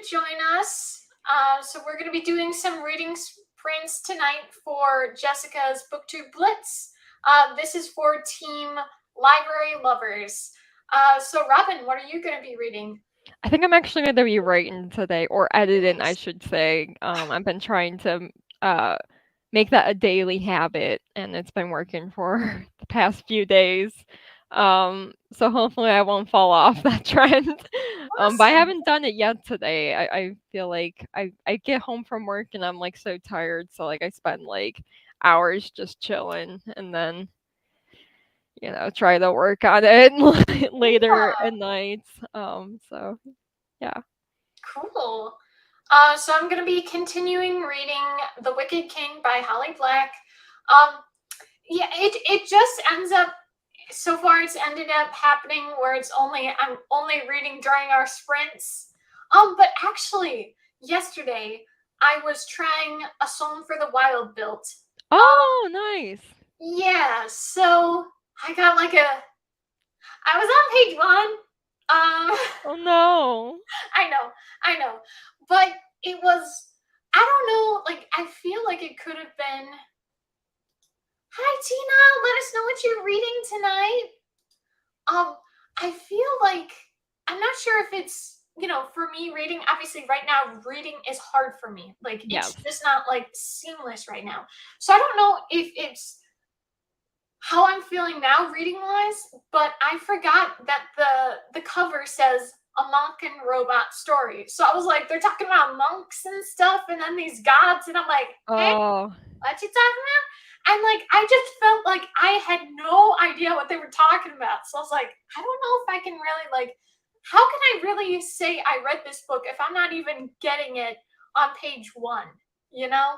join us. So we're going to be doing some reading sprints tonight for Jessica's BookTube Blitz. This is for Team Library Lovers. So Robin, what are you going to be reading? I think I'm actually gonna be writing today, or editing, I Nice. should say. I've been trying to uh make that a daily habit, and it's been working for the past few days. So hopefully I won't fall off that trend. But I Awesome. haven't done it yet today. I feel like I get home from work and I'm like so tired, so like I spend like hours just chilling, and then try to work on it later Yeah, at night. So yeah. cool. So I'm going to be continuing reading The Wicked King by Holly Black. Um, yeah, it just ends up, so far it's ended up happening where I'm only reading during our sprints. But actually, yesterday I was trying A Song for the Wild Built. Oh, nice. Yeah, so I got I was on page one. Oh no. I know, but it was, I don't know, like I feel like it could have been. Hi Tina, let us know what you're reading tonight. I feel like, I'm not sure if it's, for me reading, obviously right now reading is hard for me. Like it's Yes. just not like seamless right now. So I don't know if it's how I'm feeling now reading wise, but I forgot that the cover says a monk and robot story. So I was like, they're talking about monks and stuff and then these gods, and I'm like, hey, Oh, what you talking about? And like I just felt like I had no idea what they were talking about. So I was like, I don't know if I can really how can I really say I read this book if I'm not even getting it on page one, you know?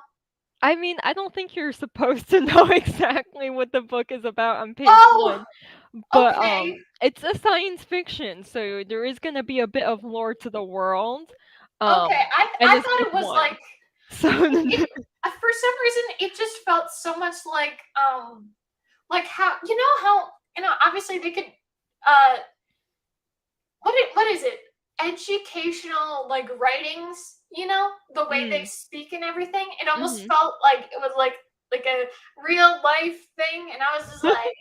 I mean, I don't think you're supposed to know exactly what the book is about on page Oh, 1, but, okay. it's a science fiction, so there is gonna be a bit of lore to the world, Okay. and I it's thought just it was 1. like So for some reason it just felt so much like how obviously they could uh what is it, educational like writings, the way they Mm, speak and everything. It almost mhm. felt like it was like a real life thing, and I was just like,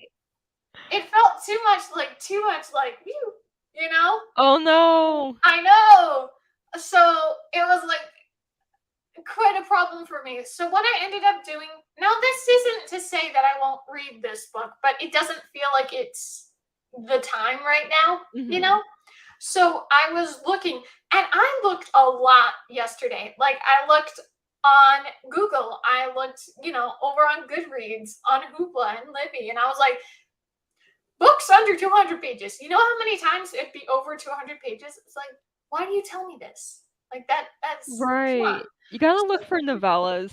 it felt too much like you. Oh, no. I know. So it was like quite a problem for me. So what I ended up doing, now this isn't to say that I won't read this book, but it doesn't feel like it's the time right now, you Mhm. know? So I was looking, and I looked a lot yesterday. Like I looked on Google, I looked, over on Goodreads, on Hoopla and Libby, and I was like, books under 200 pages. You know how many times it'd be over 200 pages? It's like, why do you tell me this? Like that's come on. Right. You gotta So look for novellas.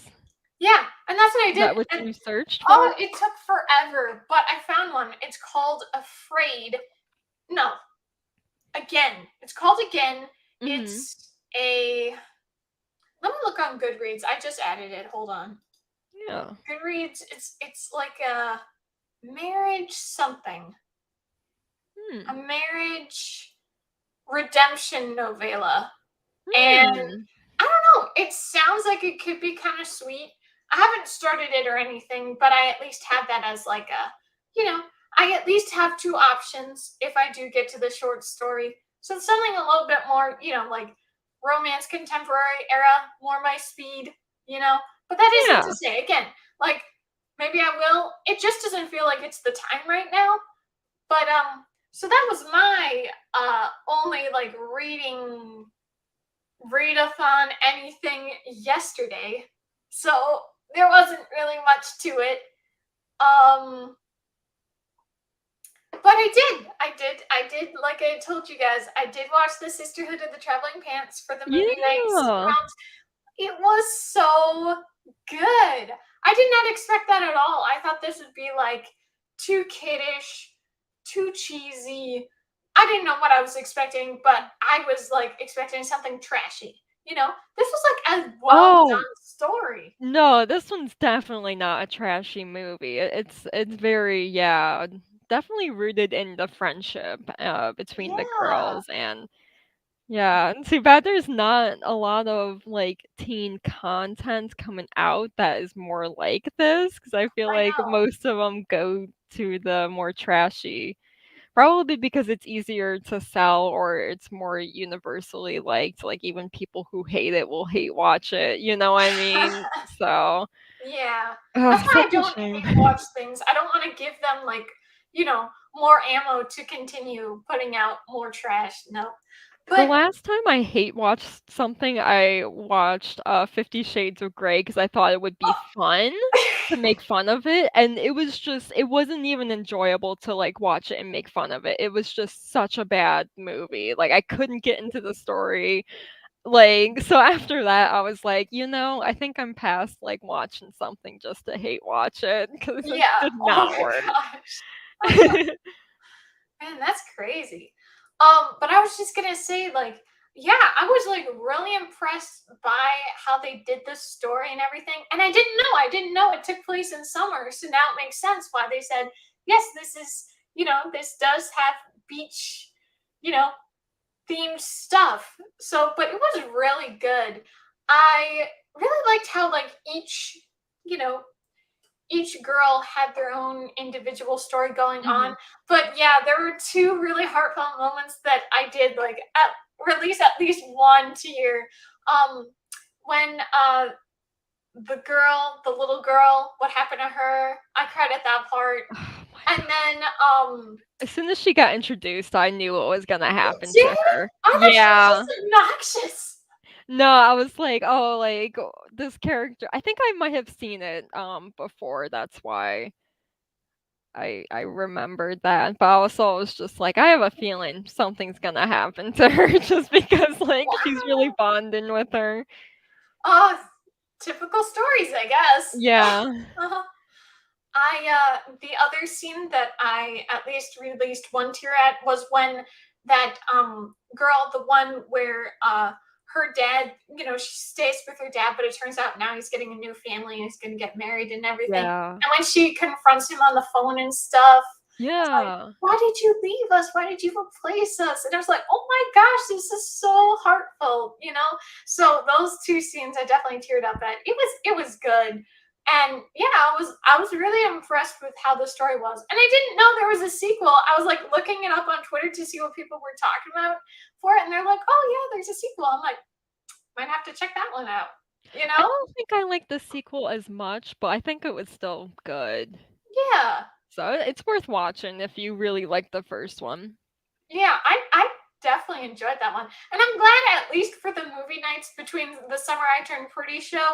yeah, and that's what I Is did. that what And you searched oh, for? it took forever, but I found one. It's called Afraid. No, Again. It's called Again. Mhm. It's a. Let me look on Goodreads. I just added it. Hold on. Yeah. Goodreads. It's like a marriage something. A Hmm. marriage redemption novella. And Hmm. I don't know. It sounds like it could be kind of sweet. I haven't started it or anything, but I at least have that as like you know, I at least have two options if I do get to the short story. So it's something a little bit more, like romance, contemporary era, more my speed, you know. But that isn't to Yeah. say, again, like maybe I will. It just doesn't feel like it's the time right now. But so that was my only like readathon anything yesterday. So there wasn't really much to it. Um but I did, like I told you guys, I did watch The Sisterhood of the Traveling Pants for the movie nights Yeah. round. It was so good. I did not expect that at all. I thought this would be like too kiddish, too cheesy. I didn't know what I was expecting, but I was like expecting something trashy. This was like a well Oh, done story. no, this one's definitely not a trashy movie. It's very, yeah, definitely rooted in the friendship between the Yeah. girls, and Yeah, and too bad there's not a lot of, like, teen content coming out that is more like this, because I feel I like know. most of them go to the more trashy. Probably because it's easier to sell or it's more universally liked, like, even people who hate it will hate watch it, you know what I mean? So, Yeah. That's ugh, why such I a don't shame. hate watch things. I don't want to give them like, more ammo to continue putting out more trash. No. The But last time I hate watched something, I watched, 50 Shades of Grey because I thought it would be fun to make fun of it, and it wasn't even enjoyable to, like, watch it and make fun of it. It was just such a bad movie, like, I couldn't get into the story, like, so after that, I was like, "You know, I think I'm past, like, watching something just to hate watch it because it yeah. did Oh not my work." gosh. Man, that's crazy. But I was just gonna say, like, yeah, I was like really impressed by how they did this story and everything. And I didn't know it took place in summer. So now it makes sense why they said, yes, this is, this does have beach, you know, themed stuff. So, but it was really good. I really liked how like you know, each girl had their own individual story going on. Mhm. But yeah, there were two really heartfelt moments that I did like release at least one tear. Um, when the little girl, what happened to her? I cried at that part. Oh my And god. then As soon as she got introduced, I knew what was gonna you happen did? to her. I thought she was Yeah. just obnoxious. No, I was like, "Oh, like, this character." I think I might have seen it, before, that's why I remembered that, but also I was just like, "I have a feeling something's gonna happen to her," just because, like, she's really Wow. bonding with her. Oh, typical stories, I guess. Yeah. The other scene that I at least released one tear at was when that girl, the one where her dad, she stays with her dad, but it turns out now he's getting a new family and he's gonna get married and everything. Yeah. And when she confronts him on the phone and stuff, it's like, Yeah. why did you leave us? Why did you replace us? And I was like, oh my gosh, this is so heartfelt. So those two scenes I definitely teared up at. It was good. And yeah, I was really impressed with how the story was. And I didn't know there was a sequel. I was like looking it up on Twitter to see what people were talking about for it, and they're like, "Oh yeah, there's a sequel." I'm like, might have to check that one out. You I know? don't think I liked the sequel as much, but I think it was still good. Yeah. So, it's worth watching if you really like the first one. Yeah, I definitely enjoyed that one. And I'm glad at least for the movie nights between the Summer I Turned Pretty show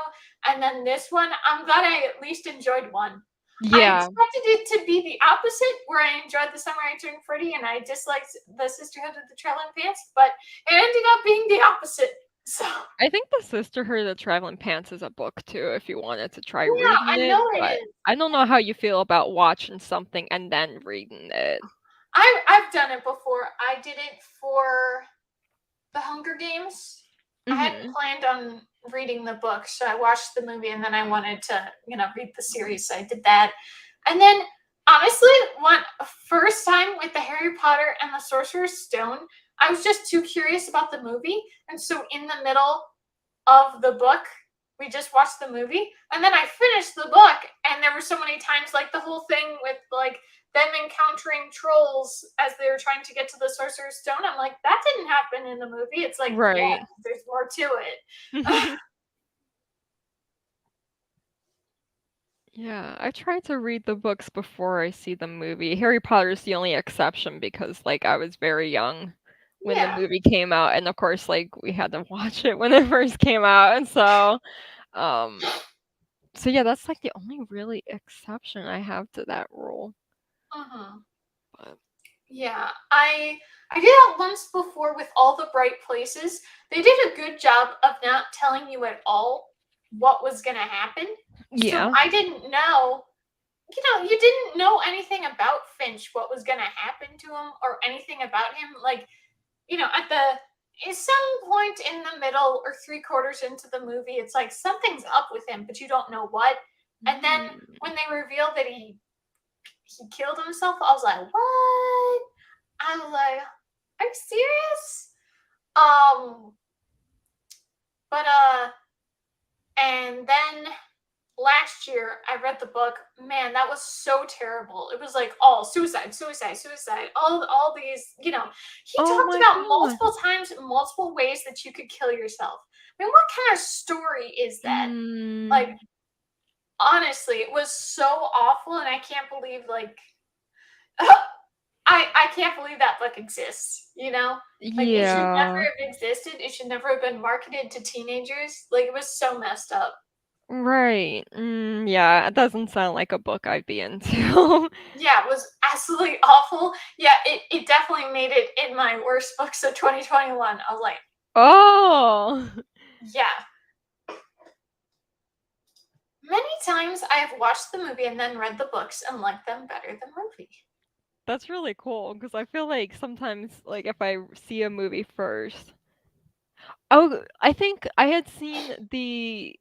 and then this one, I'm glad I at least enjoyed one. I Yeah. expected it to be the opposite, where I enjoyed the Summer I Turned Pretty and I disliked the Sisterhood of the Traveling Pants, but it ended up being the opposite. So I think The Sisterhood of the Traveling Pants is a book too, if you wanted to try yeah, reading I it, know it but is. I don't know how you feel about watching something and then reading it. I've done it before. I did it for the Hunger Games. I hadn't Mhm. planned on reading the book, so I watched the movie and then I wanted to, read the series, so I did that. And then honestly, one first time with the Harry Potter and the Sorcerer's Stone, I was just too curious about the movie, and so in the middle of the book, we just watched the movie, and then I finished the book, and there were so many times, like the whole thing with like them encountering trolls as they were trying to get to the Sorcerer's Stone. I'm like, that didn't happen in the movie. It's like, yeah, Right. there's more to it. Yeah, I tried to read the books before I see the movie. Harry Potter is the only exception because, like, I was very young when the Yeah. movie came out, and of course, like, we had to watch it when it first came out, and um so yeah, that's, like, the only really exception I have to that rule, Mhm. but Yeah, I did that once before with All the Bright Places. They did a good job of not telling you at all what was going to happen. So yeah. I didn't know, you didn't know anything about Finch, what was going to happen to him or anything about him. Like, at some point in the middle or three quarters into the movie, it's like something's up with him, but you don't know what. And then Mm. when they reveal that he killed himself, I was like, what? I was like, are you serious? Um, but and then last year I read the book. Man, that was so terrible. It was like all suicide, suicide, suicide. All these, he Oh talked my about god. multiple times, multiple ways that you could kill yourself. I mean, what kind of story is that? Like, Mm, honestly, it was so awful, and I can't believe I can't believe that book exists, Like, it should never yeah. have existed. It should never have been marketed to teenagers. Like, it was so messed up. Right. Yeah, it doesn't sound like a book I'd be into. Yeah, it was absolutely awful. Yeah, it definitely made it in my worst books of 2021. I was like, Oh. yeah. Many times I have watched the movie and then read the books and liked them better than the movie. That's really cool because I feel like sometimes, like, if I see a movie first. Oh, I think I had seen the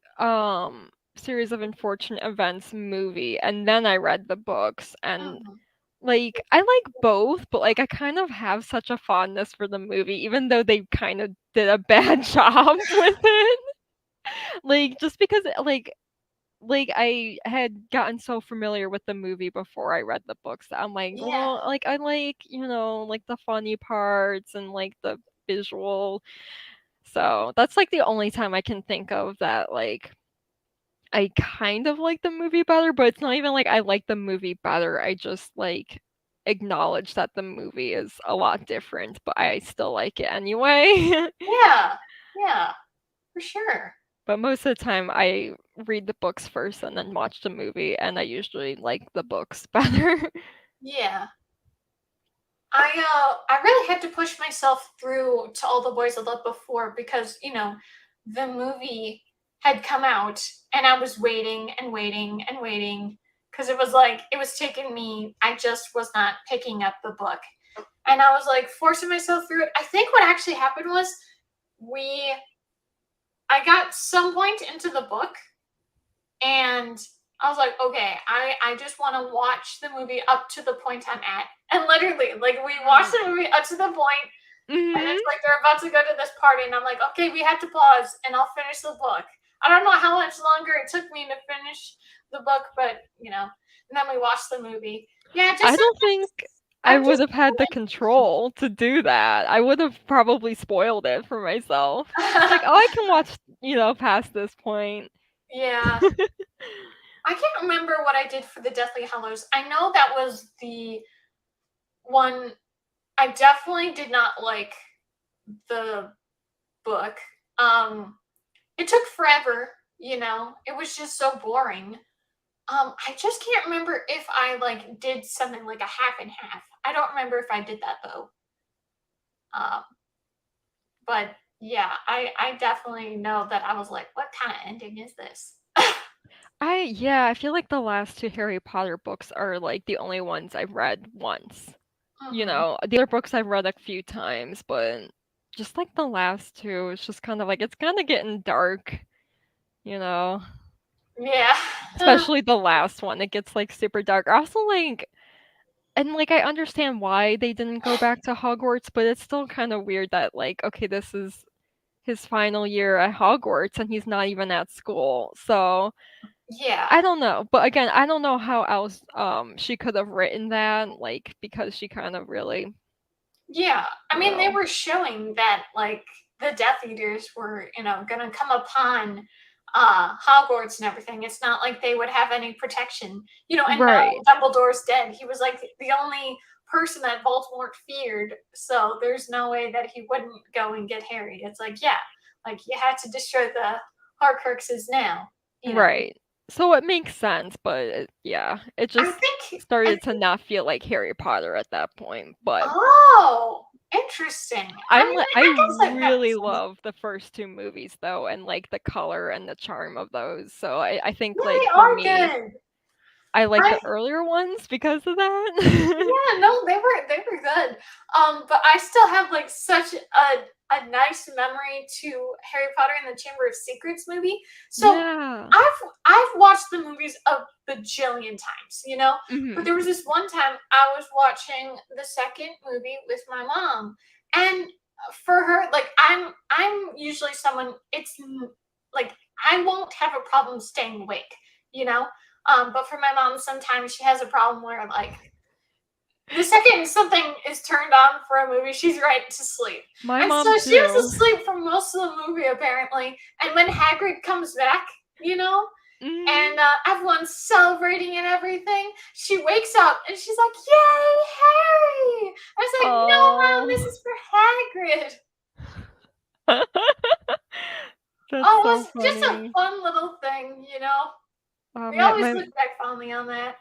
series of unfortunate events movie and then I read the books and Mhm. like I like both, but like I kind of have such a fondness for the movie even though they kind of did a bad job with it. Like just because like I had gotten so familiar with the movie before I read the books that I'm like, Yeah, well, like I like, like the funny parts and like the visual. So that's like the only time I can think of that like I kind of like the movie better, but it's not even like I like the movie better. I just like acknowledge that the movie is a lot different, but I still like it anyway. yeah, yeah, for sure. But most of the time I read the books first and then watch the movie, and I usually like the books better. Yeah. I really had to push myself through to All the Boys I Loved Before because, the movie had come out and I was waiting and waiting and waiting because it was like it was taking me, I just was not picking up the book. And I was like forcing myself through it. I think what actually happened was we I got some point into the book and I was like, okay, I just want to watch the movie up to the point I'm at. And literally, like, we watched the movie up to the point, and Mhm. it's like they're about to go to this party, and I'm like, okay, we have to pause, and I'll finish the book. I don't know how much longer it took me to finish the book, but and then we watched the movie. Yeah, just I don't think I I'm would just have had the control to do that. I would have probably spoiled it for myself. It's like, "Oh, I can watch, past this point." yeah. I can't remember what I did for the Deathly Hallows. I know that was the one I definitely did not like the book. Um, it took forever, It was just so boring. I just can't remember if I like did something like a half and half. I don't remember if I did that though. Um, but yeah, I definitely know that I was like, what kind of ending is this? Yeah, I feel like the last 2 Harry Potter books are, like, the only ones I've read once. Mhm. The other books I've read a few times, but just, like, the last 2, it's just kind of like it's kinda getting dark, you know? Yeah. Especially the last one, it gets, like, super dark. Also, like and, like, I understand why they didn't go back to Hogwarts, but it's still kinda weird that, like, okay, this is his final year at Hogwarts, and he's not even at school, so Yeah. I don't know, but again, I don't know how else, she could have written that, like, because she kind of really, Yeah, I you mean, they know. were showing that like the Death Eaters were, gonna come upon Hogwarts and everything. It's not like they would have any protection, and Right, now Dumbledore's dead. He was like the only person that Voldemort feared, so there's no way that he wouldn't go and get Harry. It's like, yeah, like you had to destroy the Horcruxes now. right. So it makes sense, but yeah, it I just think I started to not feel like Harry Potter at that point, but Oh, interesting. I mean, I I guess that really makes sense. love the first 2 movies though, and, like, the color and the charm of those, so I think, Yeah, like, they for are me, good. I like I the earlier ones because of that. Yeah, no, they were good. But I still have like such a nice memory to Harry Potter and the Chamber of Secrets movie. So Yeah. I've watched the movies a bajillion times. But Mhm. there was this one time I was watching the second movie with my mom, and for her, like I'm usually someone. Like I won't have a problem staying awake, you know. But for my mom, sometimes she has a problem where like the second something is turned on for a movie, she's right to sleep. My And mom so she was too. asleep for most of the movie, apparently. And when Hagrid comes back, you know, and Mm. everyone's celebrating and everything, she wakes up and she's like, "Yay, Harry!" I was like, "No, Mom, this Oh. is for Hagrid." That's Oh, it so was just a funny. fun little thing, you know? We My always my look back fondly on that.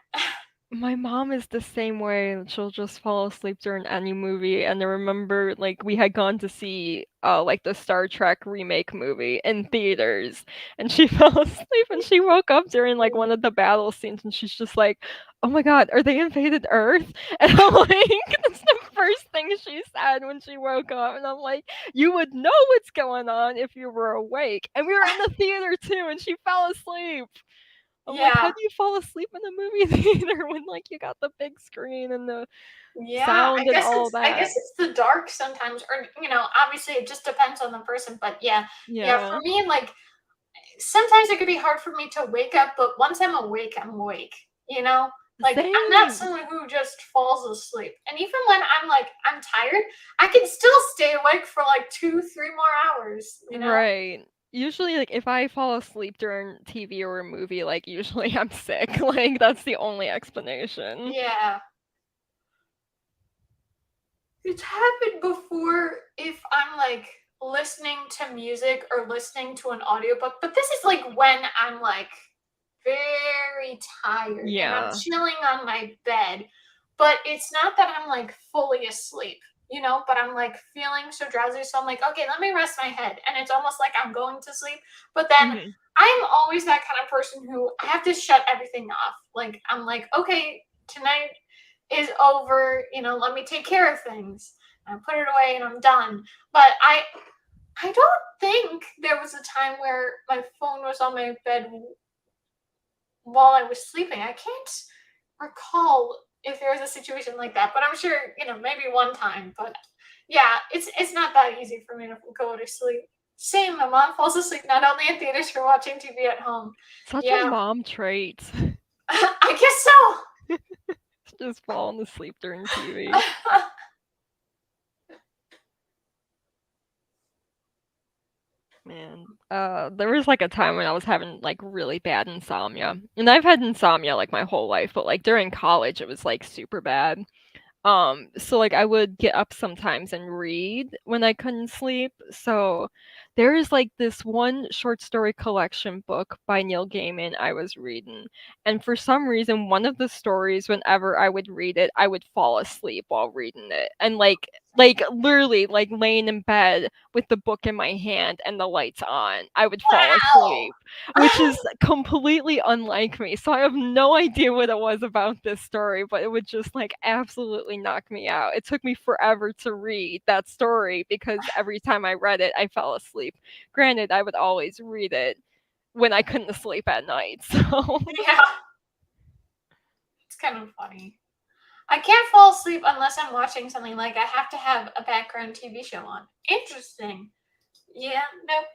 My mom is the same way. She'll just fall asleep during any movie, and I remember, like, we had gone to see, like, the Star Trek remake movie in theaters, and she fell asleep, and she woke up during, like, one of the battle scenes, and she's just like, "Oh my god, are they invaded Earth?" And I'm like, that's the first thing she said when she woke up, and I'm like, "You would know what's going on if you were awake." And we were in the theater too, and she fell asleep. I'm like, "How Yeah. do you fall asleep in a movie theater when, like, you got the big screen and the Yeah, sound and all I that?" guess it's the dark sometimes, or obviously it just depends on the person. But yeah, yeah, for Yeah. me, like sometimes it could be hard for me to wake up, but once I'm awake. You know, like I'm not Same. someone who just falls asleep. And even when I'm tired, I can still stay awake for like 2, 3 more hours. You know? Right. Usually, like, if I fall asleep during TV or a movie, like, usually I'm sick, like, that's the only explanation. Yeah. It's happened before if I'm like listening to music or listening to an audiobook, but this is like when I'm like very tired and I'm Yeah. chilling on my bed, but it's not that I'm like fully asleep, but I'm like feeling so drowsy. So I'm like, okay, let me rest my head. And it's almost like I'm going to sleep. But then Mhm. I'm always that kind of person who I have to shut everything off. Like, I'm like, okay, tonight is over, let me take care of things. I put it away and I'm done. But I don't think there was a time where my phone was on my bed while I was sleeping. I can't recall if there was a situation like that, but I'm sure, maybe one time. But yeah, it's not that easy for me to go to sleep. Same, my mom falls asleep not only in theaters for watching TV at home. Such a Yeah, mom trait. I guess Just falling asleep during TV. so. Man, there was, like, a time when I was having, like, really bad insomnia, and I've had insomnia, like, my whole life, but, like, during college, it was, like, super bad. So, like, I would get up sometimes and read when I couldn't sleep. So there is, like, this one short story collection book by Neil Gaiman I was reading, and for some reason, one of the stories, whenever I would read it, I would fall asleep while reading it, and, like, literally, like, laying in bed with the book in my hand and the lights on, I would fall Wow. asleep, which is completely unlike me. So I have no idea what it was about this story, but it would just, like, absolutely knock me out. It took me forever to read that story because every time I read it, I fell asleep. Granted, I would always read it when I couldn't sleep at night. So Yeah, it's kind of funny. I can't fall asleep unless I'm watching something. Like I have to have a background TV show on. Interesting. Yeah, nope.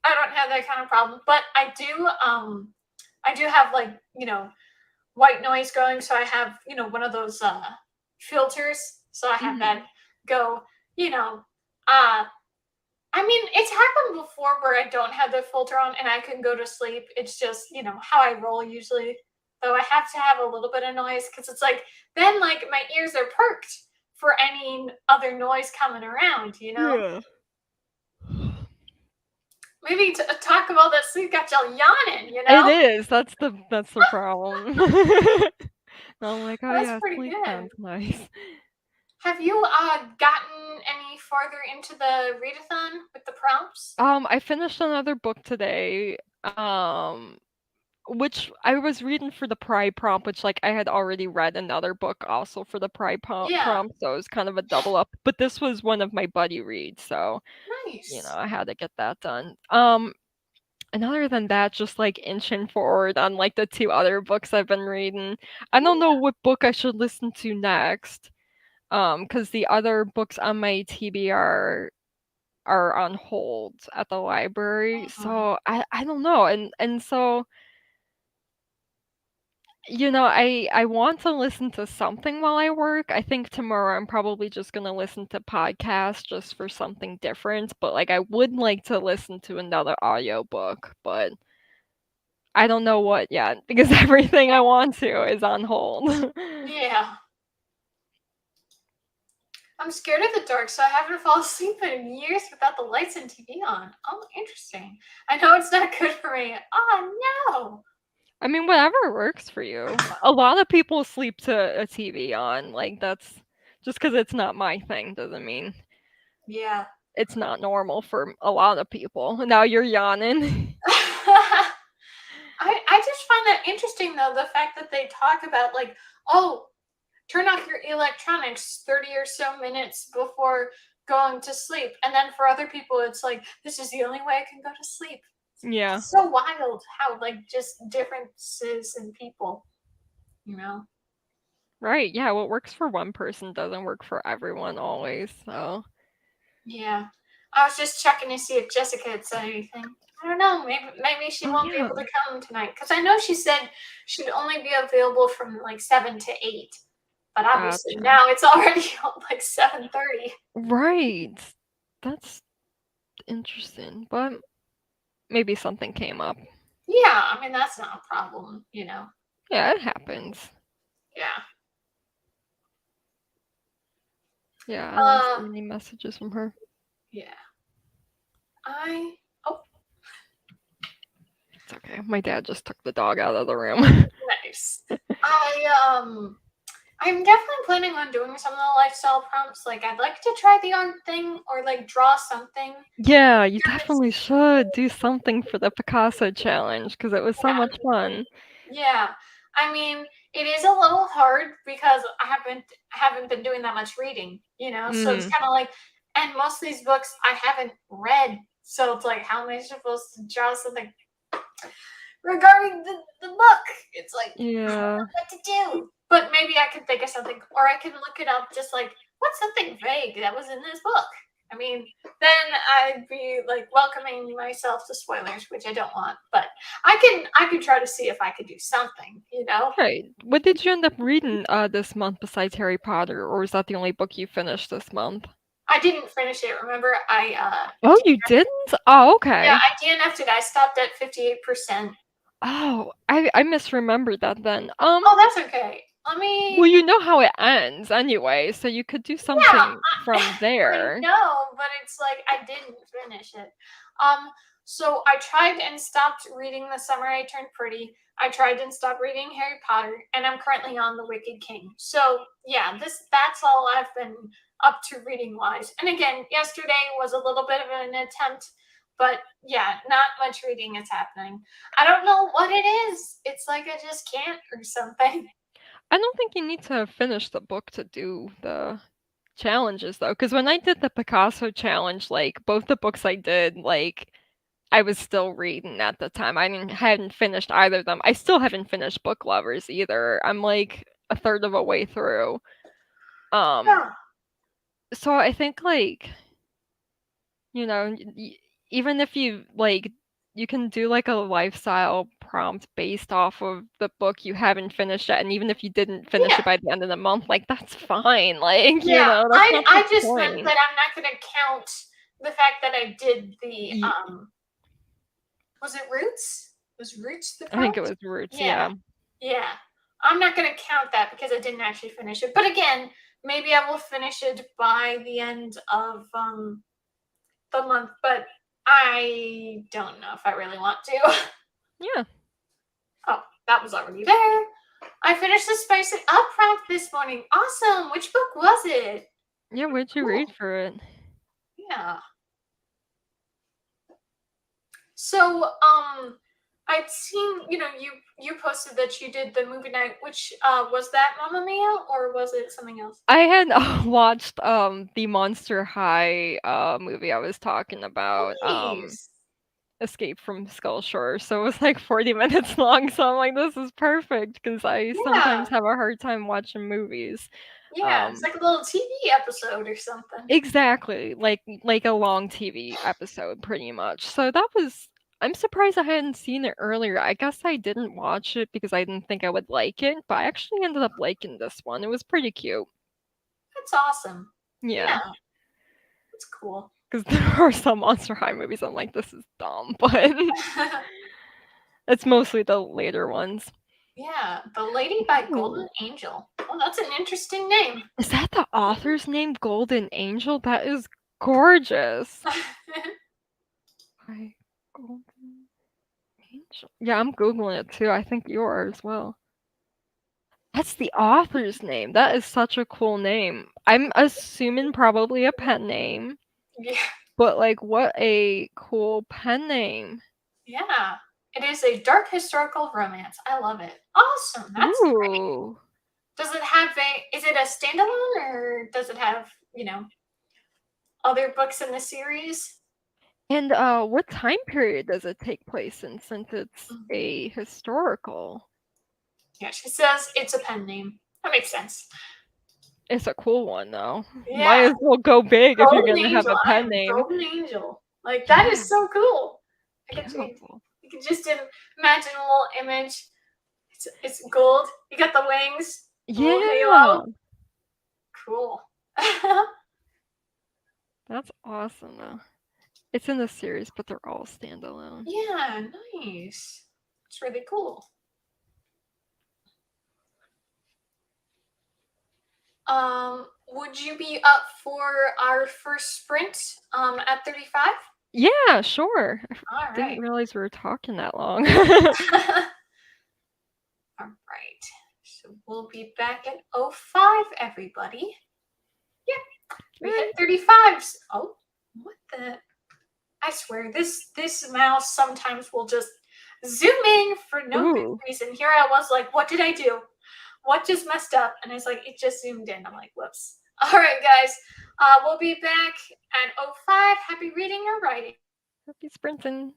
I don't have that kind of problem, but I do have like, white noise going, so I have, one of those filters. So I have mhm. that go, you know, uh I mean, it's happened before where I don't have the filter on and I can go to sleep. It's just, how I roll usually. Though I have to have a little bit of noise because it's like then like my ears are perked for any other noise coming around. Yeah. Maybe to talk about that sleep got y'all yawning. It is. That's the problem. I'm like, "Oh That's yeah, pretty sleep good. sounds nice." Have you gotten any farther into the readathon with the prompts? I finished another book today, which I was reading for the Pride prompt, which, like, I had already read another book also for the Pride Yeah, prompt, so it was kind of a double up, but this was one of my buddy reads, so, nice. I had to get that done. And other than that, just, like, inching forward on, like, the 2 other books I've been reading. I don't know Yeah. what book I should listen to next. Because the other books on my TBR are on hold at the library. Mhm. So I don't know. And so, I want to listen to something while I work. I think tomorrow I'm probably just gonna listen to podcasts just for something different, but, like, I would like to listen to another audiobook, but I don't know what yet because everything I want to is on hold. Yeah. I'm scared of the dark, so I haven't fallen asleep in years without the lights and TV on. Oh, interesting. I know it's not good for me. Oh, no. I mean, whatever works for you. A lot of people sleep to a TV on, like, that's just because it's not my thing doesn't mean Yeah. it's not normal for a lot of people. Now you're yawning. I just find that interesting, though, the fact that they talk about, like, oh, turn off your electronics 30 or so minutes before going to sleep. And then for other people, it's like, this is the only way I can go to sleep. Yeah. It's so wild how, like, just differences in people, you know? Right, yeah, what works for one person doesn't work for everyone always, so Yeah. I was just checking to see if Jessica had said anything. I don't know. Maybe she Oh, won't be yeah. able to come tonight because I know she said she'd only be available from like 7 to 8. But obviously Gotcha. now it's already like 7:30. Right. That's interesting, but maybe something came up. Yeah, I mean that's not a problem, you know. Yeah, it happens. Yeah. Yeah, I don't Uh see any messages from her. yeah. I oh It's okay. My dad just took the dog out of the room. nice. I'm definitely planning on doing some of the lifestyle prompts. Like I'd like to try the art thing or like draw something. Yeah, you Curious. definitely should do something for the Picasso challenge because it was so Yeah. much fun. Yeah. I mean, it is a little hard because I haven't been doing that much reading, you know? So it's Mm, kind of like and most of these books I haven't read. So it's like how am I supposed to draw something regarding the book? It's like I don't yeah. know what to do. But maybe I can think of something or I can look it up just like what's something vague that was in this book? I mean, then I'd be like welcoming myself to spoilers, which I don't want. But I could try to see if I could do something, you know? Right. What did you end up reading this month besides Harry Potter, or was that the only book you finished this month? I didn't finish it. Remember, Oh, you didn't? Oh, yeah, okay. I DNF'd it. I stopped at 58%. Oh, I misremembered that then. Oh, that's okay. Let Well, me you know how it ends anyway, so you could do yeah, something from I there. know, but it's like I didn't finish it. Um, so I tried and stopped reading The Summer I Turned Pretty. I tried and stopped reading Harry Potter, and I'm currently on The Wicked King. So yeah, that's all I've been up to reading wise. And again, yesterday was a little bit of an attempt, but yeah, not much reading is happening. I don't know what it is. It's like I just can't or something. I don't think you need to finish the book to do the challenges though, because when I did the Picasso challenge, like both the books I did, like I was still reading at the time. Hadn't finished either of them. I still haven't finished Book Lovers either. I'm like a third of a way through. Um, Yeah. so I think like, even if you like you can do like a lifestyle prompt based off of the book you haven't finished yet, and even if you didn't finish Yeah. it by the end of the month, like that's fine. Like, Yeah, that's I not the I just meant point. that I'm not gonna count the fact that I did the Ye was it Roots? Was Roots the I think it prompt? was Roots, Yeah, yeah. yeah. I'm not gonna count that because I didn't actually finish it. But again, maybe I will finish it by the end of the month, but I don't know if I really want to. Yeah. Oh, that was already there. I finished the Spice It Up prompt this morning. Awesome. Which book was it? Yeah, what'd you Cool. read for it? Yeah. So, I'd seen, you posted that you did the movie night, which was that Mamma Mia or was it something else? I had watched the Monster High movie I was talking about, Nice. Escape from Skull Shore. So it was like 40 minutes long. So I'm like, this is perfect because I Yeah. sometimes have a hard time watching movies. Yeah, it's like a little TV episode or something. Exactly, like a long TV episode, pretty much. So that was I'm surprised I hadn't seen it earlier. I guess I didn't watch it because I didn't think I would like it, but I actually ended up liking this one. It was pretty cute. That's awesome. Yeah, Yeah, that's cool. because there are some Monster High movies I'm like, this is dumb, but it's mostly the later ones. Yeah, The Lady by Ooh. Golden Angel. Oh, that's an interesting name. Is that the author's name, Golden Angel? That is gorgeous. By Golden Angel. Yeah, I'm Googling it too. I think you are as well. That's the author's name. That is such a cool name. I'm assuming probably a pen name, Yeah, but like what a cool pen name. yeah. It is a dark historical romance. I love it. Awesome. That's great. Ooh. Does it have is it a standalone or does it have, other books in the series? And what time period does it take place in since it's Mm. a historical? Yeah, she says it's a pen name. That makes sense. It's a cool one though. Might Yeah. as well go big if you're Golden gonna have Angel. a I pen am name. Golden Angel. Like that Yeah, is so cool. I could beautiful. you could just imagine a little image. It's gold. You got the wings, the little Yeah, halo. Cool. that's awesome though. It's in the series, but they're all standalone. Yeah, nice. It's really cool. Would you be up for our first sprint at 35? Yeah, sure. All I didn't right. realize we were talking that long. All right. So we'll be back at 05, everybody. Yeah, we hit Right. 35s. Oh, what the? I swear, this mouse sometimes will just zoom in for no good Ooh. reason. Here I was like, what did I do? What just messed up? And it's like, it just zoomed in. I'm like, whoops. All right, guys. We'll be back at 05. Happy reading or writing. Happy sprinting.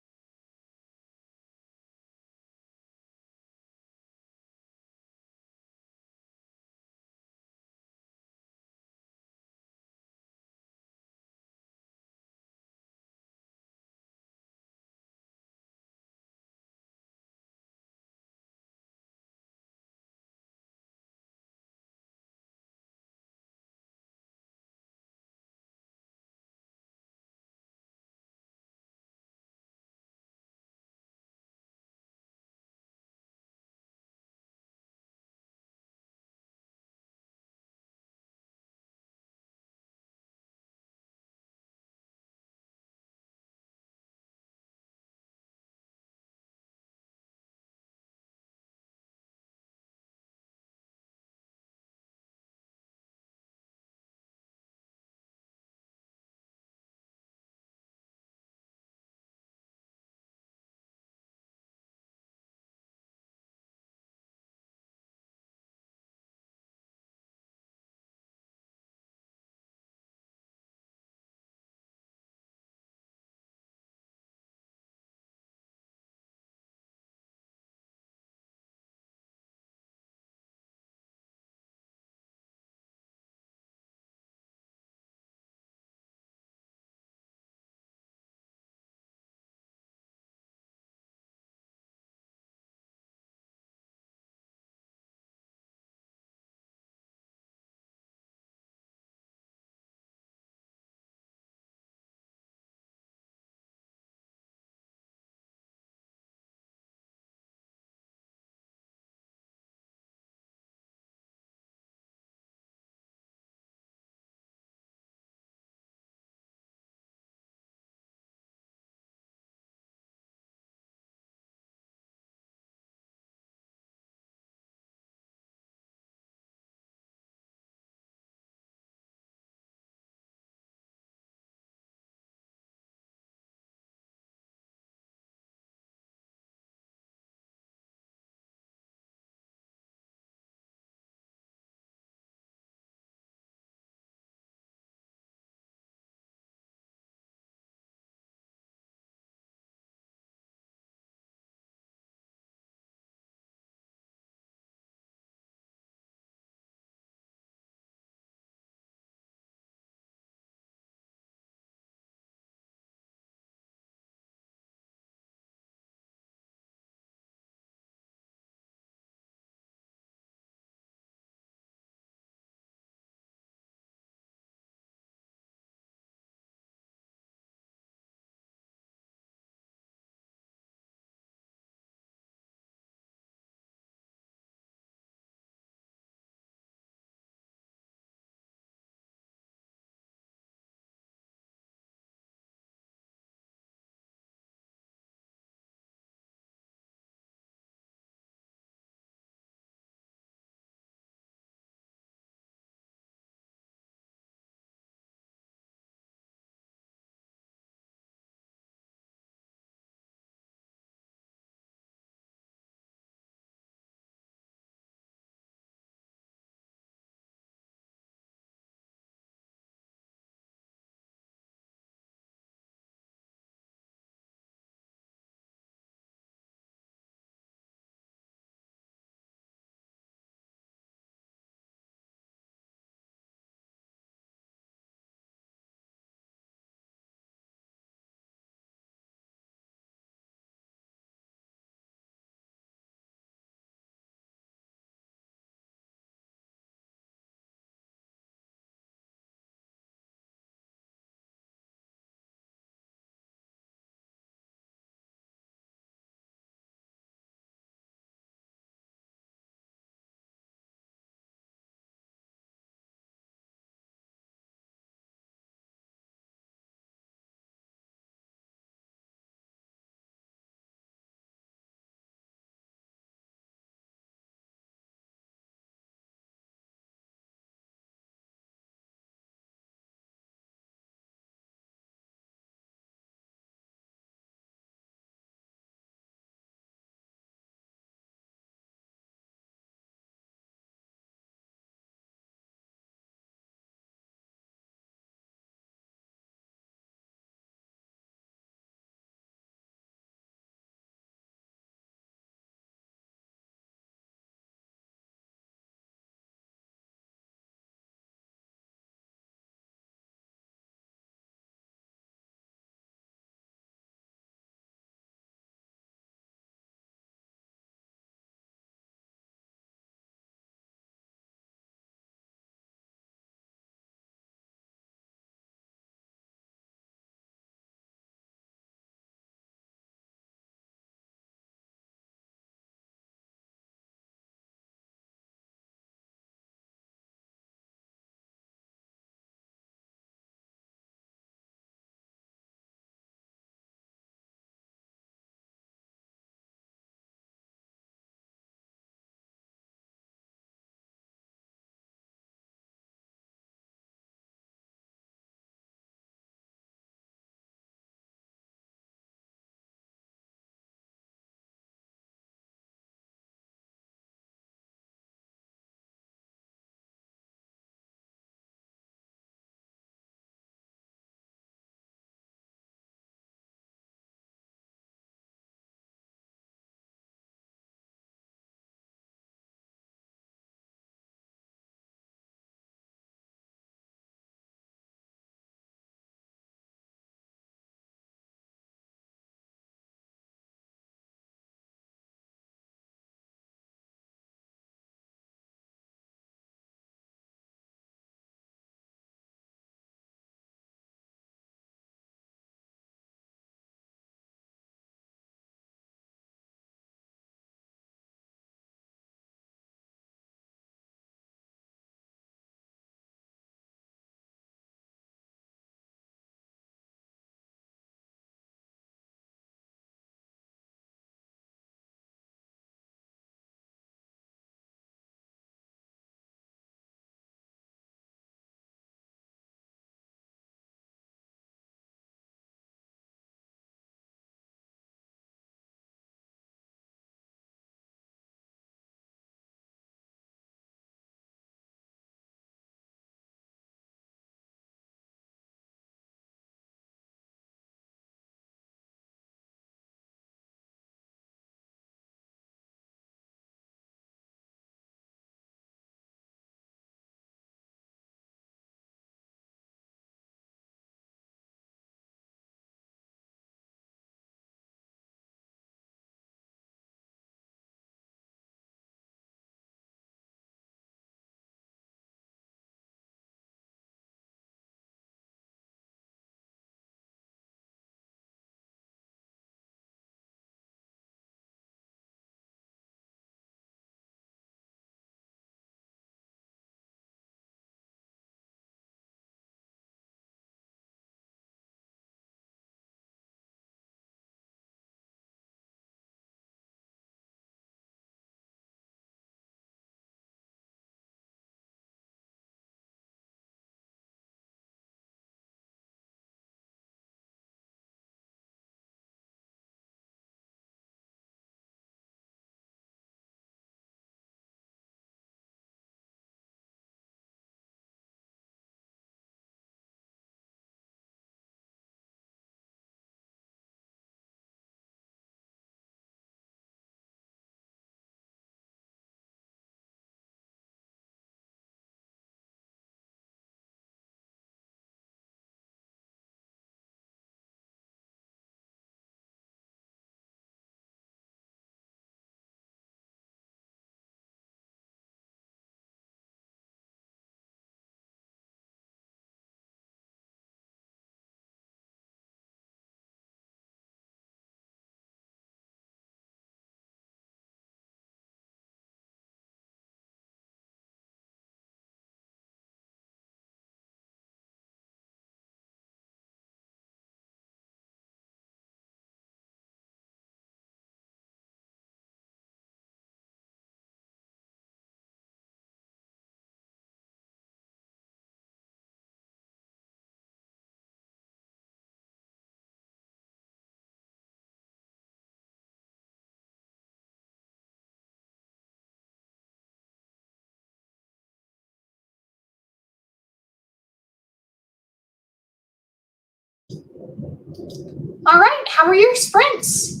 All right, how are your sprints?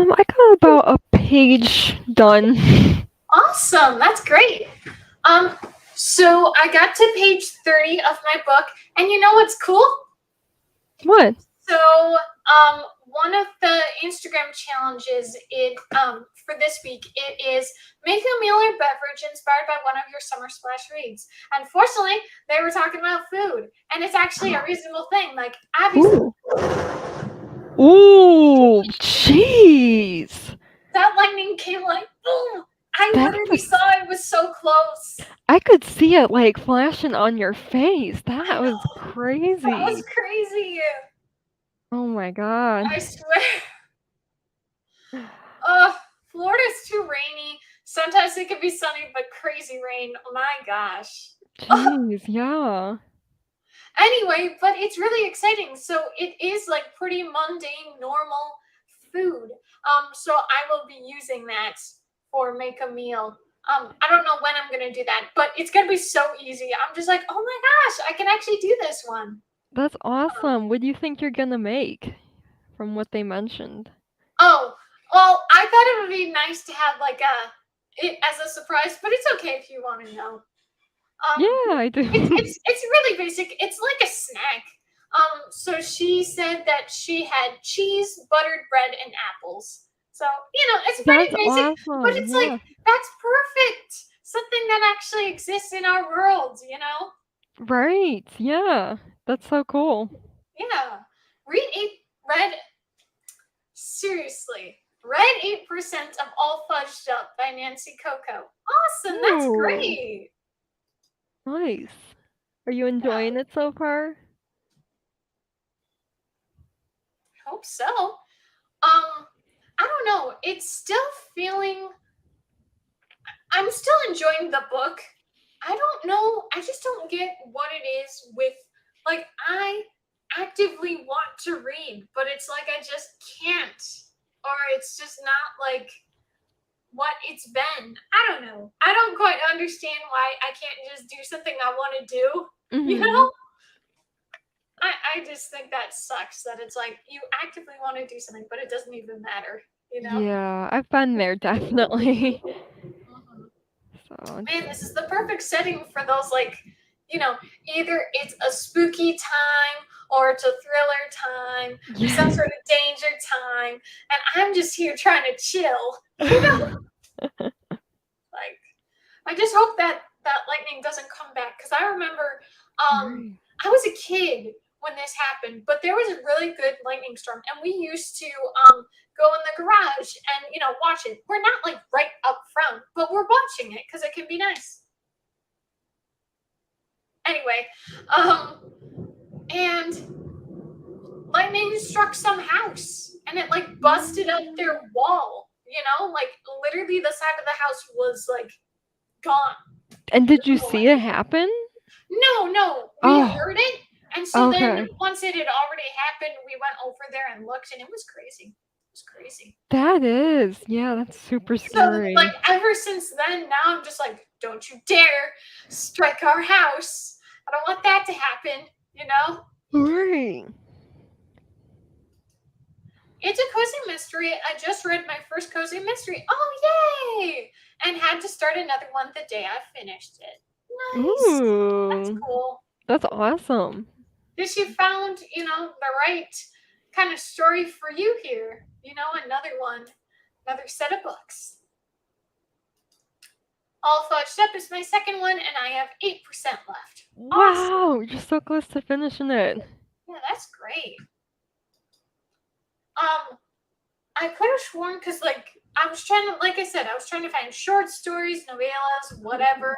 I got about a page done. Awesome, that's great. So I got to page 30 of my book, and you know what's cool? What? So, one of the Instagram challenges for this week it is make a meal or beverage inspired by one of your summer splash reads. Unfortunately, they were talking about food, and it's actually a reasonable thing. Like obviously, Ooh, jeez. that lightning came like boom. I literally saw it was so close. I could see it like flashing on your face. That was crazy. That was crazy. Oh my god. I swear. Florida's too rainy. Sometimes it can be sunny, but crazy rain. Oh my gosh. Jeez, yeah. Anyway, but it's really exciting. So it is like pretty mundane, normal food. So I will be using that for make a meal. I don't know when I'm gonna do that, but it's gonna be so easy. I'm just like, oh my gosh, I can actually do this one. That's awesome. What do you think you're gonna make from what they mentioned? Oh, well, I thought it would be nice to have like it as a surprise, but it's okay if you want to know. Yeah, I do. It's really basic. It's like a snack. So she said that she had cheese, buttered bread, and apples. So it's pretty That's basic, but awesome. it's Yeah. like that's perfect. Something that actually exists in our world. Right. Yeah. That's so cool. Yeah. Read seriously. Read 8% of All Fudged Up by Nancy Coco. Awesome. That's Ooh, great. nice. Are you enjoying it so far? Hope so. I don't know. It's still feeling. I'm still enjoying the book. I don't know. I just don't get what it is with. Like, I actively want to read, but it's like I just can't. Or it's just not like what it's been. I don't know. I don't quite understand why I can't just do something I want to do. You know? I just think that sucks that it's like you actively want to do something, but it doesn't even matter. Yeah, I've been there definitely. Mhm. So Man, this is the perfect setting for those, like, either it's a spooky time or it's a thriller time, or some sort of danger time, and I'm just here trying to chill. Like, I just hope that lightning doesn't come back because I remember, I was a kid when this happened, but there was a really good lightning storm, and we used to go in the garage and watch it. We're not like right up front, but we're watching it because it can be nice. Anyway, and lightning struck some house, and it like busted up their wall. Like literally the side of the house was like gone. And did you see it happen? No, we heard it, and so then once it had already happened, we went over there and looked, and it was crazy. It was crazy. That is, yeah, that's super So scary. like ever since then, now I'm just like, don't you dare strike our house. I don't want that to happen. Right. It's a cozy mystery. I just read my first cozy mystery. Oh, yay! And had to start another one the day I finished it. Nice. That's Ooh, cool. that's awesome. That you found, the right kind of story for you here. Another one, another set of books. All Fudged Up is my second one, and I have 8% left. Awesome. Wow, you're so close to finishing it. Yeah, that's great. I could have sworn because, like, I was trying to, like I said, I was trying to find short stories, novellas, whatever.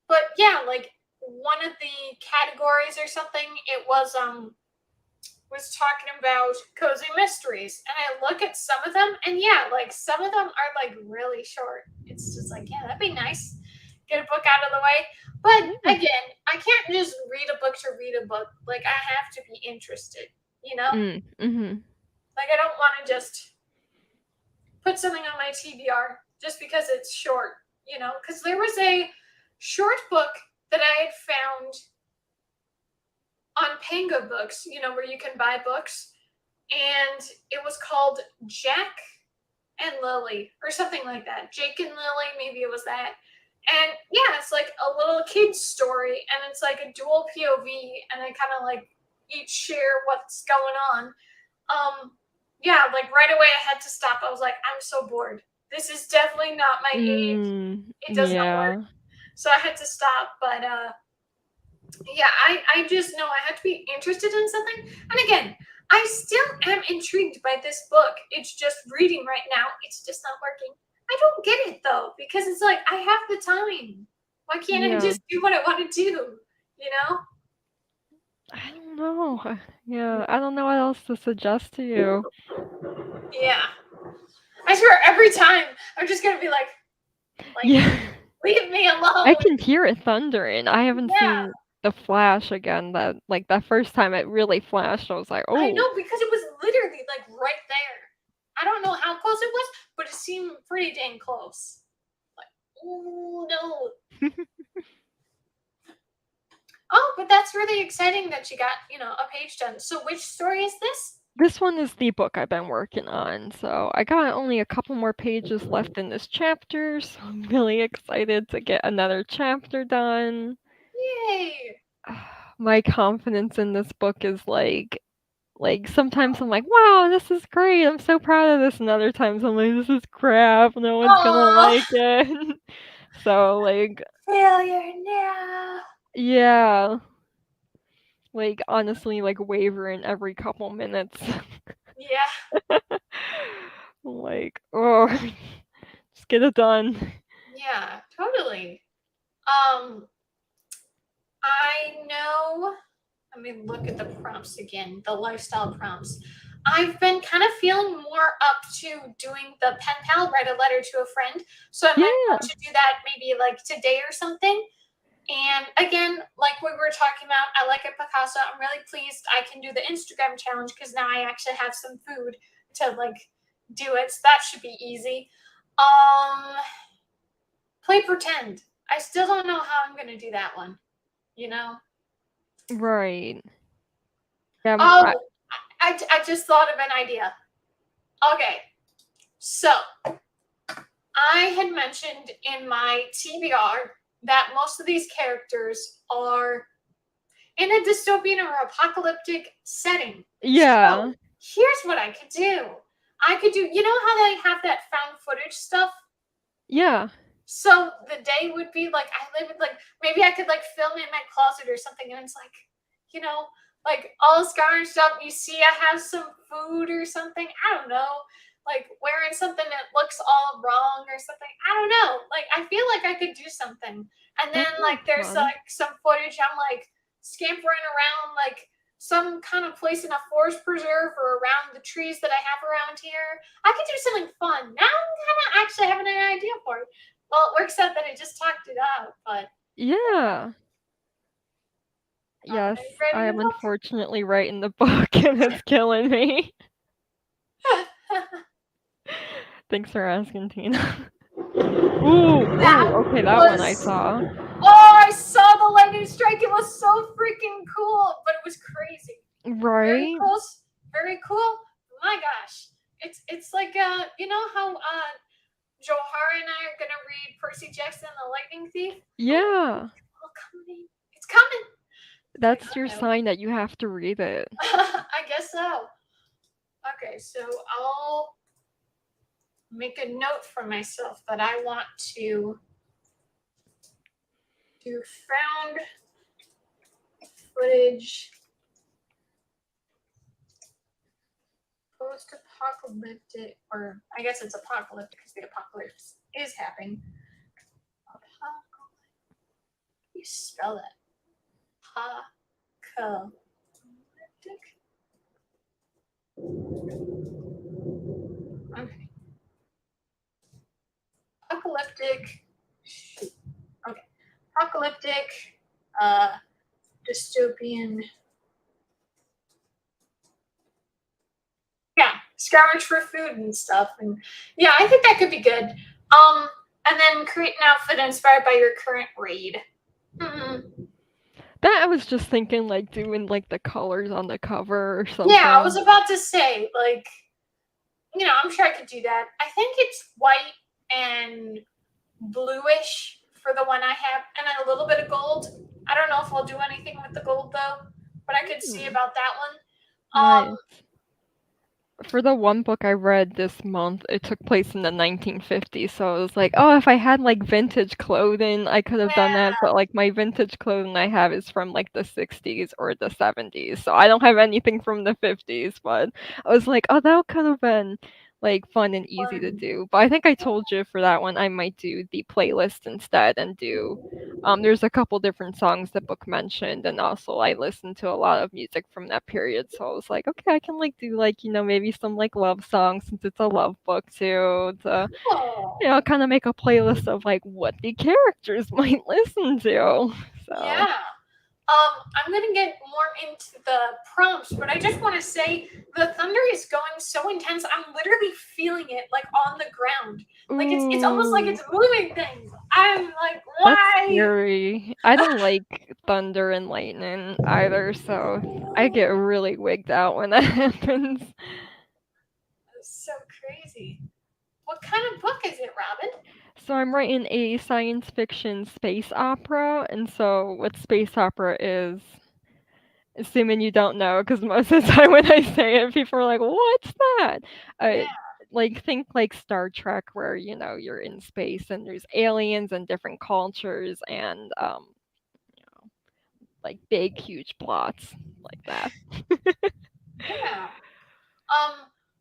But yeah, like one of the categories or something, it was talking about cozy mysteries, and I look at some of them, and yeah, like some of them are like really short. It's just like, yeah, that'd be nice. get a book out of the way. But Yeah. again, I can't just read a book to read a book. Like, I have to be interested, you know? Mm-hmm. Like, I don't want to just put something on my TBR just because it's short, you know? Because there was a short book that I had found on Pango Books, you know, where you can buy books. And it was called Jack and Lily or something like that. Jake and Lily, maybe it was that. And yeah, it's like a little kid's story, and it's like a dual POV, and they kind of like each share what's going on. Yeah, like right away I had to stop. I was like, I'm so bored. This is definitely not my age. It does not Yeah. work. So I had to stop. But yeah, I just know I have to be interested in something. And again, I still am intrigued by this book. It's just reading right now. It's just not working. I don't get it though, because it's like I have the time. Why can't I Yeah. just do what I want to do? You know? I don't know. Yeah, I don't know what else to suggest to you. Yeah. I swear every time I'm just gonna be like Yeah. leave me alone. I can hear it thundering. I haven't Yeah. seen the flash again. That like that first time it really flashed, I was like, I oh. know, because it was literally like right there. I don't know how close it was, but it seemed pretty dang close. Like, oh no. Oh, but that's really exciting that you got, you know, a page done. So which story is this? This one is the book I've been working on, so I got only a couple more pages left in this chapter, so I'm really excited to get another chapter done. Yay! My confidence in this book is like sometimes I'm like, wow, this is great, I'm so proud of this, and other times I'm like, this is crap, no one's gonna like it. So like Failure now. yeah. Like honestly like wavering every couple minutes. Yeah. Like, oh, just get it done. Yeah, totally. I know. Let me look at the prompts again, the lifestyle prompts. I've been kind of feeling more up to doing the pen pal, write a letter to a friend. So I might want to do that maybe like today or something. And again, like we were talking about, I like it, Picasso. I'm really pleased I can do the Instagram challenge because now I actually have some food to like do it. So that should be easy. Play pretend. I still don't know how I'm gonna do that one. You know? Right. Yeah, Oh, I just thought of an idea. Okay, so I had mentioned in my TBR that most of these characters are in a dystopian or apocalyptic setting. yeah. So here's what I could do. I could do, you know how they have that found footage stuff? Yeah. So the day would be like, I live in like, maybe I could like film in my closet or something, and it's like, you know, like all scarred up. You see, I have some food or something. I don't know, like wearing something that looks all wrong or something. I don't know. Like I feel like I could do something, and then That like sounds there's fun. like some footage. I'm like scampering around like some kind of place in a forest preserve or around the trees that I have around here. I could do something fun. Now I'm kind of actually having an idea for it. Well, it works out that I just talked it out, but Yeah. Yes, are you I ready to am unfortunately writing the book and it's killing me. go? Thanks for asking, Tina. Ooh, okay, that one I saw. Oh, I saw the lightning strike. It was so freaking cool, but it was crazy. Very Right? cool. Very cool. My gosh. It's like you know how Johara and I are gonna read Percy Jackson the Lightning Thief? Yeah. Oh, coming. It's coming. That's your sign that you have to read it. I guess so. Okay, so I'll make a note for myself that I want to do found footage post-apocalyptic, or I guess it's apocalyptic because the apocalypse is happening. You spell that? Apocalyptic. Okay. Apocalyptic. Shoot. Okay. post-apocalyptic, dystopian. Yeah, scavenge for food and stuff. And yeah, I think that could be good. And then create an outfit inspired by your current raid. That I was just thinking, like, doing, like, the colors on the cover or Yeah, I was something. about to say, like, I'm sure I could do that. I think it's white and bluish for the one I have, and then a little bit of gold. I don't know if I'll do anything with the gold though, but I could see about that one. Nice. For the one book I read this month, it took place in the 1950s, so it was like, oh, if I had like vintage clothing, I could have done that, Yeah, but like my vintage clothing I have is from like the 60s or the 70s, so I don't have anything from the 50s, but I was like, oh, that could have been like fun and easy to fun. do. But I think I told you for that one I might do the playlist instead and do there's a couple different songs the book mentioned, and also I listened to a lot of music from that period. So I was like, okay, I can like do like maybe some like love songs since it's a love book too. To Oh, kind of make a playlist of like what the characters might listen to. So. yeah. I'm gonna get more into the prompts, but I just want to say the thunder is going so intense. I'm literally feeling it like on the ground. Like it's almost like Ooh, it's moving things. I'm like, that's why? scary. I don't like thunder and lightning either, so I get really wigged out when that happens. That's so crazy. What kind of book is it, Robin? So I'm writing a science fiction space opera, and so what space opera is, assuming you don't know, because most of the time when I say it, people are like, "What's that?" Uh, Yeah. like think like Star Trek, where you're in space and there's aliens and different cultures and like big, huge plots like that. Yeah.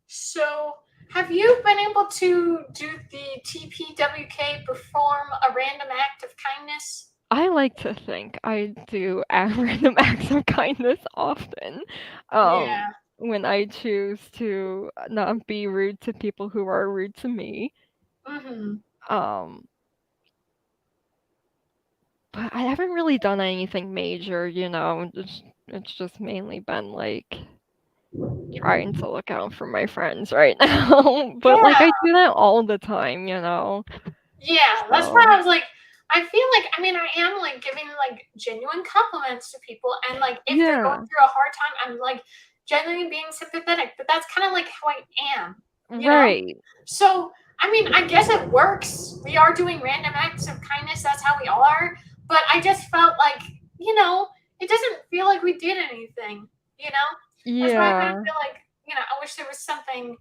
So have you been able to do the TPWK perform a random act of kindness? I like to think I do random acts of kindness often. Yeah. When I choose to not be rude to people who are rude to me. Mm-hmm. Um, but I haven't really done anything major, it's just mainly been like trying to look out for my friends right now. But like Yeah. I do that all the time. Yeah. That's why So I was like, I feel like I am like giving like genuine compliments to people, and like if they're going yeah, through a hard time, I'm like genuinely being sympathetic. But that's kind of like how I am, you know? right. So I guess it works. We are doing random acts of kindness, that's how we are. But I just felt like, it doesn't feel like we did anything, you know? That's why I kind of Yeah. feel like, I wish there was something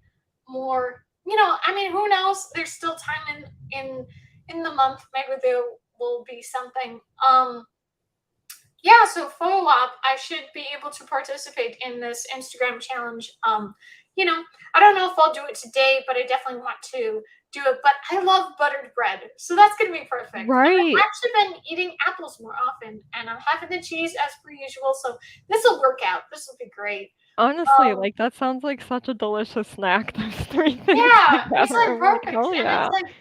more, who knows? There's still time in the month. Maybe there will be something. Yeah, so follow up. I should be able to participate in this Instagram challenge. I don't know if I'll do it today, but I definitely want to do it. But I love buttered bread, so that's gonna be perfect. And Right. I've actually been eating apples more often, and I'm having the cheese as per usual. So this will work out. This will be great. Honestly, Um, like, that sounds like such a delicious snack, those 3 things yeah, it's together. like I'm like, perfect, "Hell and it's yeah." like,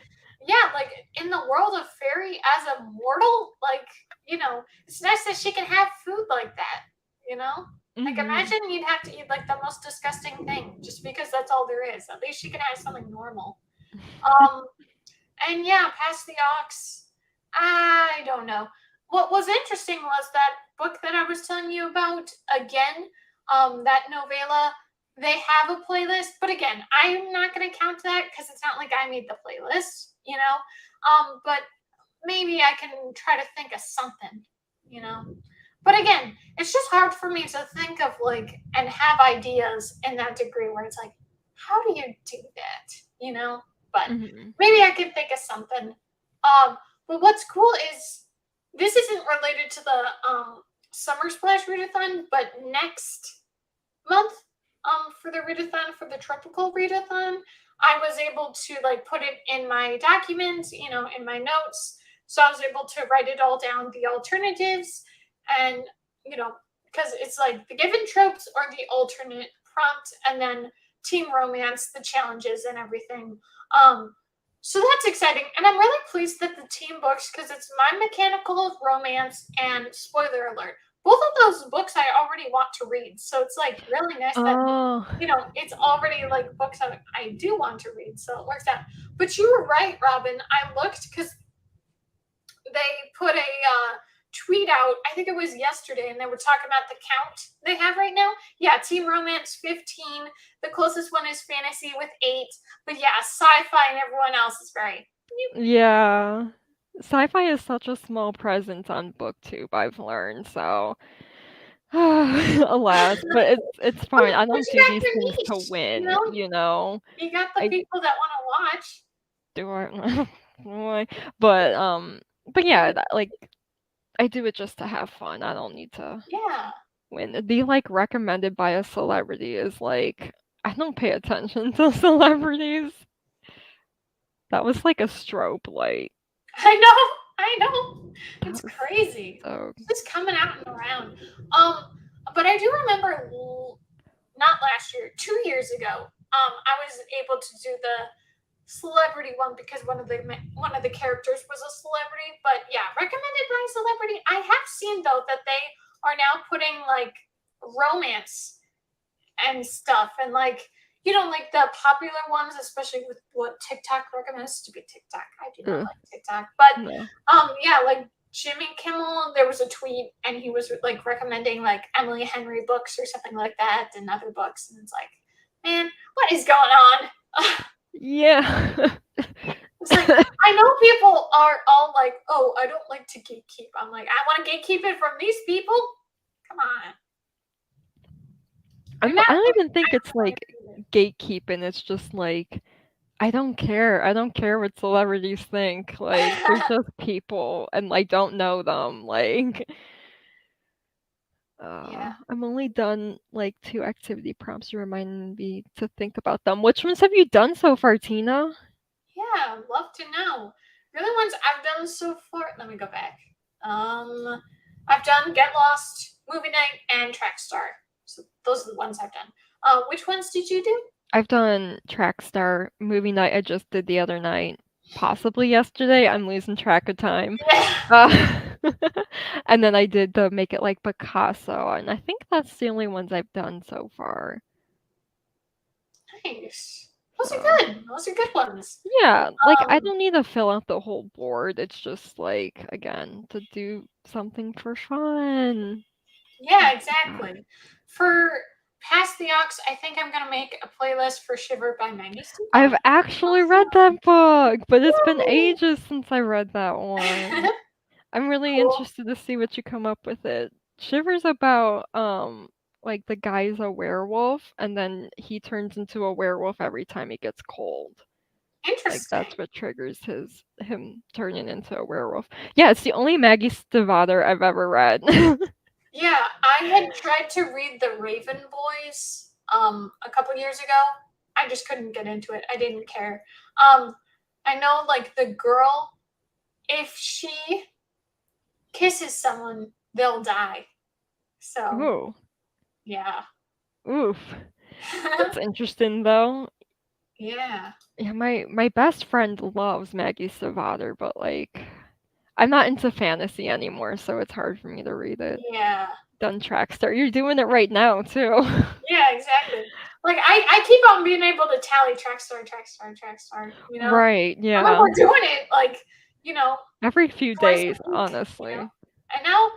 yeah, like in the world of fairy as a mortal, like it's nice that she can have food like that. You know, like Mhm. imagine you'd have to eat like the most disgusting thing just because that's all there is. At least she can have something normal. Um, and yeah, pass the ox. I don't know. What was interesting was that book that I was telling you about again. That novella. They have a playlist, but again, I'm not going to count that because it's not like I made the playlist, But maybe I can try to think of something, you know. But again, it's just hard for me to think of like and have ideas in that degree where it's like, how do you do that, But Mhm. maybe I could think of something. But what's cool is this isn't related to the Summer Splash readathon, but next month, for the readathon, for the tropical readathon, I was able to like put it in my documents, in my notes. So I was able to write it all down, the alternatives, and because it's like the given tropes or the alternate prompt, and then team romance, the challenges and everything. Um, So that's exciting, and I'm really pleased that the team books, because it's My Mechanical Romance and spoiler alert, both of those books I already want to read. So it's like really nice that Oh, it's already like books I do want to read, so it works out. But you were right, Robin. I looked because they put a tweet out, I think it was yesterday, and they were talking about the count they have right now. Yeah, Team Romance 15. The closest one is Fantasy with 8. But yeah, sci-fi and everyone else is very. yeah. Sci-fi is such a small presence on BookTube, I've learned, so alas, but it's fine. I But don't you do got these your things to niche, win, you know? You got the I people that want to watch. do I Why? But, but yeah, like, I do it just to have fun. I don't need to Yeah. win. Be, like, recommended by a celebrity is, like I don't pay attention to celebrities. That was like a strobe light. I know. That It's was crazy. so It's just coming out and around. But I do remember not last year, 2 years ago. I was able to do the celebrity one because one of the characters was a celebrity. But yeah, recommended by a celebrity. I have seen though that they are now putting like romance and stuff, and like like the popular ones, especially with what TikTok recommends. Stupid TikTok. I do not ugh, like TikTok. But no. yeah, like Jimmy Kimmel, there was a tweet and he was like recommending like Emily Henry books or something like that and other books. And it's like, man, what is going on? Yeah. It's like, I know people are all like, oh, I don't like to gatekeep. I'm like, I want to gatekeep it from these people. Come on. I don't even think it's like gatekeeping. It's just like I don't care. I don't care what celebrities think. Like they're just people and I don't know them. Like Yeah. I'm only done like 2 activity prompts to remind me to think about them. Which ones have you done so far, Tina? Yeah, love to know. The other ones I've done so far. Let me go back. I've done Get Lost, Movie Night, and Track Star. So those are the ones I've done. Which ones did you do? I've done track star movie night I just did the other night, possibly yesterday. I'm losing track of time. Yeah. Uh, and then I did the Make It Like Picasso, and I think that's the only ones I've done so far. Nice. Those are So good. Those are good ones. yeah, like I Um, don't need to fill out the whole board. It's just like again to do something for fun. yeah, Yeah. exactly. For Past the Ox, I think I'm gonna make a playlist for Shiver by Maggie I've Stiefvater. actually read that book, but it's been Woo! ages since I read that one. I'm really Cool. interested to see what you come up with it. Shiver's about like the guy's a werewolf and then he turns into a werewolf every time he gets cold. Like that's Interesting. what triggers him turning into a werewolf. Yeah, it's the only Maggie Stiefvater I've ever read. Yeah, I had tried to read The Raven Boys a couple years ago. I just couldn't get into it. I didn't care. Um I know like the girl, if she kisses someone, they'll die. So, Ooh, yeah. oof. That's interesting though. Yeah. Yeah, my best friend loves Maggie Stiefvater, but like I'm not into fantasy anymore, so it's hard for me to read it. Yeah. Done Trackstar. You're doing it right now too. Yeah, exactly. Like I keep on being able to tally track star, track star, track star, Right, I remember yeah. doing it like, you know, Every few twice days, a week. honestly. And now,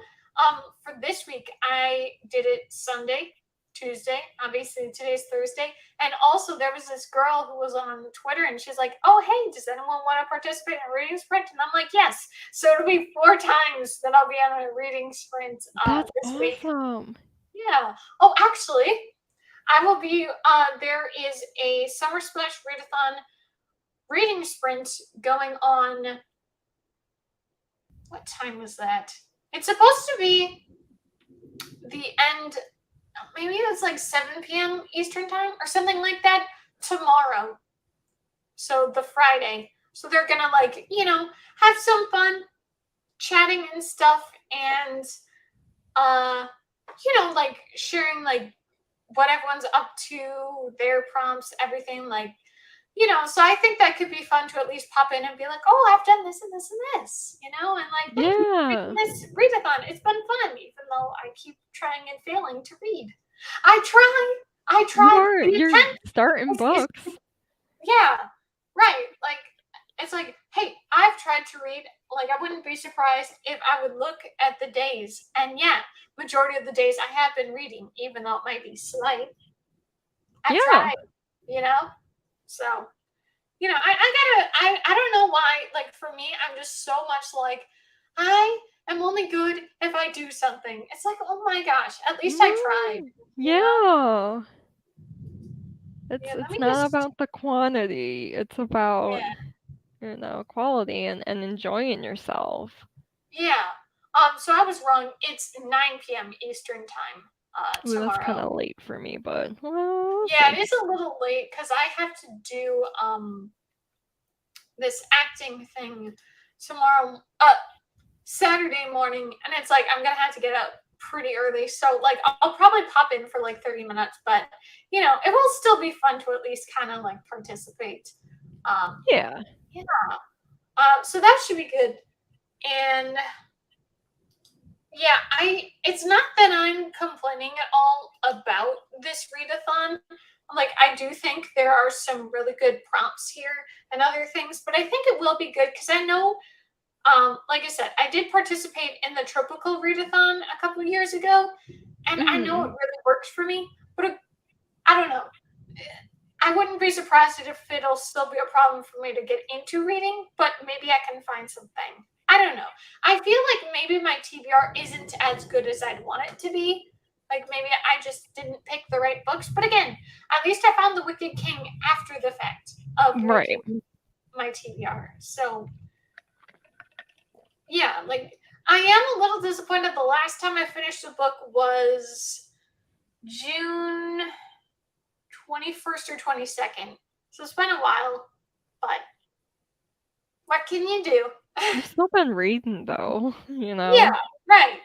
for this week, I did it Sunday, Tuesday. Obviously, today's Thursday. And also, there was this girl who was on Twitter, and she's like, "Oh, hey, does anyone want to participate in a reading sprint?" And I'm like, "Yes." So it'll be 4 times that I'll be on a reading sprint That's this week. awesome. Yeah. Oh, actually, I will be. There is a Summer Splash Readathon reading sprint going on. What time was that? It's supposed to be the end. Maybe it's like 7 p.m. Eastern time or something like that tomorrow. So the Friday. So they're gonna like have some fun chatting and stuff, and like sharing like what everyone's up to, their prompts, everything like So I think that could be fun to at least pop in and be like, oh, I've done this and this and this, and like, thank you for reading Yeah. this readathon. It's been fun, even though I keep trying and failing to read. I tried the You're attempt. starting books. Yeah, right. Like, it's like, hey, I've tried to read. Like, I wouldn't be surprised if I would look at the days, and yeah, majority of the days I have been reading, even though it might be slight. I Yeah. tried. So, I don't know why, like, for me, I'm just so much like, I am only good if I do something. It's like, oh my gosh, at least I tried, you know? Yeah. Yeah, let It's me not just, about the quantity. It's about, yeah, quality and enjoying yourself. yeah. So I was wrong. It's 9 p.m. Eastern time, Ooh, that's kind tomorrow. of late for me, but we'll Yeah, see. it is a little late because I have to do, this acting thing tomorrow, Saturday morning, and it's like I'm gonna have to get up pretty early. So like I'll probably pop in for like 30 minutes, but it will still be fun to at least kind of like participate. Um, Yeah. yeah. So that should be good. And yeah, it's not that I'm complaining at all about this readathon. Like, I do think there are some really good prompts here and other things, but I think it will be good because I know, like I said, I did participate in the tropical readathon a couple of years ago, and I know it Mhm. really works for me. But I don't know. I wouldn't be surprised if it'll still be a problem for me to get into reading, but maybe I can find something. I don't know. I feel like maybe my TBR isn't as good as I'd want it to be. Like, maybe I just didn't pick the right books. But again, at least I found The Wicked King after the fact of Right. making my TBR. So yeah, like, I am a little disappointed. The last time I finished a book was June 21st or 22nd. So it's been a while, but what can you do? You've still been reading though, Yeah, right.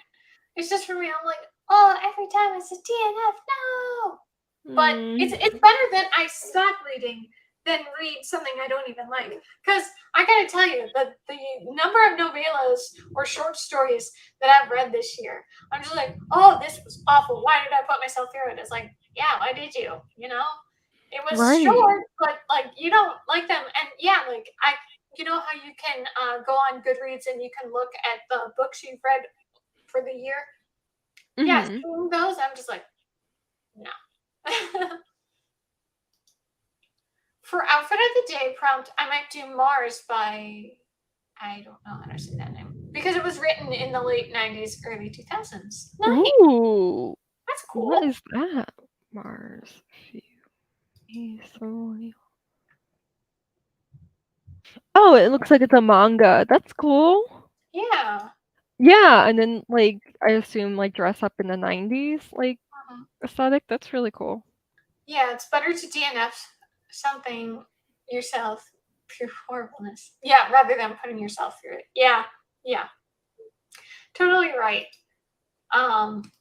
It's just for me, I'm like, oh, every time it's a DNF, no. But it's Mm, better that I stop reading than read something I don't even like. Because I gotta tell you, the number of novellas or short stories that I've read this year, I'm just like, oh, this was awful. Why did I put myself through it? It's like, yeah, why did you? It was right. short, but like you don't like them. And yeah, like you know how you can go on Goodreads and you can look at the books you've read for the year. Yeah, Mhm. seeing those, I'm just like, no. For outfit of the day prompt, I might do Mars by, I don't know how to say that name because it was written in the late 90s, early 2000s. Nice. Ooh, That's what cool. is that? Mars. Easily. Oh, it looks like it's a manga. That's cool. Yeah. Yeah, and then like I assume like dress up in the 90s like Mhm. aesthetic. That's really cool. Yeah, it's better to DNF something yourself through horribleness. Yeah, rather than putting yourself through it. Yeah. Yeah. Totally right. Um,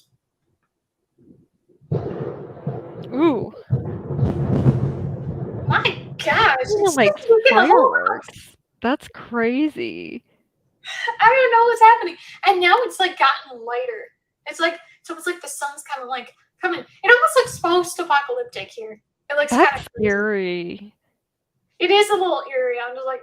Ooh, my gosh, even it's like still taking the whole house. fireworks. That's crazy. I don't know what's happening. And now it's like gotten lighter. It's almost like the sun's kind of like coming. It almost looks post-apocalyptic here. It looks kind That's of crazy. scary. It is a little eerie. I'm just like,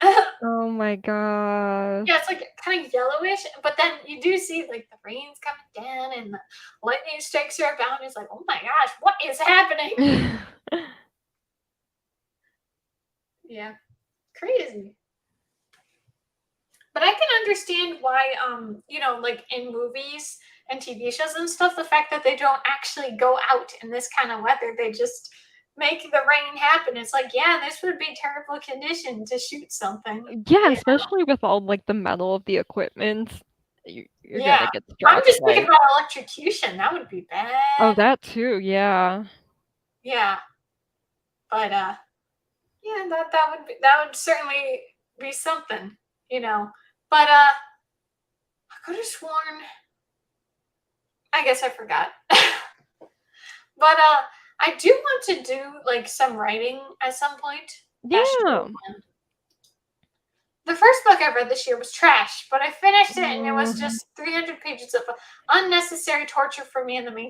eh. Oh my gosh. Yeah, it's like kind of yellowish, but then you do see like the rain's coming down and the lightning strikes are about. It's like, oh my gosh, what is happening? Yeah, crazy. But I can understand why, like in movies and TV shows and stuff, the fact that they don't actually go out in this kind of weather, they just make the rain happen. It's like, yeah, this would be terrible condition to shoot something. Yeah, Yeah, especially with all like the metal of the equipment, you're yeah. gonna get I'm struck. just thinking Like, about electrocution. That would be oh, bad. that too. Yeah. Yeah, but yeah, that would certainly be something. But I could have sworn. I guess I forgot. But I do want to do like some writing at some point. That should be Yeah. fun. The first book I read this year was trash, but I finished it and it was Mm, just 300 pages of unnecessary torture for me and the main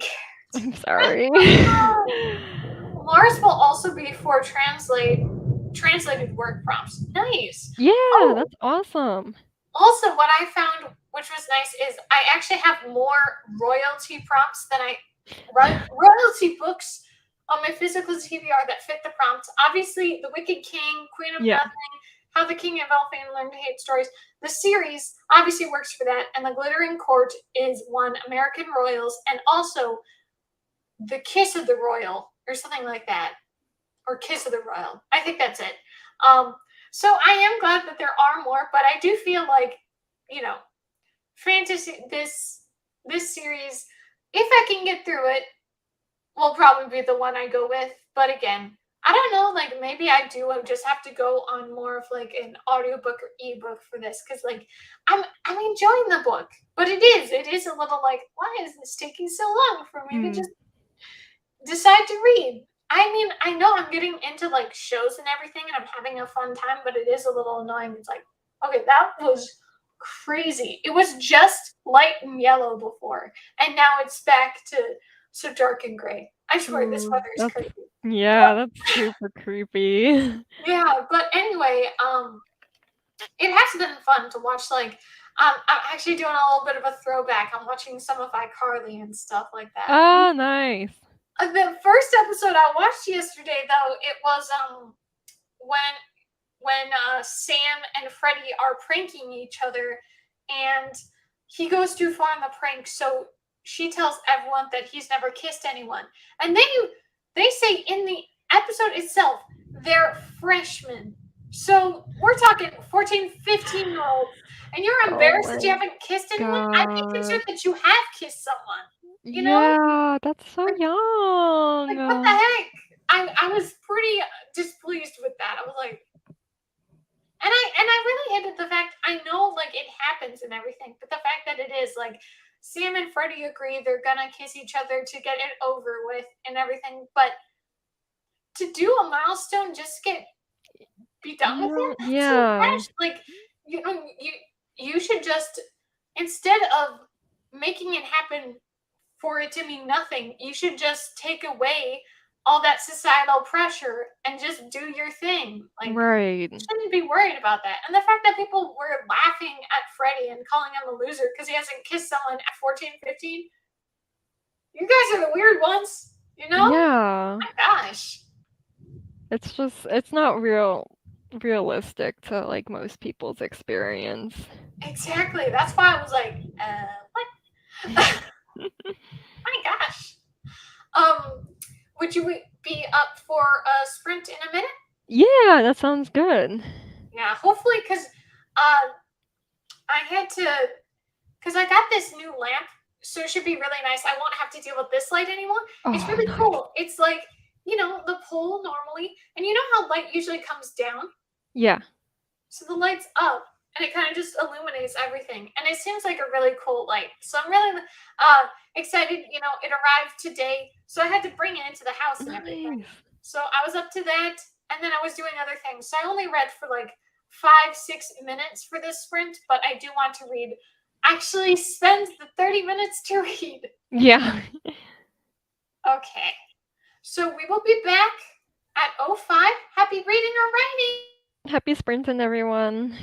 I'm sorry. character. Mars will also be for translated work prompts. Nice. Yeah, Oh, that's awesome. also what I found, which was nice, is I actually have more royalty prompts than royalty books on my physical TBR that fit the prompts. Obviously, The Wicked King, Queen of Yeah. Nothing, How the King of Elfin Learned to Hate Stories. The series obviously works for that, and The Glittering Court is one American Royals, and also The Kiss of the Royal, or something like that, or Kiss of the Royal. I think that's it. Um, so I am glad that there are more, but I do feel like, you know, fantasy this series, if I can get through it, will probably be the one I go with. But again, I don't know, like maybe I do just have to go on more of like an audiobook or ebook for this, because like I'm enjoying the book, but it is a little like, why is this taking so long for me to Mm, just decide to read? I mean, I know I'm getting into like shows and everything and I'm having a fun time, but it is a little annoying. It's like, okay, that was crazy. It was just light and yellow before, and now it's back to so dark and gray. I swear this ooh, weather is that's crazy. yeah, that's super creepy. Yeah, but anyway, it has been fun to watch. Like, I'm actually doing a little bit of a throwback. I'm watching some of iCarly and stuff like that. Oh, nice. The first episode I watched yesterday, though, it was when Sam and Freddie are pranking each other, and he goes too far in the prank, so she tells everyone that he's never kissed anyone, and they say in the episode itself they're freshmen. So we're talking 14, 15-year-olds, and you're Oh embarrassed that you my haven't kissed anyone. I'd be concerned gosh. that you have kissed someone. You know, Yeah, that's so like what the young. heck? I was pretty displeased with that. I was like, and I really hated the fact, I know like it happens and everything, but the fact that it is like Sam and Freddie agree they're gonna kiss each other to get it over with and everything, but to do a milestone just to get be done with it, that's so Yeah. fresh. Like you know, you should just, instead of making it happen for it to mean nothing, you should just take away all that societal pressure and just do your thing. Like, Right. shouldn't be worried about that. And the fact that people were laughing at Freddie and calling him a loser because he hasn't kissed someone at 14, 15, you guys are the weird ones, you know? Yeah. My gosh. It's not realistic to like most people's experience. Exactly. That's why I was like, what? My gosh. Would you be up for a sprint in a minute? Yeah, that sounds good. Yeah, hopefully, because I had to, because I got this new lamp, so it should be really nice. I won't have to deal with this light anymore. It's Oh, really nice. cool. It's like, the pole normally, and you know how light usually comes down? Yeah. So the light's up, and it kind of just illuminates everything. And it seems like a really cool light. So I'm really excited. It arrived today, so I had to bring it into the house and everything. Nice. So I was up to that, and then I was doing other things. So I only read for like 5-6 minutes for this sprint, but I do want to read. Actually, spend the 30 minutes to read. Yeah. Okay. So we will be back at 05. Happy reading or writing. Happy sprinting, everyone.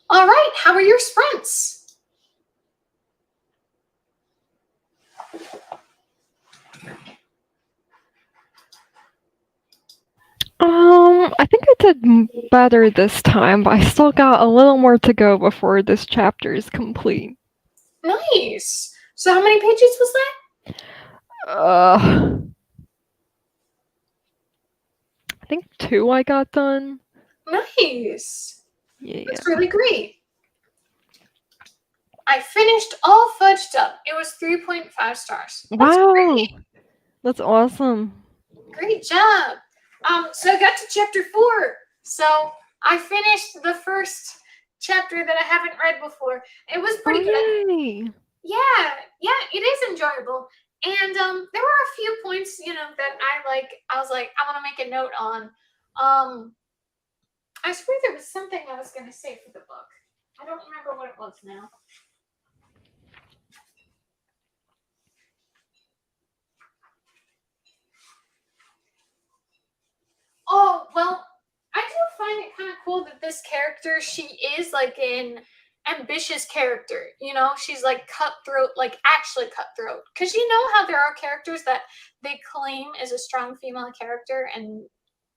All right, how are your sprints? I think I did better this time, but I still got a little more to go before this chapter is complete. Nice. So how many pages was that? I think 2 I got done. Nice. Yeah. That's really great. I finished all fudged up. It was 3.5 stars. That's Wow. great. That's awesome. Great job. So I got to chapter 4. So I finished the first chapter that I haven't read before. It was pretty good. Yay. Yeah, it is enjoyable. And there were a few points, that I was like, I want to make a note on. I swear there was something I was gonna say for the book. I don't remember what it was now. Oh, well, I do find it kind of cool that this character, she is like an ambitious character. She's like cutthroat, like actually cutthroat. Because you know how there are characters that they claim is a strong female character and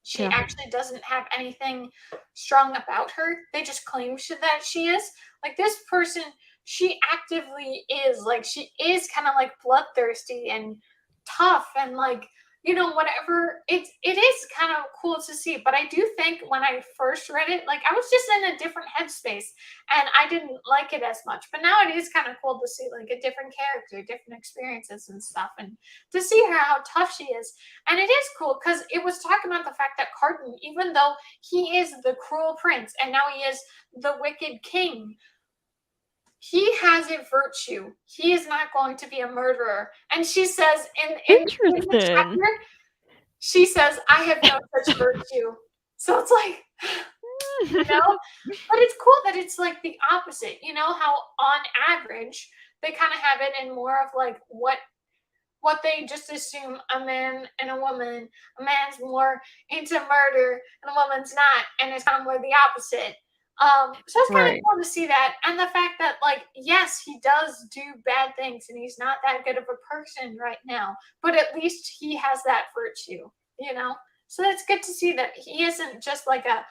she Yeah. actually doesn't have anything strong about her. They just claim that she is. Like this person, she actively is. Like she is kind of like bloodthirsty and tough and like whatever. It is kind of cool to see, but I do think when I first read it, like I was just in a different headspace and I didn't like it as much. But now it is kind of cool to see like a different character, different experiences and stuff, and to see her how tough she is. And it is cool because it was talking about the fact that Carton, even though he is the cruel prince and now he is the wicked king, he has a virtue. He is not going to be a murderer. And she says in the Interesting. chapter, she says, I have no such virtue. So it's like, but it's cool that it's like the opposite. You know how on average they kind of have it in more of like what they just assume a man and a woman. A man's more into murder and a woman's not, and it's kind of more the opposite. So it's kind of Right. cool to see that, and the fact that like yes, he does do bad things, and he's not that good of a person right now, but at least he has that virtue. So it's good to see that he isn't just like a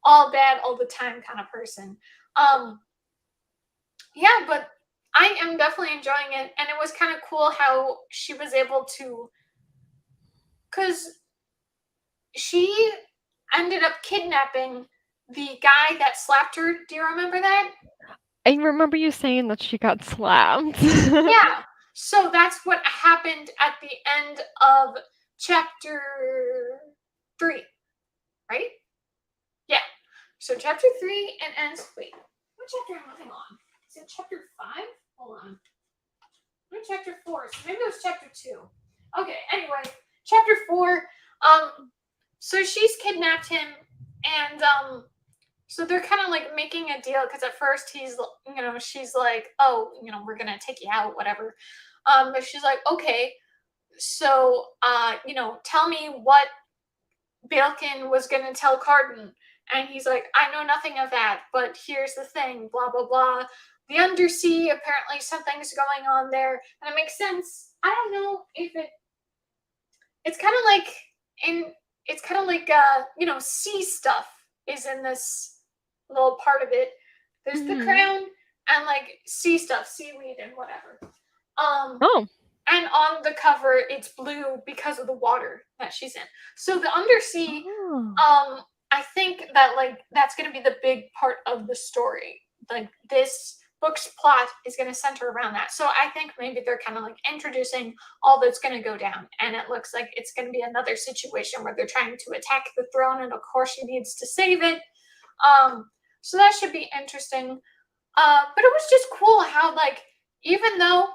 all bad all the time kind of person. Um, yeah, but I am definitely enjoying it, and it was kind of cool how she was able to, because she ended up kidnapping the guy that slapped her. Do you remember that? I remember you saying that she got slapped. Yeah. So that's what happened at the end of chapter 3, right? Yeah. So chapter 3 and ends. Wait, what chapter am I on? Is it chapter 5? Hold on. I'm in chapter 4, so maybe it was chapter 2. Okay, anyway, chapter 4. So she's kidnapped him, and so they're kind of like making a deal because at first she's like, oh, we're gonna take you out, whatever. But she's like, okay, so tell me what Balkan was gonna tell Carden. And he's like, I know nothing of that, but here's the thing, blah blah blah. The undersea, apparently something's going on there, and it makes sense. I don't know if it's kind of like sea stuff is in this little part of it. There's the crown and like sea stuff, seaweed and whatever. Oh. And on the cover it's blue because of the water that she's in. So the undersea, Oh. I think that like that's gonna be the big part of the story. Like this book's plot is going to center around that. So I think maybe they're kind of like introducing all that's going to go down. And it looks like it's going to be another situation where they're trying to attack the throne, and of course she needs to save it. So that should be interesting. But it was just cool how like even though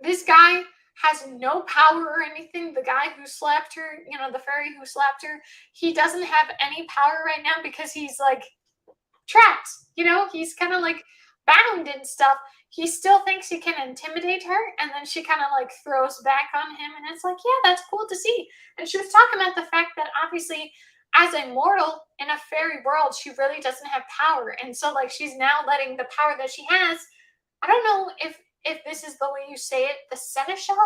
this guy has no power or anything, the guy who slapped her, the fairy who slapped her, he doesn't have any power right now because he's like trapped. He's kind of like bound and stuff. He still thinks he can intimidate her, and then she kind of like throws back on him, and it's like, yeah, that's cool to see. And she was talking about the fact that obviously as a mortal in a fairy world, she really doesn't have power. And so like she's now letting the power that she has, I don't know if this is the way you say it, the seneschal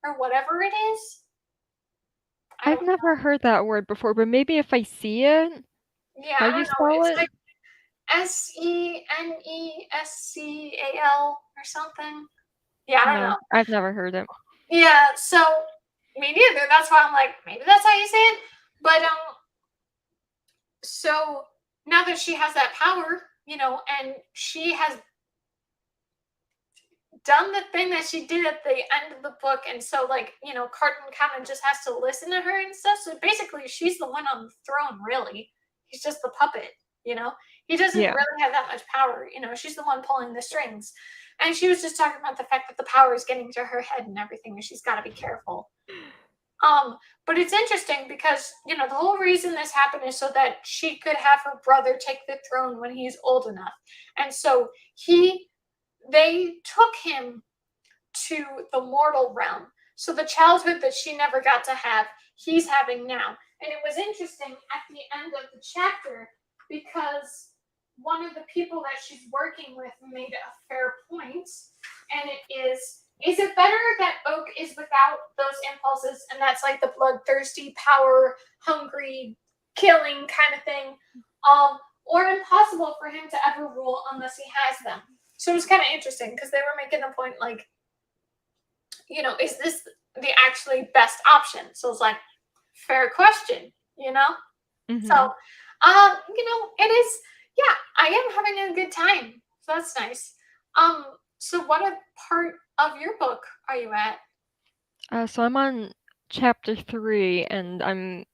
or whatever it is. I I've don't know. never heard that word before, but maybe if I see it, Yeah, how I do you don't know. spell It's it? like Senescal or something. Yeah, I don't No, know. I've never heard it. Yeah, so me neither. That's why I'm like, maybe that's how you say it. But so now that she has that power, and she has done the thing that she did at the end of the book, and so like, Carton kind of just has to listen to her and stuff. So basically she's the one on the throne, really. He's just the puppet, you know? He doesn't Yeah. really have that much power, she's the one pulling the strings. And she was just talking about the fact that the power is getting to her head and everything, and she's got to be careful. But it's interesting because, the whole reason this happened is so that she could have her brother take the throne when he's old enough. And so they took him to the mortal realm. So the childhood that she never got to have, he's having now. And it was interesting at the end of the chapter because one of the people that she's working with made a fair point, and it is it better that Oak is without those impulses, and that's like the bloodthirsty, power hungry, killing kind of thing, or impossible for him to ever rule unless he has them? So it was kind of interesting because they were making the point like, is this the actually best option? So it's like, fair question, Mm-hmm. So, it is, yeah, I am having a good time. So that's nice. So what part of your book are you at? So I'm on chapter 3, and I'm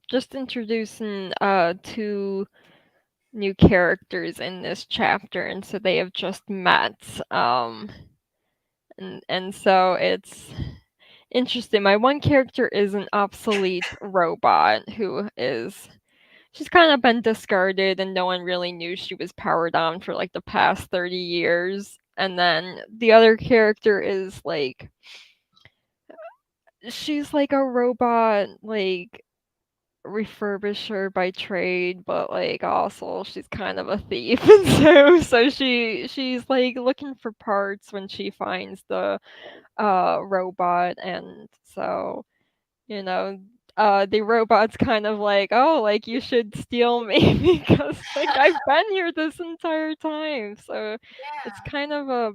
just introducing two new characters in this chapter, and so they have just met. And so it's interesting. My one character is an obsolete robot who is she's kind of been discarded, and no one really knew she was powered on for like the past 30 years. And then the other character is like she's like a robot like refurbisher by trade, but like also she's kind of a thief. And so she's like looking for parts when she finds the robot. And so you know the robot's kind of like, oh, like you should steal me because like I've been here this entire time. So it's Yeah, kind of a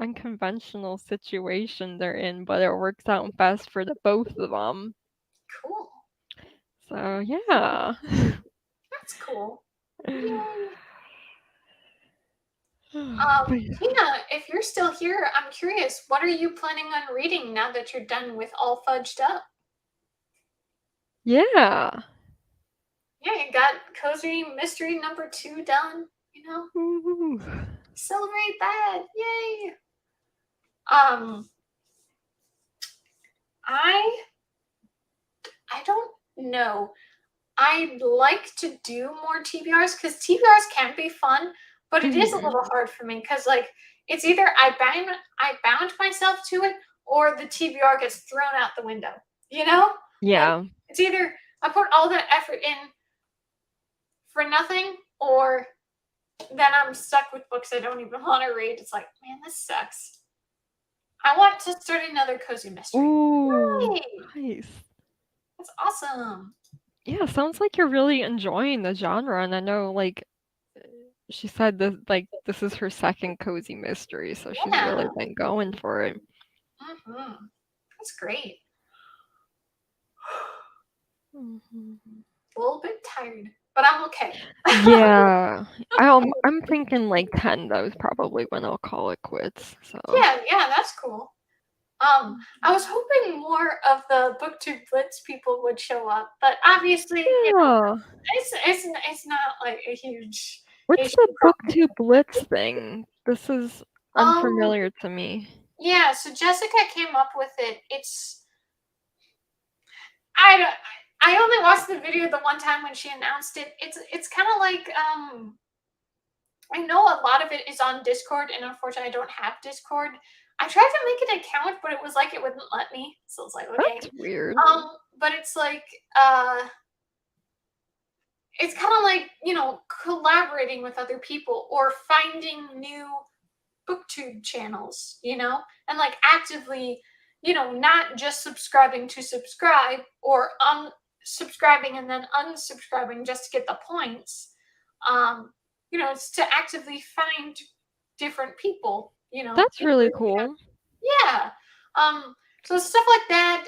unconventional situation they're in, but it works out best for the both of them. cool. So yeah. That's cool. Yay. But Tina, if you're still here, I'm curious, what are you planning on reading now that you're done with All Fudged Up? yeah. Yeah, you got Cozy Mystery number 2 done, Woo. Celebrate that. Yay. Um, I I don't know. I'd like to do more TBRs because TBRs can be fun, but it is a Mhm. little hard for me because like it's either I bound myself to it or the TBR gets thrown out the window. Like Yeah. it's either I put all that effort in for nothing, or then I'm stuck with books I don't even want to read. It's like, man, this sucks. I want to start another cozy mystery. Ooh. Yay! Nice. That's awesome. Yeah, sounds like you're really enjoying the genre, and I know like she said that like this is her second cozy mystery, so she's Yeah. really been going for it. That's great. Mhm. A little bit tired, but I'm okay. Yeah. I'm thinking like 10 though is probably when I'll call it quits. So Yeah, that's cool. I was hoping more of the BookTube Blitz people would show up, but obviously, yeah. it's not like a huge What's issue. the BookTube Blitz thing? This is Um, unfamiliar to me. yeah. So Jessica came up with it. I don't. I only watched the video the one time when she announced it. It's kind of like I know a lot of it is on Discord, and unfortunately, I don't have Discord. I tried to make an account, but it was like it wouldn't let me. So it's like, okay. That's weird. But it's like, it's kind of like, collaborating with other people or finding new BookTube channels, and like actively, not just subscribing to subscribe or unsubscribing and then unsubscribing just to get the points. It's to actively find different people, That's really cool. yeah. So stuff like that.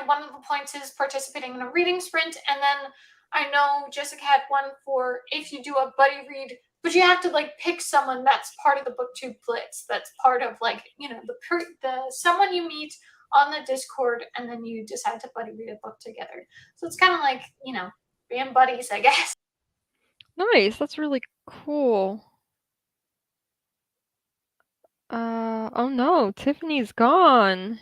One of the points is participating in a reading sprint, and then I know Jessica had one for if you do a buddy read, but you have to like pick someone that's part of the BookTube Blitz. That's part of like the someone you meet on the Discord, and then you decide to buddy read a book together. So it's kind of like being buddies, I guess. Nice, that's really cool. Oh no, Tiffany's gone.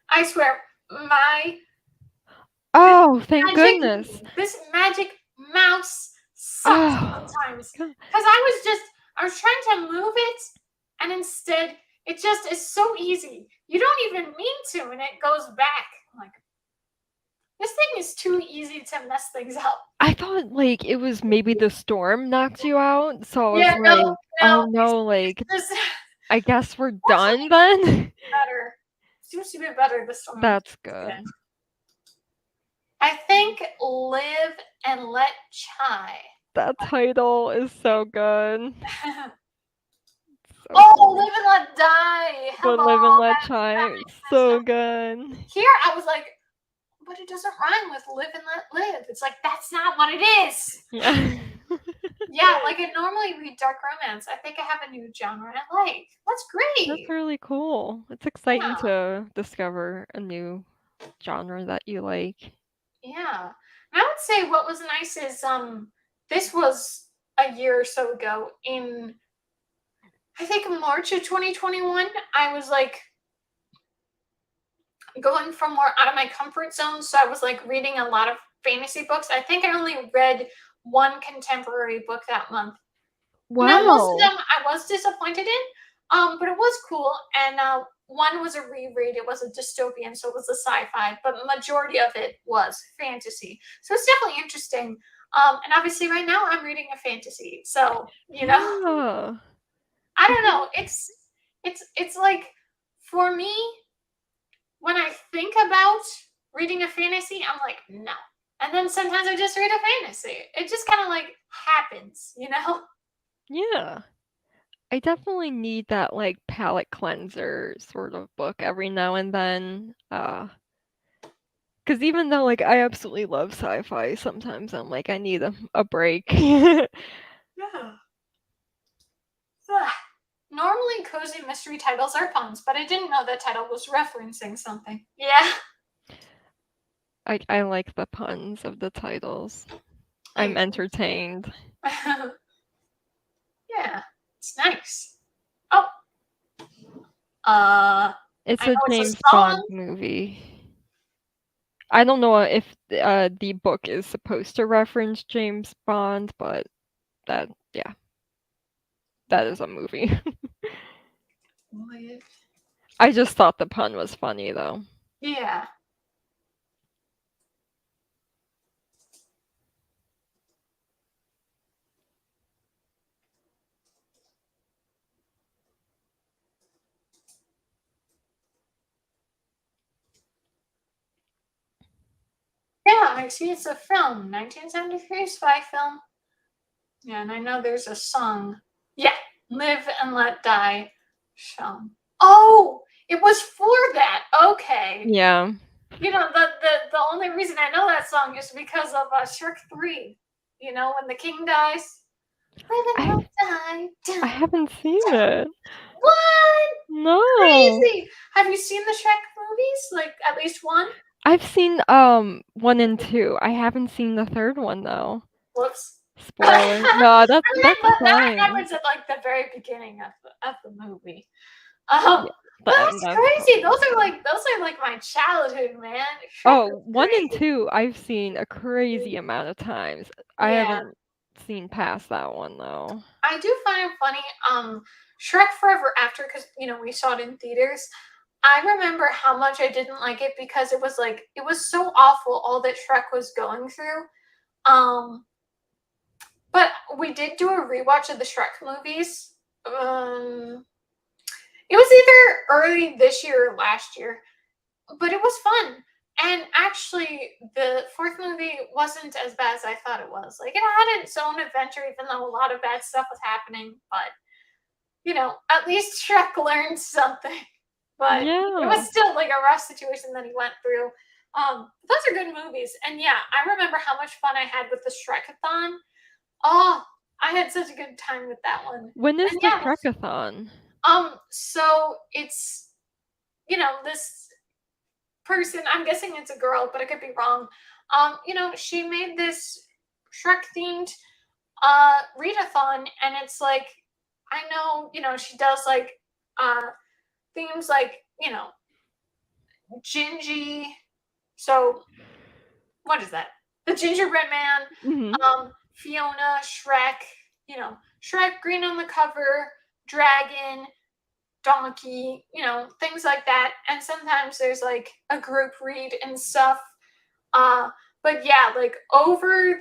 I swear, my Oh, thank magic, goodness. this magic mouse sucks Oh, sometimes. God. Because I was trying to move it, and instead it just is so easy. You don't even mean to, and it goes back. I'm like, this thing is too easy to mess things up. I thought like it was maybe the storm knocked you out, so I was Yeah, like, no, oh no, like it's just I guess we're done then. better. Seems to be better this time. That's good. I think Live and Let Chai. That title is so good. So Oh, Live and Let Die. good. Hello, Live and Let Chai. So good. Here I was like, but it doesn't rhyme with live and let live. It's like, that's not what it is. Yeah. Yeah, like I normally read dark romance. I think I have a new genre I like. That's great. That's really cool. It's exciting Yeah. to discover a new genre that you like. Yeah. And I would say what was nice is this was a year or so ago in I think March of 2021. I was like going from more out of my comfort zone. So I was like reading a lot of fantasy books. I think I only read one contemporary book that month. Wow. Now, most of them I was disappointed in, but it was cool. And one was a reread. It was a dystopian, so it was a sci-fi, but majority of it was fantasy. So it's definitely interesting. And obviously, right now I'm reading a fantasy, so Yeah. I don't know. It's like for me when I think about reading a fantasy, I'm like no. And then sometimes I just read a fantasy. It just kind of like happens. Yeah. I definitely need that like palate cleanser sort of book every now and then. Because even though like I absolutely love sci-fi, sometimes I'm like I need a break. Yeah. Normally, cozy mystery titles are puns, but I didn't know that title was referencing something. Yeah. I like the puns of the titles. I'm entertained. Yeah, it's nice. Oh. It's I know a it's a James song. Bond movie. I don't know if the book is supposed to reference James Bond, but that is a movie. I just thought the pun was funny though. Yeah. Yeah, I see it's a film. 1973 spy film. Yeah, and I know there's a song. Yeah, Live and Let Die film. Oh, it was for that. Okay. Yeah. The only reason I know that song is because of Shrek 3. When the king dies. Live and let die. I haven't seen it. What? No. Crazy. Have you seen the Shrek movies? Like at least one? I've seen 1 and 2. I haven't seen the third one though. Whoops. Spoiler. No, that's That fine. happens at like the very beginning of the movie. Yeah, That's that's crazy. fine. Those are like my childhood, man. Oh, 1 and 2 I've seen a crazy amount of times. I Yeah. haven't seen past that one though. I do find it funny. Shrek Forever After, because we saw it in theaters. I remember how much I didn't like it because it was like it was so awful all that Shrek was going through. Um, but we did do a rewatch of the Shrek movies. It was either early this year or last year, but it was fun. And actually, the fourth movie wasn't as bad as I thought it was. Like, it had its own adventure, even though a lot of bad stuff was happening. But, at least Shrek learned something. But it was Yeah. still like a rough situation that he went through. Those are good movies. And yeah, I remember how much fun I had with the Shrekathon. Oh, I had such a good time with that one. When is And the yeah, Shrekathon? so it's this person, I'm guessing it's a girl, but I could be wrong. She made this Shrek themed readathon, and it's like, I know, she does like themes like, Gingy. So what is that? The Gingerbread Man, Mhm. Fiona, Shrek, Shrek green on the cover, dragon, donkey, things like that. And sometimes there's like a group read and stuff. Uh, but yeah, like over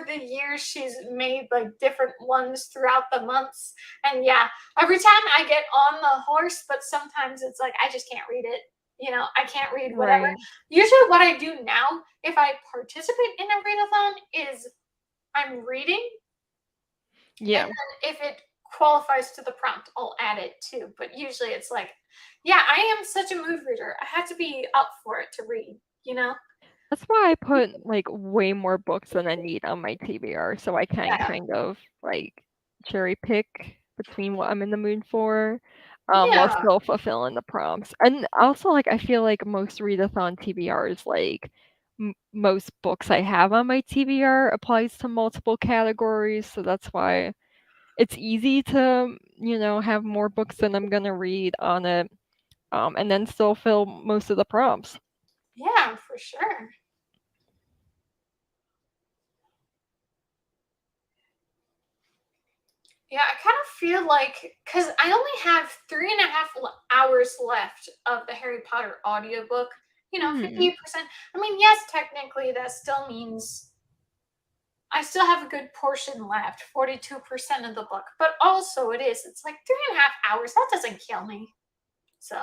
the years, she's made like different ones throughout the months. And yeah, every time I get on the horse, but sometimes it's like I just can't read it. I can't read whatever. Right. Usually, what I do now, if I participate in a readathon, is I'm reading, and Yeah. then if it qualifies to the prompt, I'll add it too. But usually, it's like, yeah, I am such a mood reader. I have to be up for it to read. That's why I put, like, way more books than I need on my TBR, so I can Yeah. kind of, like, cherry pick between what I'm in the mood for, while Yeah. still fulfilling the prompts. And also, like, I feel like most readathon TBRs, like, most books I have on my TBR applies to multiple categories, so that's why it's easy to, have more books than I'm gonna read on it, and then still fill most of the prompts. Yeah, for sure. Yeah, I kind of feel like because I only have 3.5 hours left of the Harry Potter audiobook, Hmm. 58%. I mean, yes, technically that still means I still have a good portion left, 42% of the book. But also it's like 3.5 hours. That doesn't kill me. So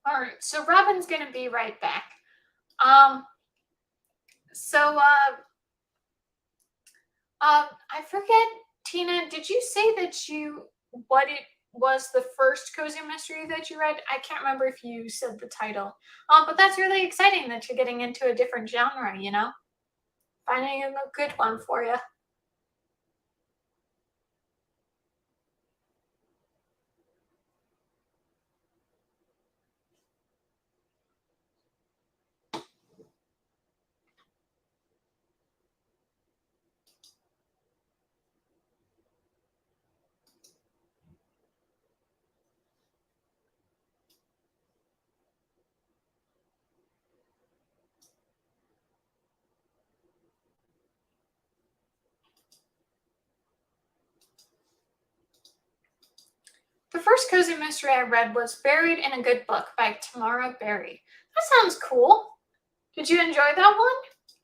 all right, so Robin's gonna be right back. Um, so I forget, Tina, did you say that what it was the first cozy mystery that you read? I can't remember if you said the title. But that's really exciting that you're getting into a different genre. Finding a good one for you. The first cozy mystery I read was Buried in a Good Book by Tamara Berry. That sounds cool. Did you enjoy that one?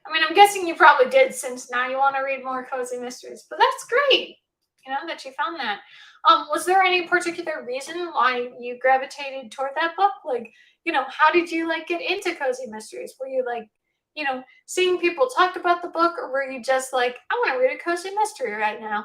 I mean, I'm guessing you probably did since now you want to read more cozy mysteries, but that's great, that you found that. Was there any particular reason why you gravitated toward that book? Like, how did you get into cozy mysteries? Were you seeing people talk about the book, or were you just I want to read a cozy mystery right now?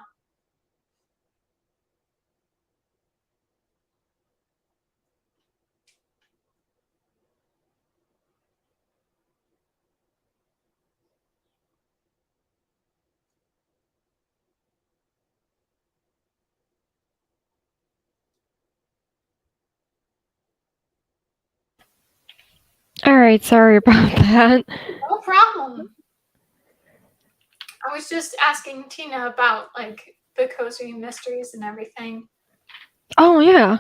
All right, sorry about that. No problem. I was just asking Tina about the cozy mysteries and everything. Oh yeah.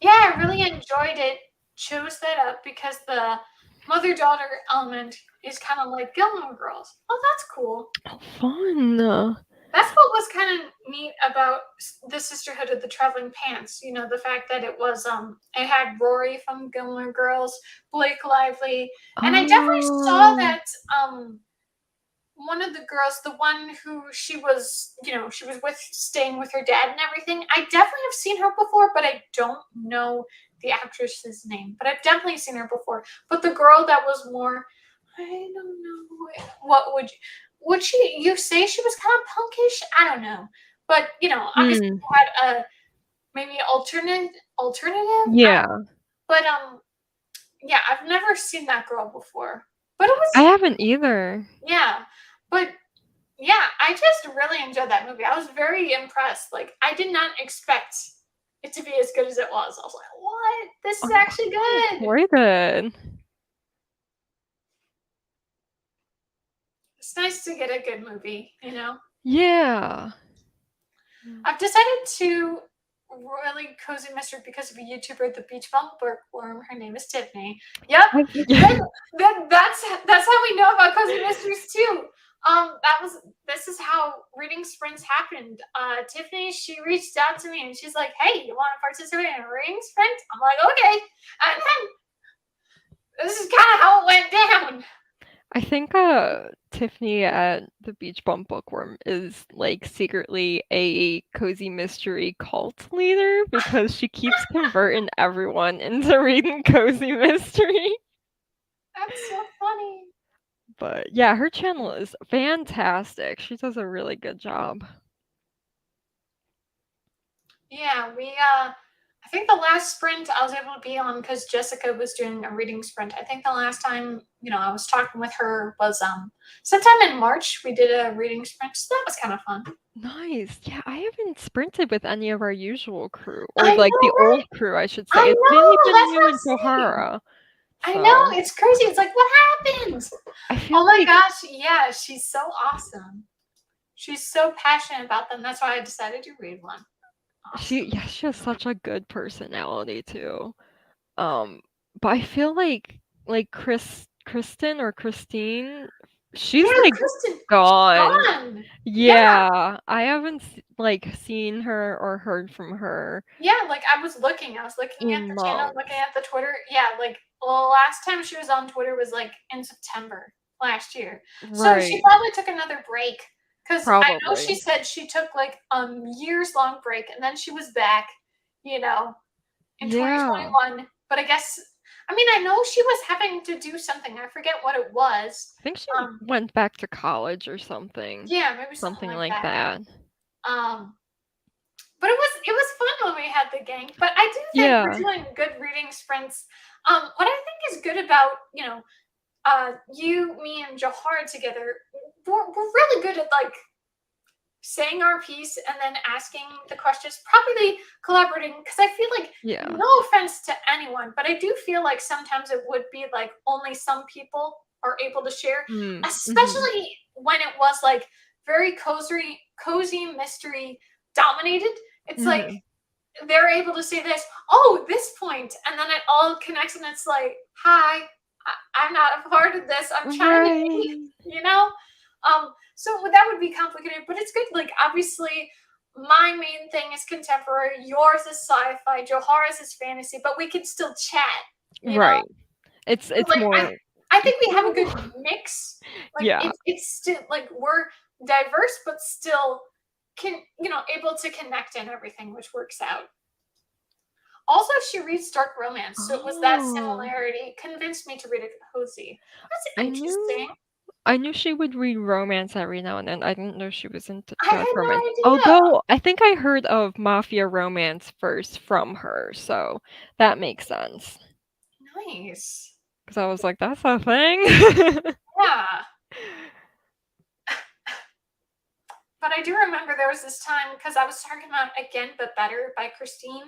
Yeah, I really enjoyed it. Chose that up because the mother-daughter element is kind of like Gilmore Girls. Oh, that's cool. Oh, fun. That's what was kind of neat about the Sisterhood of the Traveling Pants. The fact that it was it had Rory from Gilmore Girls, Blake Lively, and I definitely saw that one of the girls, the one who she was with, staying with her dad and everything, I definitely have seen her before, but I don't know the actress's name. But I've definitely seen her before. But the girl that was more, I don't know, what would you say she was kind of punkish? I don't know. But obviously you had a maybe alternative. Yeah. But yeah, I've never seen that girl before. But it was, I haven't either. yeah. But yeah, I just really enjoyed that movie. I was very impressed. I did not expect it to be as good as it was. I was like, what? This is actually good. Very good. It's nice to get a good movie, Yeah. I've decided to really cozy mystery because of a YouTuber, the Beach Bum Bookworm. Her name is Tiffany. Yep. That's how we know about cozy mysteries too. This is how reading sprints happened. Tiffany, she reached out to me and she's like, hey, you want to participate in a reading sprint? I'm like, okay. And then this is kind of how it went down. I think Tiffany at the Beach Bum Bookworm is secretly a cozy mystery cult leader because she keeps converting everyone into reading cozy mystery. That's so funny. But yeah, her channel is fantastic. She does a really good job. Yeah, I think the last sprint I was able to be on because Jessica was doing a reading sprint. I think the last time, I was talking with her was sometime in March. We did a reading sprint, so that was kind of fun. Nice. Yeah, I haven't sprinted with any of our usual crew. Or I know, the right? old crew, I should I say. It's know, mainly been that's you what and I'm saying. Johara. I know, it's crazy. It's like, what happened? I feel Oh my gosh, yeah, she's so awesome. She's so passionate about them. That's why I decided to read one. Awesome. She has such a good personality too. But I feel like Kristen or Christine, she's Kristen, gone. Yeah, I haven't seen her or heard from her. Yeah, I was looking at the channel, looking at the Twitter. Yeah, last time she was on Twitter was in September last year. Right. So she probably took another break. Because I know she Probably. said she took years long break and then she was back, in 2021. But I guess, I know she was having to do something. I forget what it was. I think she went back to college or something. Yeah, maybe something like that. But it was fun when we had the gang. But I do think we're doing good reading sprints. What I think is good about, you, me, and Johar together, we're really good at saying our piece and then asking the questions, probably collaborating, because I feel no offense to anyone, but I do feel sometimes it would be only some people are able to share, especially when it was very cozy mystery dominated. It's they're able to say this point, and then it all connects, and it's hi, I'm not a part of this, I'm trying to be, so that would be complicated, but it's good. Obviously my main thing is contemporary, yours is sci-fi, Johara's is fantasy, but we can still chat, you know? Right. It's Like more I think we have a good mix. Like yeah. it's still like we're diverse but still able to connect and everything, which works out. Also, she reads dark romance, so it was that Oh, similarity convinced me to read a cozy. I That's knew interesting. I knew she would read romance every now and then. I didn't know she was into I dark had romance. no idea. Although I think I heard of mafia romance first from her, so that makes sense. Nice. Because I was like, that's a thing. Yeah. But I do remember there was this time because I was talking about Again But Better by Christine,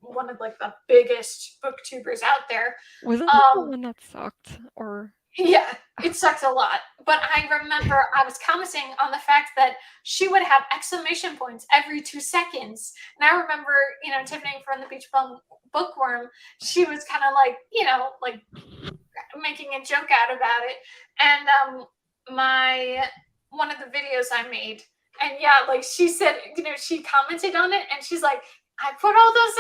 one of like the biggest booktubers out there. Wasn't that the Um, one that sucked? Or yeah, it sucks a lot. But I remember I was commenting on the fact that she would have exclamation points every 2 seconds. And I remember, Tiffany from the Beach Bum Bookworm, she was kind of like, like making a joke out about it. And my one of the videos I made, and yeah, like she said, she commented on it, and she's like, "I put all those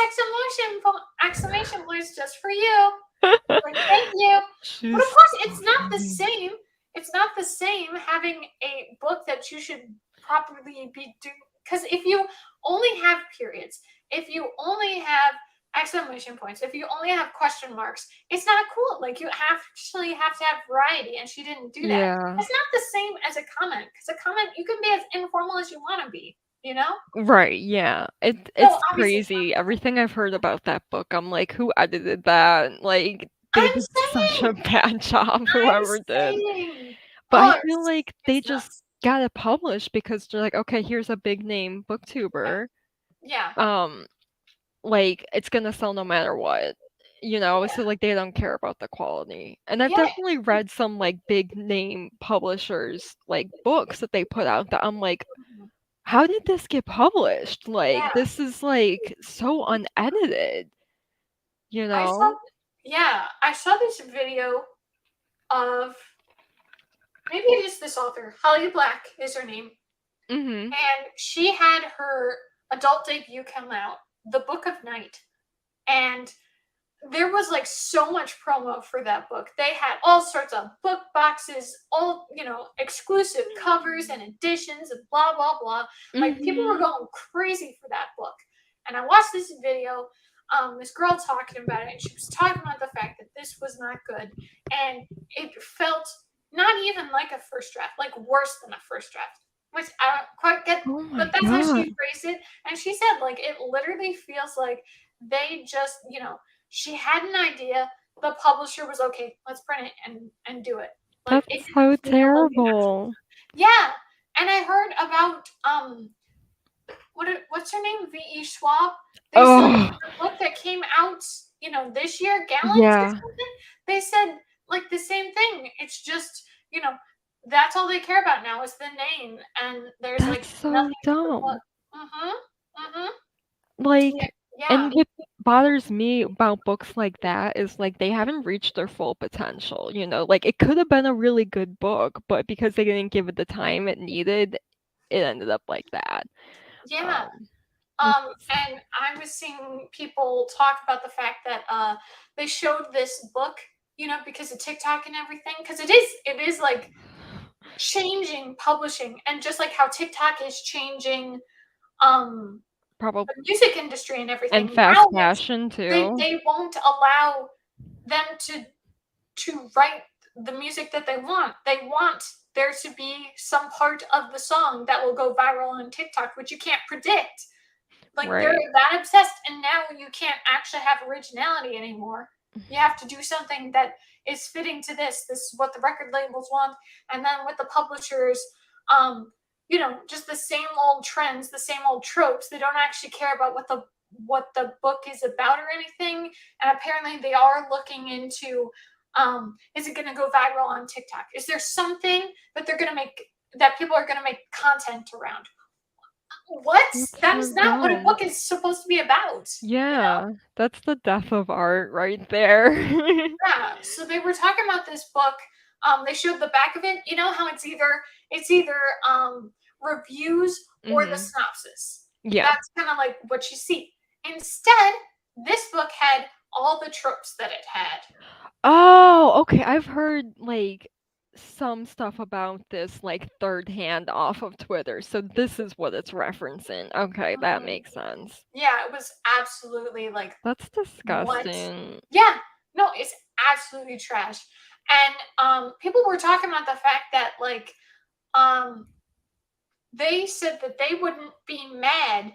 exclamation points just for you." Like, thank you. But of she's course, so it's not the funny. same. It's not the same having a book that you should properly be doing. Because if you only have periods, if you only have exclamation points, if you only have question marks, it's not cool. Like you actually have to have variety, and she didn't do that. Yeah. It's not the same as a comment, because a comment you can be as informal as you want to be. You know. Right, yeah. So It's obviously, crazy. Everything I've heard about that book, I'm like, who edited that? Like, they I'm did such a saying, bad job, I'm whoever did. saying, But I oh, feel like they it's just nuts. got it published because they're like, okay, here's a big name Yeah. booktuber. Yeah. Um, like it's gonna sell no matter what. So Yeah. like they don't care about the quality. And I've Yeah. definitely read some like big name publishers like books that they put out that I'm like, Mhm. how did this get published? Like Yeah. this is like so unedited, you I saw know? I saw this video of, maybe it is this author. Holly Black is her name. Mhm. And she had her adult debut come out, The Book of Night. And there was like so much promo for that book. They had all sorts of book boxes, all, exclusive covers and editions and blah, blah, blah. Like people were Mhm. going crazy for that book. And I watched this video, this girl talking about it, and she was talking about the fact that this was not good. And it felt not even like a first draft, like worse than a first draft, which I don't quite get, Oh but my that's how god. she phrased it. And she said, like, it literally feels like they just, she had an idea. The publisher was okay. Let's print it and do it. Like That's it didn't so feel like an actual. terrible. Yeah, and I heard about what's her name? V.E. Schwab. They said Oh, the book that came out, this year, Gallons or yeah. something. They said like the same thing. It's just that's all they care about now is the name, and there's That's like so nothing to the book. dumb. Mhm. Mhm. Yeah. Like, Yeah. and what bothers me about books like that is like they haven't reached their full potential. Like it could have been a really good book, but because they didn't give it the time it needed, it ended up like that. Yeah. Um, which is And I was seeing people talk about the fact that they showed this book, because of TikTok and everything, because it is like changing publishing, and just like how TikTok is changing um probably the music industry and and everything. fast Now fashion too. they won't allow them to write the music that they want. They want there to be some part of the song that will go viral on TikTok, which you can't predict. Like they're Right. that obsessed, and now you can't actually have originality anymore. You have to do something that is fitting to this is what the record labels want, and then with the publishers, um just the same old trends, the same old tropes. They don't actually care about what the book is about or anything. And apparently they are looking into, is it going to go viral on TikTok? Is there something that they're going to make, that people are going to make content around? What? That's That so is not what a dumb. book is supposed to be about, you know? Yeah, that's the death of art right there. Yeah. So they were talking about this book. They showed the back of it. You know how it's either reviews or the Mhm. synopsis. Yeah. That's kind of like what you see. Instead, this book had all the tropes that it had. Oh, okay. I've heard like some stuff about this like third hand off of Twitter. So this is what it's referencing. Okay, that Mhm. makes sense. Yeah, it was absolutely like, That's what? disgusting. Yeah, no, it's absolutely trash. And people were talking about the fact that like um they said that they wouldn't be mad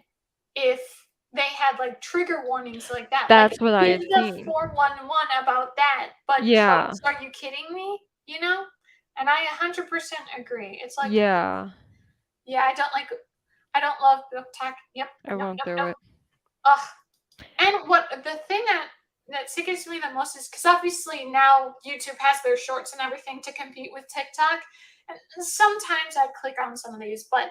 if they had like trigger warnings like that. Like, That's what I give had the seen. 411 about that. But Yeah. tropes, are you kidding me? You know? And I 100% agree. It's like, Yeah. yeah, I don't love book talk. Yep, I nope, won't nope, do nope. it. Ugh. And what the thing that sickens me the most is because obviously now YouTube has their shorts and everything to compete with TikTok. And sometimes I click on some of these, but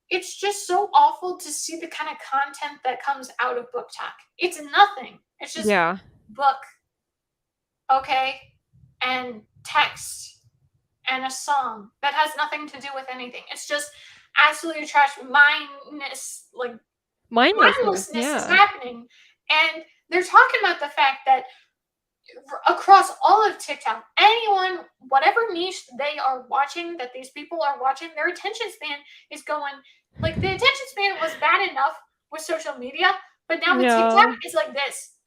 it's just so awful to see the kind of content that comes out of book talk. It's nothing. It's just Yeah. book, okay, and text and a song that has nothing to do with anything. It's just absolutely trash. Mindlessness. Mindlessness is Yeah. happening, and they're talking about the fact that across all of TikTok, anyone, whatever niche they are watching, that these people are watching, their attention span is going, like, the attention span was bad enough with social media, but now with TikTok, Yeah. it's like this.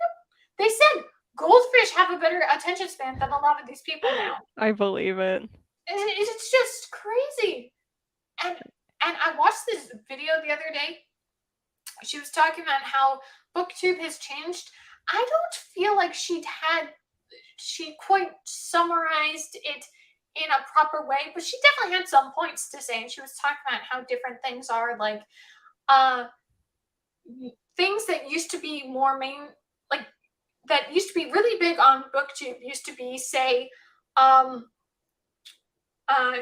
They said goldfish have a better attention span than a lot of these people now. I believe it. It's just crazy. And I watched this video the other day. She was talking about how BookTube has changed. I don't feel like she quite summarized it in a proper way, but she definitely had some points to say. And she was talking about how different things are, like uh things that used to be more main, like that used to be really big on BookTube used to be, say, um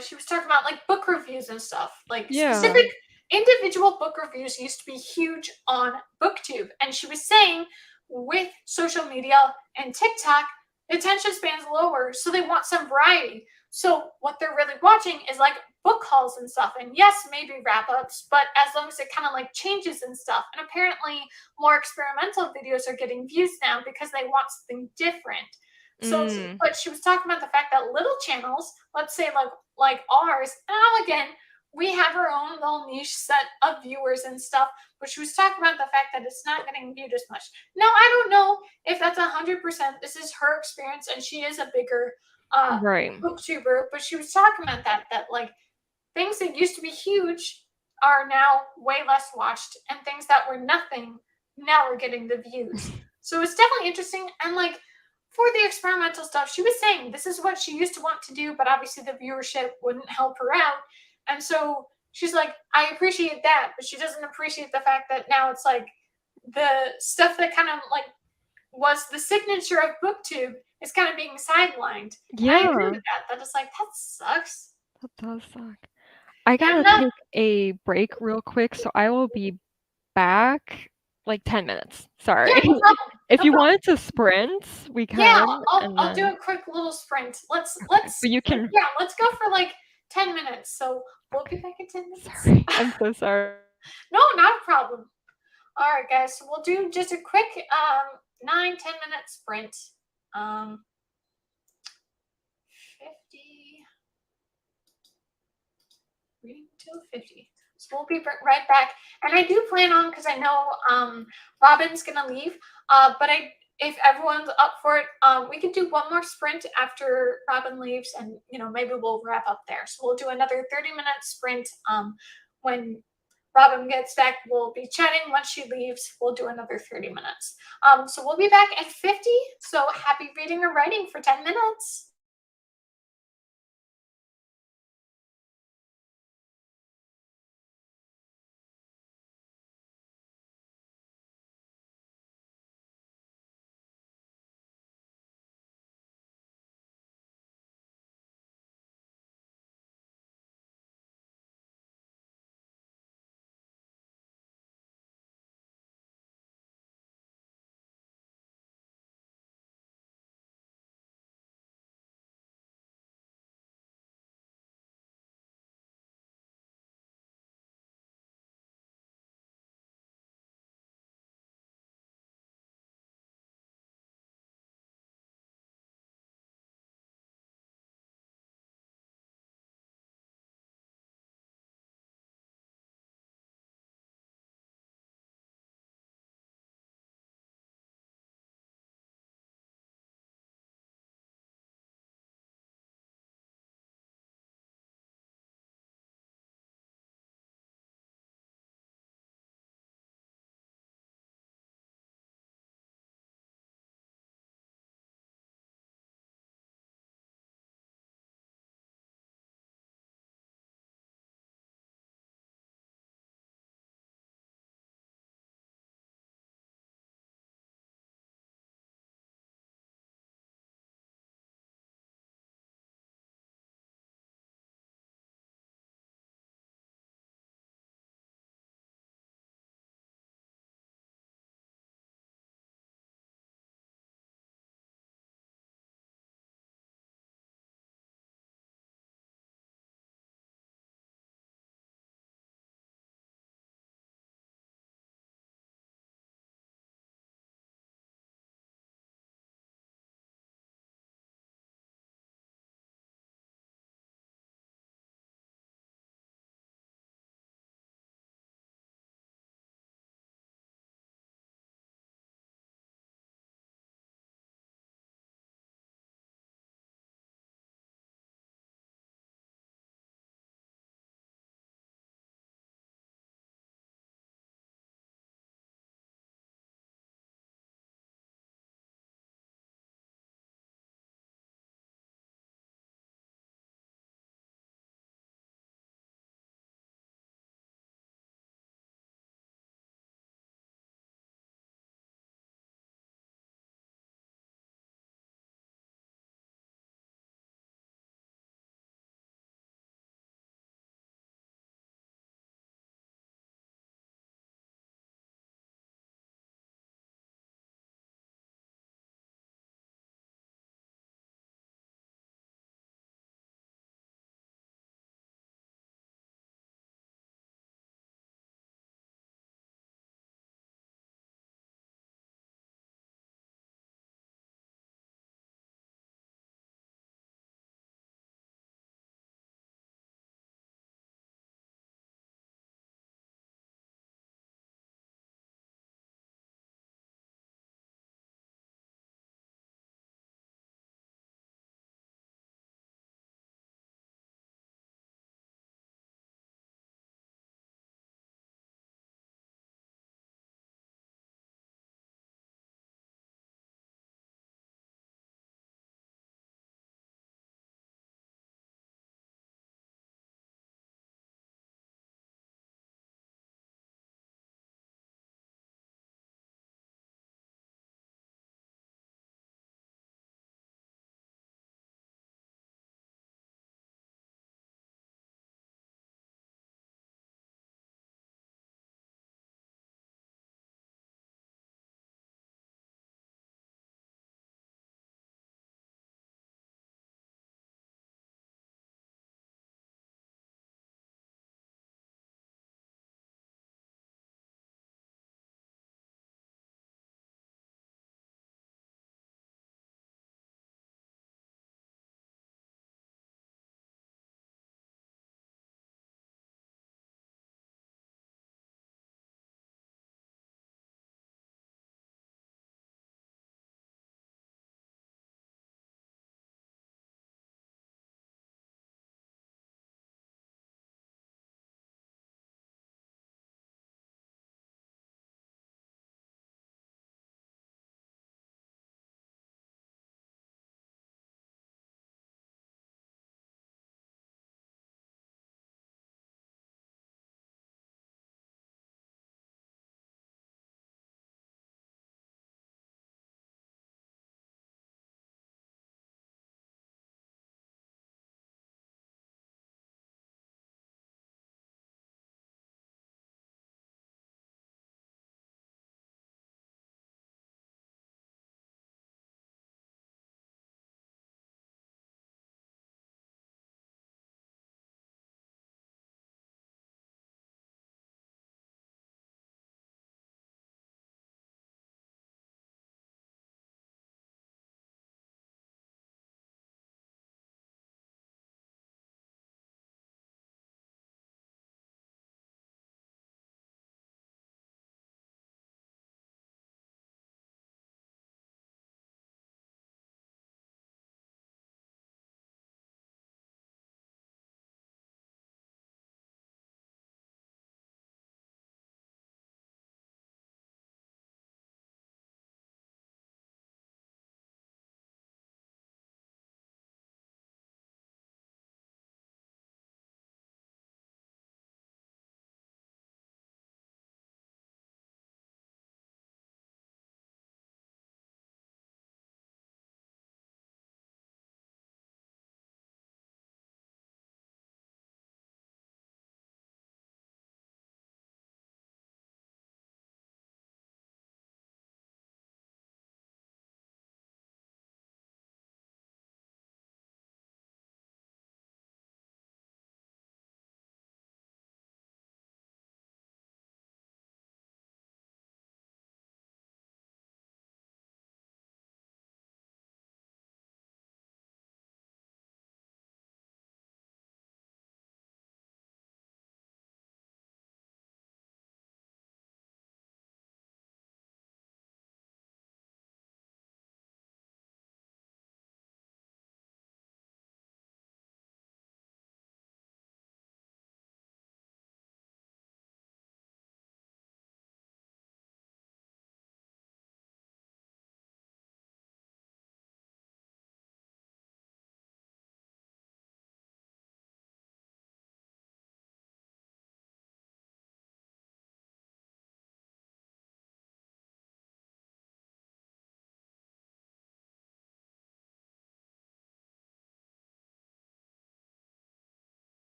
she was talking about like book reviews and stuff. Like Yeah. specific individual book reviews used to be huge on BookTube. And she was saying with social media and TikTok, the attention span's lower, so they want some variety. So what they're really watching is like book hauls and stuff. And yes, maybe wrap ups, but as long as it kind of like changes and stuff. And apparently more experimental videos are getting views now because they want something different. So, Mm. but she was talking about the fact that little channels, let's say like ours, now again, we have our own little niche set of viewers and stuff, but she was talking about the fact that it's not getting viewed as much. Now, I don't know if that's 100%. This is her experience, and she is a bigger Right. booktuber, but she was talking about that like things that used to be huge are now way less watched, and things that were nothing now are getting the views. So it's definitely interesting. And like for the experimental stuff, she was saying this is what she used to want to do, but obviously the viewership wouldn't help her out. And so she's like, I appreciate that, but she doesn't appreciate the fact that now it's like the stuff that kind of like was the signature of BookTube is kind of being sidelined. And I agree Yeah. with that. That is like, that sucks. That does suck. I Yeah, gotta no, take a break real quick, so I will be back like 10 minutes. yeah, Sorry. no problem. If No you problem. wanted to sprint, we Yeah, can, and I'll do then a quick little sprint. okay. But you can Yeah, let's go for like 10 minutes. So we'll be okay. back in 10 minutes. Sorry. I'm so sorry. No, not a problem. All right, guys. So we'll do just a quick 9-10 minute sprint. 50 reading till 50. So we'll be right back. And I do plan on, because I know Robin's gonna leave. But if everyone's up for it, we can do one more sprint after Robin leaves, and maybe we'll wrap up there. So we'll do another 30-minute sprint. When Robin gets back, we'll be chatting. Once she leaves, we'll do another 30 minutes. So we'll be back at 50. So happy reading or writing for 10 minutes.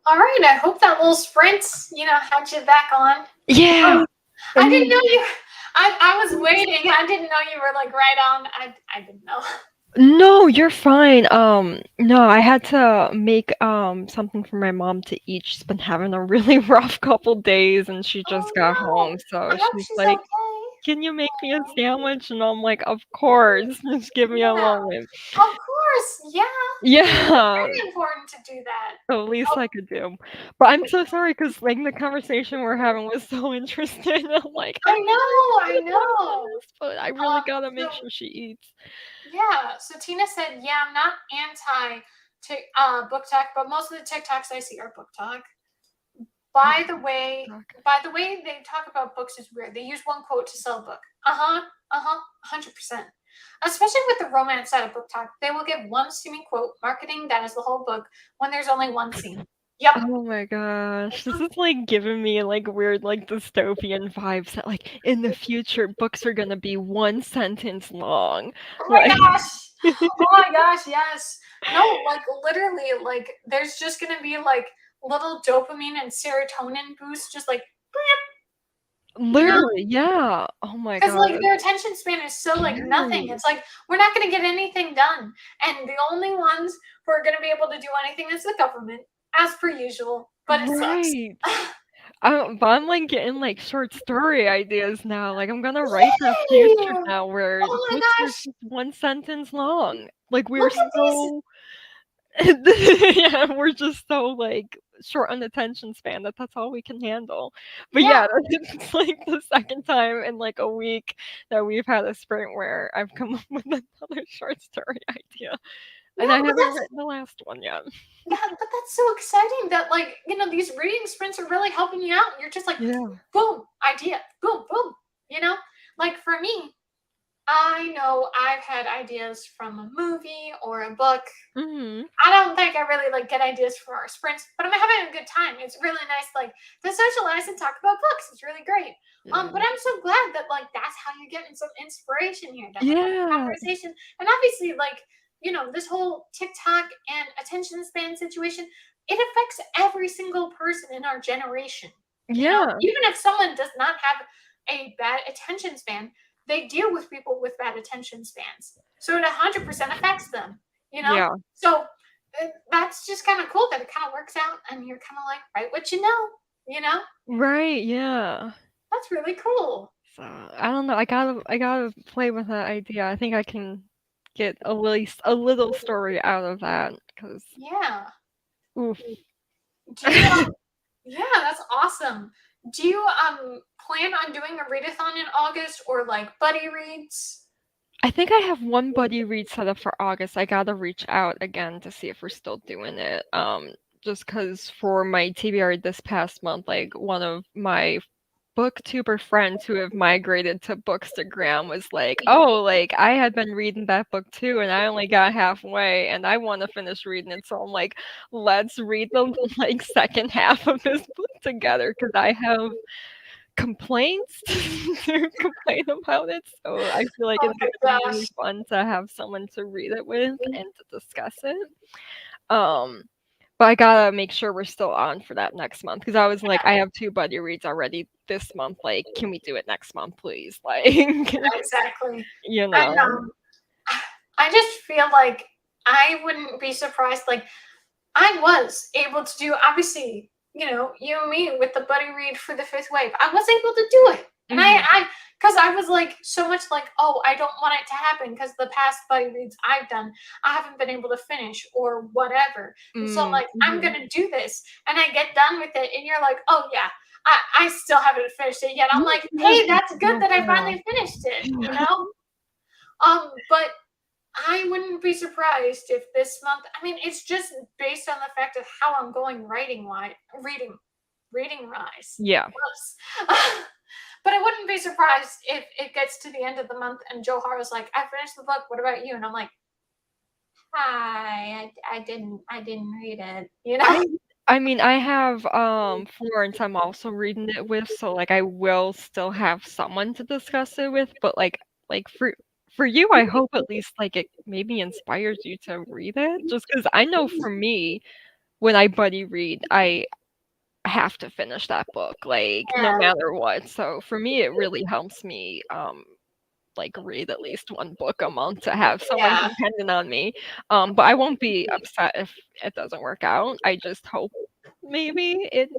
All right. I hope that little sprint, had you back on. Yeah. I didn't know you. I was waiting. I didn't know you were like right on. I didn't know. No, you're fine. No, I had to make something for my mom to eat. She's been having a really rough couple days and she Oh just got no. home. So I hope she's she's like, okay. "Can you make me a sandwich?" And I'm like, "Of course. Just give me a Yeah. moment." Of course. Yeah. Yeah, Very important to do that. the least Oh, I could do. But I'm so sorry because like the conversation we're having was so interesting. I'm like, I I wish I know. I could have talked about know. this, but I really gotta So make sure she eats. yeah. So Tina said, yeah, I'm not anti book talk, but most of the TikToks I see are book talk. By the way, they talk about books is weird. They use one quote to sell a book. Uh huh, 100%. Especially with the romance side of book talk, they will give one steamy quote, marketing that is the whole book when there's only one scene. Yep. Oh my gosh, this is like giving me like weird like dystopian vibes that like in the future books are gonna be one sentence long. Oh my Like gosh. Oh my gosh, yes. No, like literally, like there's just gonna be like little dopamine and serotonin boosts, just like you know, literally, yeah. Oh my because like god. their attention span is so like nothing. Right. It's like we're not gonna get anything done, and the only ones who are gonna be able to do anything is the government, as per usual. But it sucks. Right. But I'm like getting like short story ideas now. Like I'm gonna write the future Yay! now where Oh my books are gosh! just one sentence long. Like we're Look at these. so yeah, we're just so like short on attention span that that's all we can handle. But Yeah, yeah, it's like the second time in like a week that we've had a sprint where I've come up with another short story idea, and I yeah, but haven't that's written the last one yet. yeah, but that's so exciting that like these reading sprints are really helping you out. You're just like Yeah. boom, idea, boom, boom. You know, like for me, I know I've had ideas from a movie or a book. Mhm. I don't think I really like get ideas for our sprints, but I'm having a good time. It's really nice, like to socialize and talk about books. It's really great. Yeah. But I'm so glad that like that's how you're getting some inspiration here to have a Yeah. conversation. And obviously, like this whole TikTok and attention span situation, it affects every single person in our generation. Yeah. Even if someone does not have a bad attention span, they deal with people with bad attention spans. So it 100% affects them, you know? Yeah. So that's just kind of cool that it kind of works out and you're kind of like, write what you know, you know? Right, yeah. That's really cool. So, I don't know, I gotta play with that idea. I think I can get a little story out of that, 'cause Yeah. oof. Do you, yeah, that's awesome. Do you plan on doing a readathon in August or like buddy reads? I think I have one buddy read set up for August. I gotta reach out again to see if we're still doing it. Just 'cause for my TBR this past month, like one of my booktuber friends who have migrated to Bookstagram was like, "Oh, like I had been reading that book too, and I only got halfway, and I want to finish reading it." So I'm like, "Let's read the like second half of this book together," because I have complaints to complain about it. So I feel like Oh it's my gonna be gosh. really fun to have someone to read it with and to discuss it. Um, but I gotta make sure we're still on for that next month because I was like, I have two buddy reads already this month. Like, can we do it next month, please? Like, Exactly. you And know. I just feel like I wouldn't be surprised. Like I was able to do, obviously, you and me with the buddy read for the fifth wave. I was able to do it, and Mhm. because I was like so much like, oh, I don't want it to happen because the past buddy reads I've done, I haven't been able to finish or whatever, and so like I'm Mhm. gonna do this, and I get done with it, and you're like, oh yeah. I still haven't finished it yet. I'm You like, finished hey, it that's good so that I fast. finally finished it. But I wouldn't be surprised if this month. I mean, it's just based on the fact of how I'm going writing wise, reading wise. Yeah. Whoops. But I wouldn't be surprised if it gets to the end of the month and Joe Hara's like, "I finished the book. What about you?" And I'm like, "Hi, I didn't read it." I I mean, I have Florence I'm also reading it with, so like I will still have someone to discuss it with, but like for you, I hope at least like it maybe inspires you to read it just because I know for me when I buddy read, I have to finish that book, like, no Yeah. matter what. So for me, it really helps me, like, read at least one book a month to have someone Yeah. dependent on me. But I won't be upset if it doesn't work out. I just hope maybe it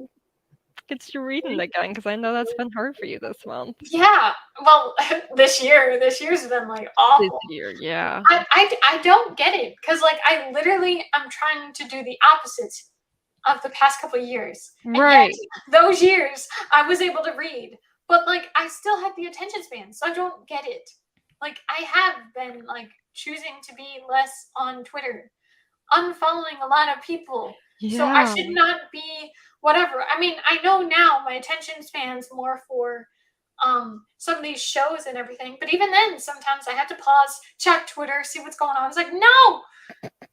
gets you reading again, because I know that's been hard for you this month. Yeah. Well, this year's been like This awful. year, yeah. I don't get it because like I literally am trying to do the opposite of the past couple of years, and yet Right. those years I was able to read, but like I still had the attention span, so I don't get it. Like I have been like choosing to be less on Twitter, unfollowing a lot of people, so I Yeah. should not be whatever. I mean, I know now my attention span's more for some of these shows and everything, but even then sometimes I have to pause, check Twitter, see what's going on. It's like, no,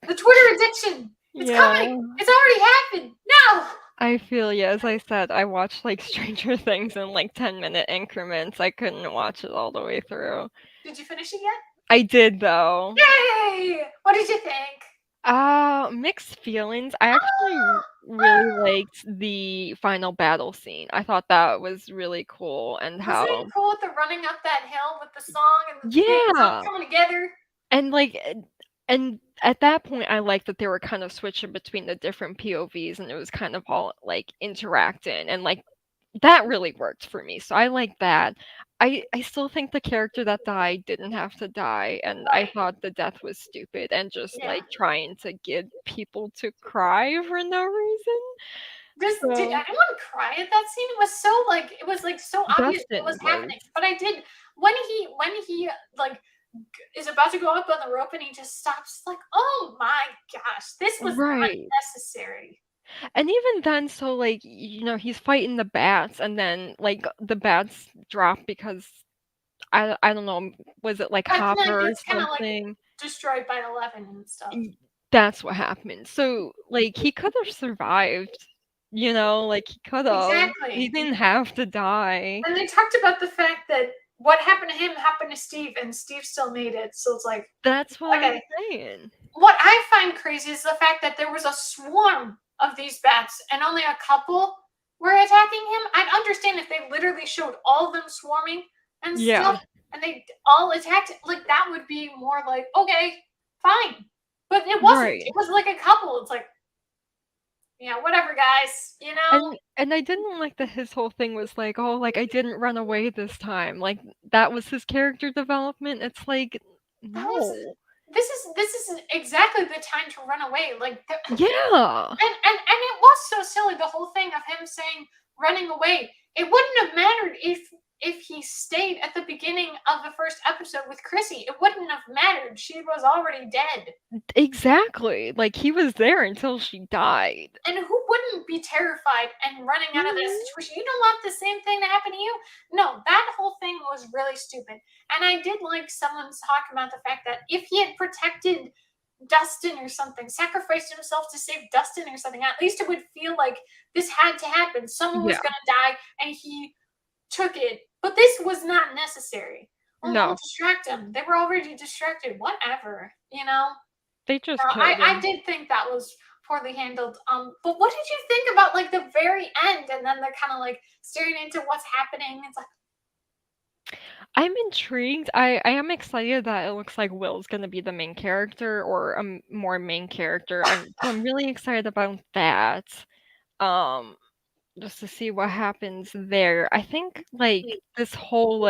the Twitter addiction, it's coming, Yeah. it's already happened, no. I feel you. As I said, I watched, like, Stranger Things in, like, 10-minute increments. I couldn't watch it all the way through. Did you finish it yet? I did, though. Yay! What did you think? Mixed feelings. I actually really liked the final battle scene. I thought that was really cool, and Wasn't it how cool with the running up that hill with the song and the things all yeah, coming together? and, like, and at that point, I liked that they were kind of switching between the different POVs, and it was kind of all, like, interacting, and, like, that really worked for me, so I like that. I still think the character that died didn't have to die, and I Right. thought the death was stupid and just, Yeah. like, trying to get people to cry for no reason. Did So, anyone cry at that scene? It was like so obvious what was Dustin was happening. But I did when he like is about to go up on the rope and he just stops like, oh my gosh, this was right. unnecessary. And even then, so, like, he's fighting the bats, and then, like, the bats drop because I don't know, was it, like, Vecna Hopper or gets kind of like something? destroyed by 11 and stuff. Y That's what happened. So, like, he could have survived, like, he could've. He Exactly. didn't have to die. And they talked about the fact that what happened to him happened to Steve, and Steve still made it. So it's like, That's what I'm okay. saying. What I find crazy is the fact that there was a swarm of these bats and only a couple were attacking him. I'd understand if they literally showed all of them swarming and Yeah, stuff and they all attacked. Like, that would be more like, okay, fine. But it wasn't. right. It was like a couple. It's like, yeah, whatever, guys, you know? And I didn't like that his whole thing was like, "Oh, like, I didn't run away this time." Like, that was his character development. It's like, That was no. this is exactly the time to run away. Like Yeah. and it was so silly, the whole thing of him saying running away. It wouldn't have mattered if he stayed at the beginning of the first episode with Chrissy. It wouldn't have mattered. She was already dead. Exactly. Like, he was there until she died. And who wouldn't be terrified and running out of that Mhm. situation? You don't want the same thing to happen to you? No, that whole thing was really stupid. And I did like someone's talking about the fact that if he had protected Dustin or something, sacrificed himself to save Dustin or something, at least it would feel like this had to happen. Someone was Yeah. going to die and he took it. But this was not necessary. We'll No. distract them. They were already distracted. Whatever, you know? They just No, killed I him. did think that was poorly handled. But what did you think about like the very end and then they're kind of like staring into what's happening? It's like, I'm intrigued. I am excited that it looks like Will's gonna be the main character or a more main character. I'm really excited about that. Um, just to see what happens there. I think like this whole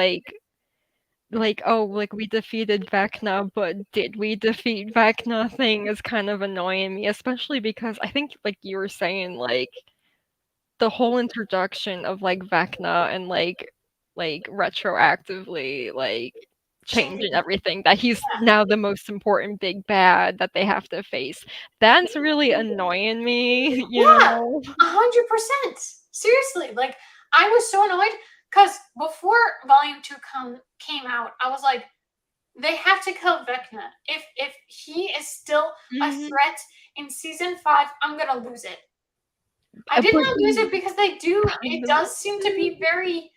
oh, like, we defeated Vecna, but did we defeat Vecna thing is kind of annoying me, especially because I think like you were saying, like, the whole introduction of, like, Vecna and, like, retroactively, like, changing changing. everything, that he's now the most important big bad that they have to face. That's really annoying me, Yeah, 100%. Seriously, like I was so annoyed because before Volume 2 came out, I was like, they have to kill Vecna. If he is still a Mhm. threat in season 5, I'm gonna lose it. I did But not lose he it because they do. kind It of does seem to be very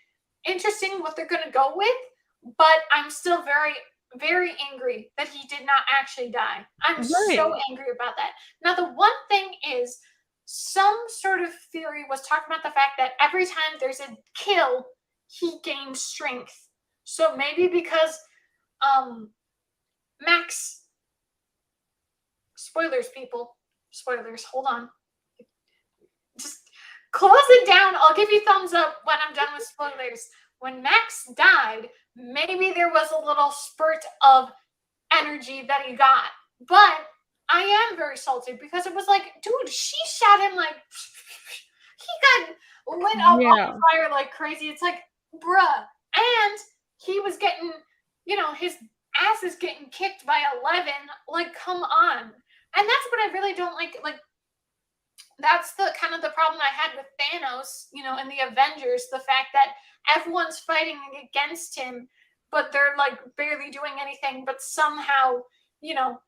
interesting what they're gonna go with, but I'm still very very angry that he did not actually die. I'm so right. angry about that. Now the one thing is some sort of theory was talking about the fact that every time there's a kill, he gains strength. So maybe because Max, spoilers, people, spoilers, hold on. Just close it down. I'll give you thumbs up when I'm done with spoilers. When Max died, maybe there was a little spurt of energy that he got. But I am very salty because it was like, dude, she shot him like he got lit up Yeah. on fire like crazy. It's like, bruh. And he was getting, his ass is getting kicked by 11. Like, come on. And that's what I really don't like. Like, that's the kind of the problem I had with Thanos, in the Avengers, the fact that everyone's fighting against him, but they're like barely doing anything, but somehow,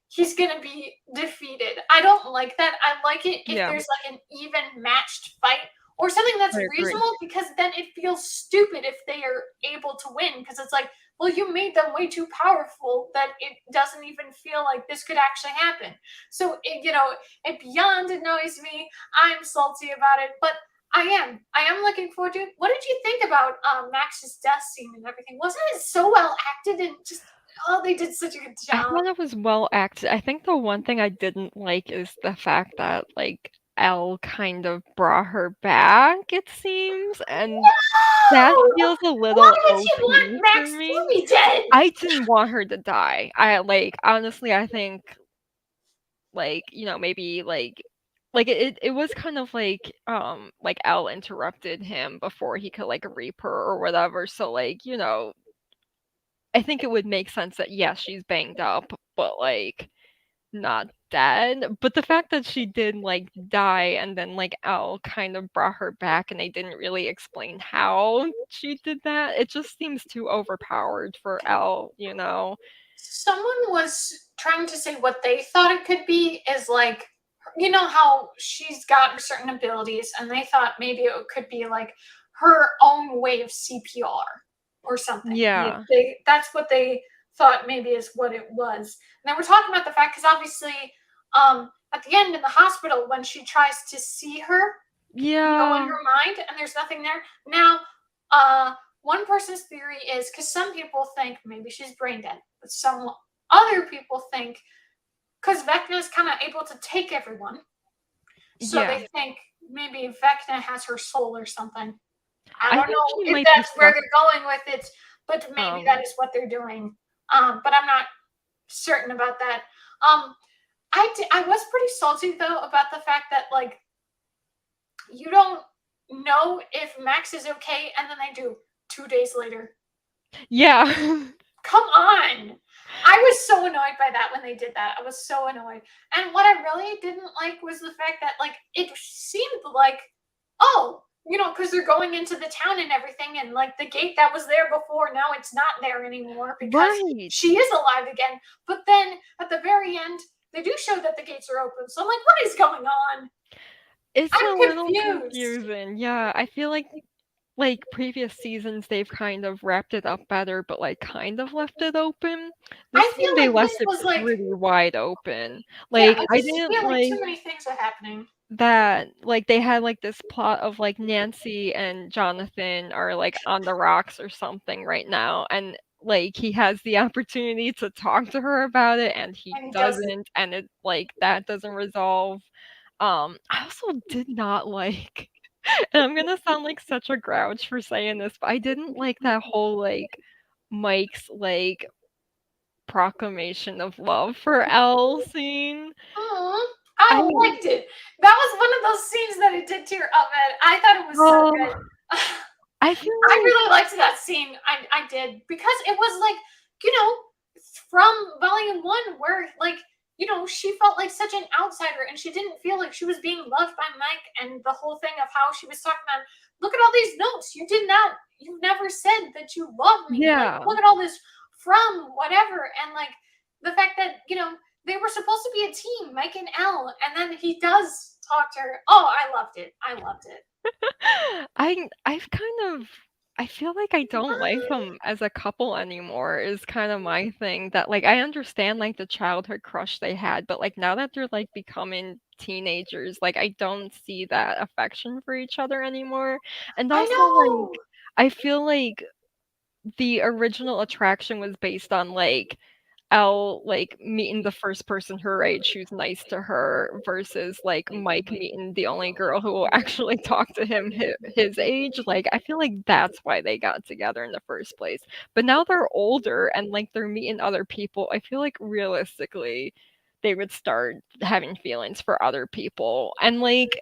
he's gonna be defeated. I don't like that. I like it if there's like an even matched fight or something that's reasonable, because then it feels stupid if they are able to win, because it's like, well, you made them way too powerful that it doesn't even feel like this could actually happen. So, it beyond annoys me. I'm salty about it, but I am looking forward to it. What did you think about Max's death scene and everything? Wasn't it so well acted and just, they did such a good I job. thought it was well acted. I think the one thing I didn't like is the fact that, like, Elle kind of brought her back, it seems, and that No! feels a Why little would you want OP for Max me. to be dead? I didn't want her to die. Honestly, I think, like, maybe, it was kind of like Elle interrupted him before he could, like, rape her or whatever, so, like, I think it would make sense that, yes, she's banged up, but, like, not dead. But the fact that she did, like, die and then, like, Elle kind of brought her back and they didn't really explain how she did that, it just seems too overpowered for Elle, Someone was trying to say what they thought it could be is like, how she's got certain abilities, and they thought maybe it could be like her own way of CPR or something. Yeah. That's what they thought maybe is what it was. And they were talking about the fact, because obviously, at the end in the hospital, when she tries to see her, in Yeah. her mind, and there's nothing there. Now, one person's theory is, because some people think maybe she's brain dead, but some other people think because Vecna is kind of able to take everyone, so Yeah. they think maybe Vecna has her soul or something. I I don't think know she if might be that's where stuck. they're going with it, but maybe that is what they're doing. But I'm not certain about that. I was pretty salty though about the fact that, like, you don't know if Max is okay, and then they do 2 days later. Yeah. Come on. I was so annoyed by that when they did that. I was so annoyed. And what I really didn't like was the fact that, like, it seemed like, oh, because they're going into the town and everything, and like the gate that was there before, now it's not there anymore because Right. she is alive again. But then at the very end, they do show that the gates are open. So I'm like, what is going on? It's I'm a little confused. confusing. Yeah, I feel like previous seasons they've kind of wrapped it up better, but like kind of left it open. This I one feel they like left this it was like, pretty wide open. yeah, Like I I just didn't feel like like too many things are happening. that, like, they had like this plot of like Nancy and Jonathan are like on the rocks or something right now, and like he has the opportunity to talk to her about it and he And he doesn't. doesn't, and it like that doesn't resolve. I also did not like, and I'm gonna sound like such a grouch for saying this, but I didn't like that whole like Mike's like proclamation of love for Elle scene. I I liked it. That was one of those scenes that it did tear up at. I thought it was so good. I feel I like really liked that scene. I did, because it was like, from volume 1, where like, she felt like such an outsider and she didn't feel like she was being loved by Mike, and the whole thing of how she was talking about, look at all these notes. You never said that you love me. yeah. Like, look at all this from whatever. And like the fact that, they were supposed to be a team, Mike and Elle, and then he does talk to her. Oh, I loved it. I loved it. I've kind of I feel like I don't like them as a couple anymore is kind of my thing that like I understand like the childhood crush they had, but like now that they're like becoming teenagers, like I don't see that affection for each other anymore. And I also know. like I feel like the original attraction was based on like Elle like meeting the first person her age who's nice to her versus like Mike meeting the only girl who will actually talk to him his age. Like I feel like that's why they got together in the first place. But now they're older and like they're meeting other people. I feel like realistically they would start having feelings for other people. And like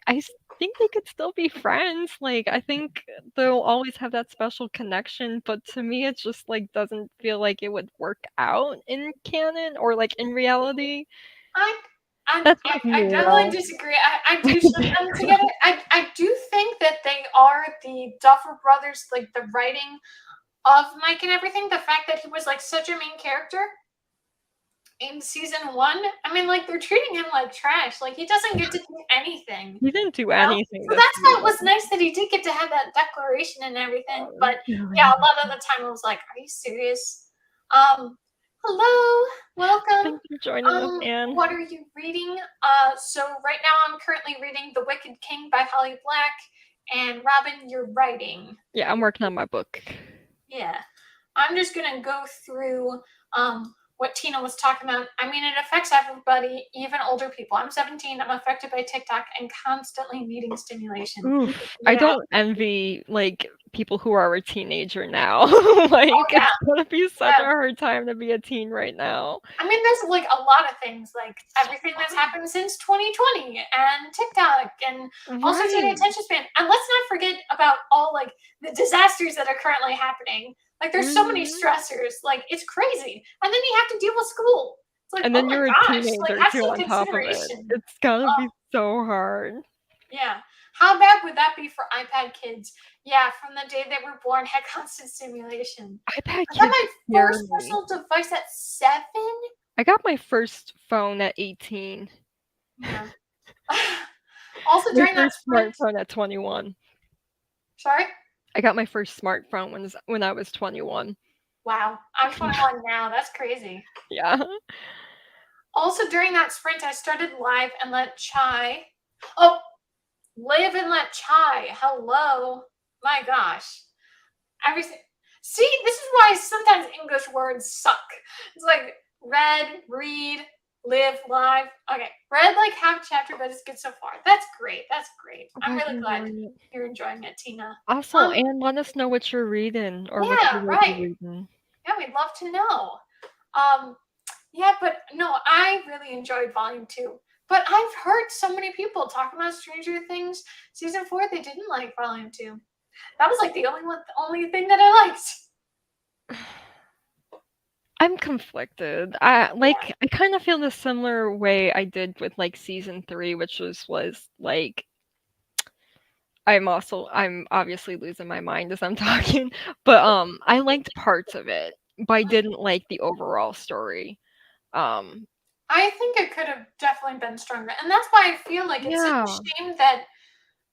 think they could still be friends. Like I think they'll always have that special connection, but to me it just like doesn't feel like it would work out in canon or like in reality. I That's like I me definitely though. disagree. I do ship them together. I do think that they are the Duffer Brothers, like the writing of Mike and everything. The fact that he was like such a main character in season one. I mean, like they're treating him like trash. Like he doesn't get to do anything. He didn't do You know? anything So this that's why it was season. nice that he did get to have that declaration and everything. But Really. yeah, a lot of the time I was like, "Are you serious?" Hello, welcome. Thanks for joining us, Anne. What are you reading? So right now I'm currently reading The Wicked King by Holly Black. And Robin, you're writing. Yeah, I'm working on my book. Yeah. I'm just gonna go through what Tina was talking about. I mean, it affects everybody, even older people. I'm 17. I'm affected by TikTok and constantly needing stimulation. Oof. I Yeah. don't envy like people who are a teenager now. Like Oh yeah. it's gonna be such a Yeah. hard time to be a teen right now. I mean, there's like a lot of things, like everything that's happened since 2020 and TikTok and also to the Right. attention span. And let's not forget about all like the disasters that are currently happening. Like there's so many Mhm. stressors, like it's crazy. And then you have to deal with school. It's like, And oh then my you're a gosh, like teenager have too some on top of it. consideration. It's gotta be so hard. Yeah. How bad would that be for iPad kids? Yeah, from the day they were born, had constant stimulation. iPad I got kids my scare first me. personal device at 7. I got my first phone at 18. Yeah. Also, My during that first sprint. smartphone at 21. Sorry? I got my first smartphone when I was 21. Wow. I'm 21 now. That's crazy. Yeah. Also, during that sprint, I started live and let Chai. Oh, live and let Chai. Hello. My gosh. Everything. See, this is why sometimes English words suck. It's like read, live, live. Okay, read like half chapter, but it's good so far. That's great. That's great. I'm really glad you're enjoying it, Tina. Also, and let us know what you're reading or what Yeah, you will right. be reading. Yeah, we'd love to know. Yeah, but no, I really enjoyed Volume 2. But I've heard so many people talk about Stranger Things Season 4, they didn't like Volume 2. That was like the only thing that I liked. I'm conflicted. I kind of feel the similar way I did with like season 3, which was like I'm obviously losing my mind as I'm talking, but I liked parts of it, but I didn't like the overall story. I think it could have definitely been stronger. And that's why I feel like it's such Yeah. a shame that,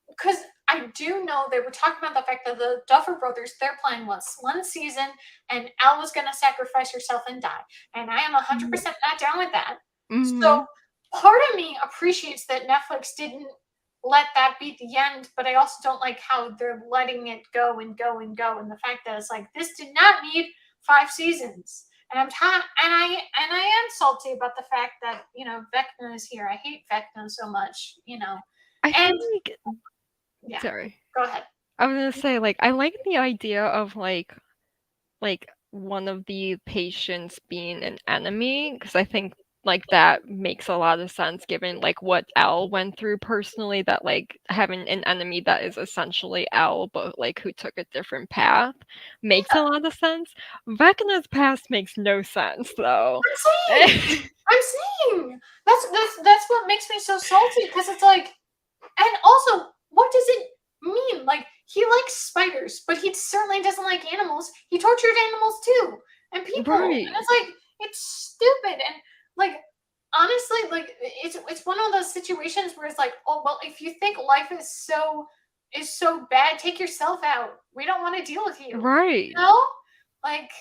because I do know they were talking about the fact that the Duffer Brothers, their plan was one season and Elle was going to sacrifice herself and die. And I am 100% not down with that. So part of me appreciates that Netflix didn't let that be the end, but I also don't like how they're letting it go and go and go. And the fact that it's like, this did not need 5 seasons. And I am salty about the fact that, Vecna is here. I hate Vecna so much, I And feel like yeah, sorry. go ahead. I was gonna say, like, I like the idea of like one of the patients being an enemy because I think like that makes a lot of sense given like what Elle went through personally. That like having an enemy that is essentially Elle but like who took a different path makes a lot of sense. Vecna's past makes no sense though. I'm saying that's what makes me so salty because it's like, and also, what does it mean? Like, he likes spiders, but he certainly doesn't like animals. He tortured animals too, and people. Right. And it's like, it's stupid. And like, honestly, like it's one of those situations where it's like, oh well, if you think life is so is so bad. Take yourself out. We don't want to deal with you. Right. You know? Like,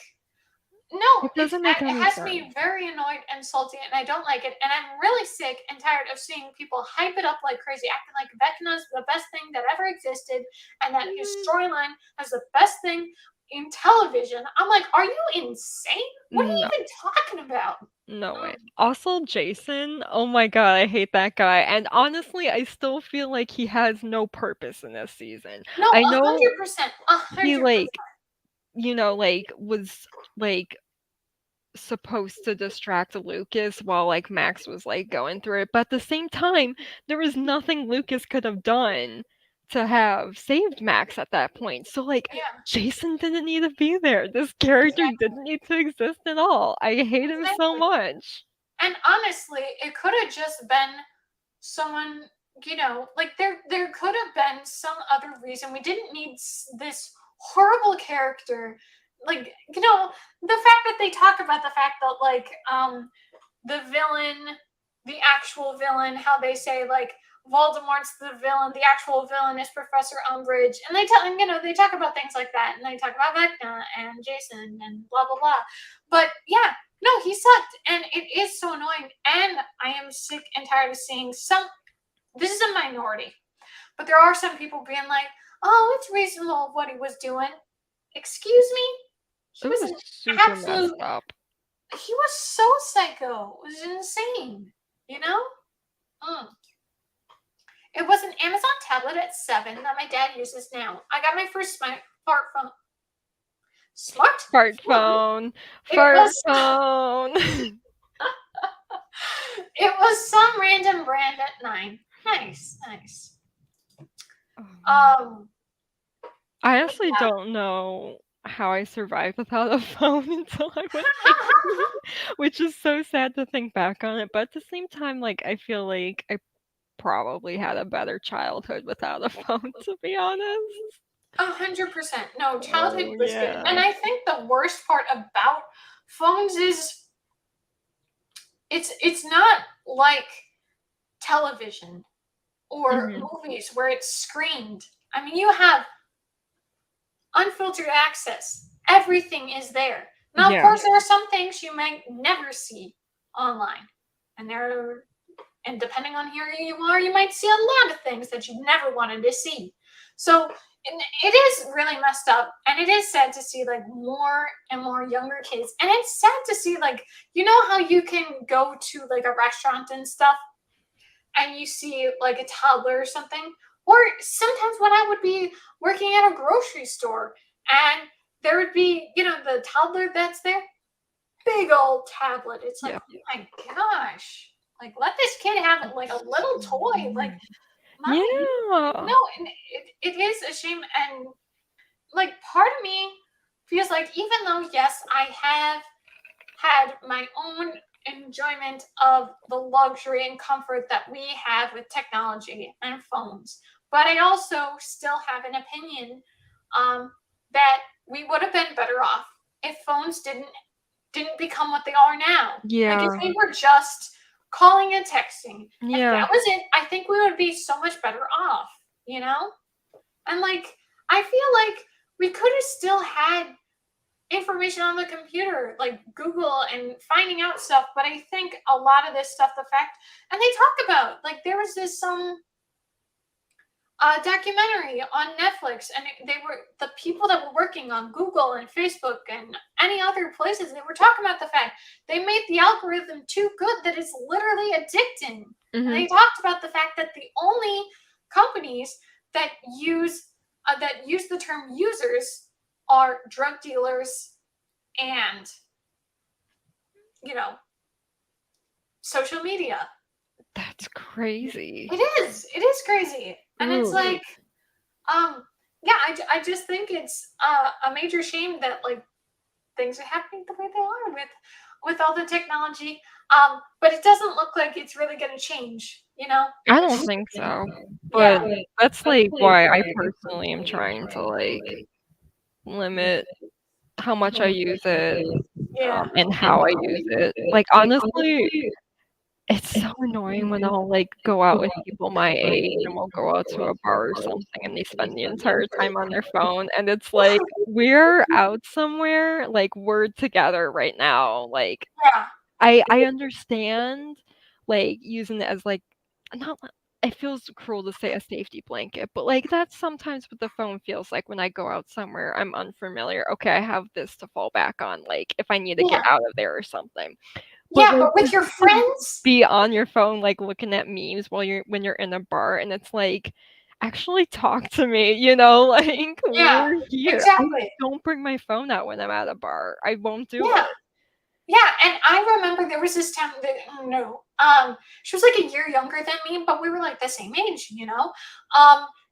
no, It doesn't make it any has sense. me very annoyed and salty, and I don't like it. And I'm really sick and tired of seeing people hype it up like crazy, acting like Vecna's the best thing that ever existed, and that his storyline is the best thing in television. I'm like, are you insane? What are you No. even talking about? No way. Also, Jason, oh my god, I hate that guy. And honestly, I still feel like he has no purpose in this season. No, I know 100%, he 100%. like, was like supposed to distract Lucas while like Max was like going through it, but at the same time, there was nothing Lucas could have done to have saved Max at that point. So like Yeah, Jason didn't need to be there. This character exactly, didn't need to exist at all. I hate him so exactly. much. And honestly, it could have just been someone, like there could have been some other reason. We didn't need this horrible character. Like, the fact that they talk about the fact that like the villain, the actual villain, how they say like Voldemort's the villain, the actual villain is Professor Umbridge, and they talk about things like that, and they talk about Vecna and Jason and blah blah blah. But yeah, no, he sucked, and it is so annoying, and I am sick and tired of seeing some. This is a minority, but there are some people being like, "Oh, it's reasonable what he was doing." Excuse me, he It was was an super absolute. messed up. He was so psycho. It was insane. You know. Mm. It was an Amazon tablet at 7 that my dad uses now. I got my first smartphone. Fart Smartphone. phone. It Fart was phone. it was some random brand at 9. Nice, nice. Um, I honestly yeah. don't know how I survived without a phone until I went 18, which is so sad to think back on it. But at the same time, like I feel like I probably had a better childhood without a phone, to be honest. 100%. No, childhood Oh was good. yeah. And I think the worst part about phones is it's not like television or Mhm. movies where it's screened. I mean, you have unfiltered access. Everything is there. Now, of Yeah. course, there are some things you might never see online, and depending on who you are, you might see a lot of things that you never wanted to see. So it is really messed up, and it is sad to see like more and more younger kids, and it's sad to see like how you can go to like a restaurant and stuff, and you see like a toddler or something. Or sometimes when I would be working at a grocery store and there would be, the toddler that's there, big old tablet. It's like, Yeah. oh my gosh. Like, let this kid have like a little toy. Like, mommy, Yeah. no, and it is a shame. And like, part of me feels like, even though, yes, I have had my own enjoyment of the luxury and comfort that we have with technology and phones. But I also still have an opinion that we would have been better off if phones didn't become what they are now. Like if Yeah. they were just calling and texting, if Yeah. that was it, I think we would be so much better off, And like I feel like we could have still had information on the computer, like Google and finding out stuff. But I think a lot of this stuff, the fact, and they talk about like there was this documentary on Netflix, and they were the people that were working on Google and Facebook and any other places. They were talking about the fact they made the algorithm too good that it's literally addicting. And they talked about the fact that the only companies that use the term users are drug dealers and social media. That's crazy. It is crazy. And it's Ooh. like yeah, I just think it's a major shame that like things are happening the way they are with all the technology. But it doesn't look like it's really going to change, I don't think so. Yeah. But that's like why I personally am trying to like limit how much I use it Yeah. and how I use it. Like honestly, It's so annoying when I'll, like, go out with people my age, and we'll go out to a bar or something, and they spend the entire time on their phone, and it's like, "We're out somewhere, like, we're together right now." Like, Yeah. I understand, like, using it as, like, not li it feels cruel to say a safety blanket, but, like, that's sometimes what the phone feels like when I go out somewhere I'm unfamiliar. Okay, I have this to fall back on, like, if I need to get Yeah. out of there or something. But, Yeah, like, but with for your you to friends, be on your phone, like, looking at memes while when you're in a bar, and it's like, "Actually talk to me," you know, like, yeah, "We're here." I exactly. don't bring my phone out when I'm at a bar. I won't do Yeah. it. Yeah, and I remember there was this time that no, she was like a year younger than me, but we were like the same age, you know.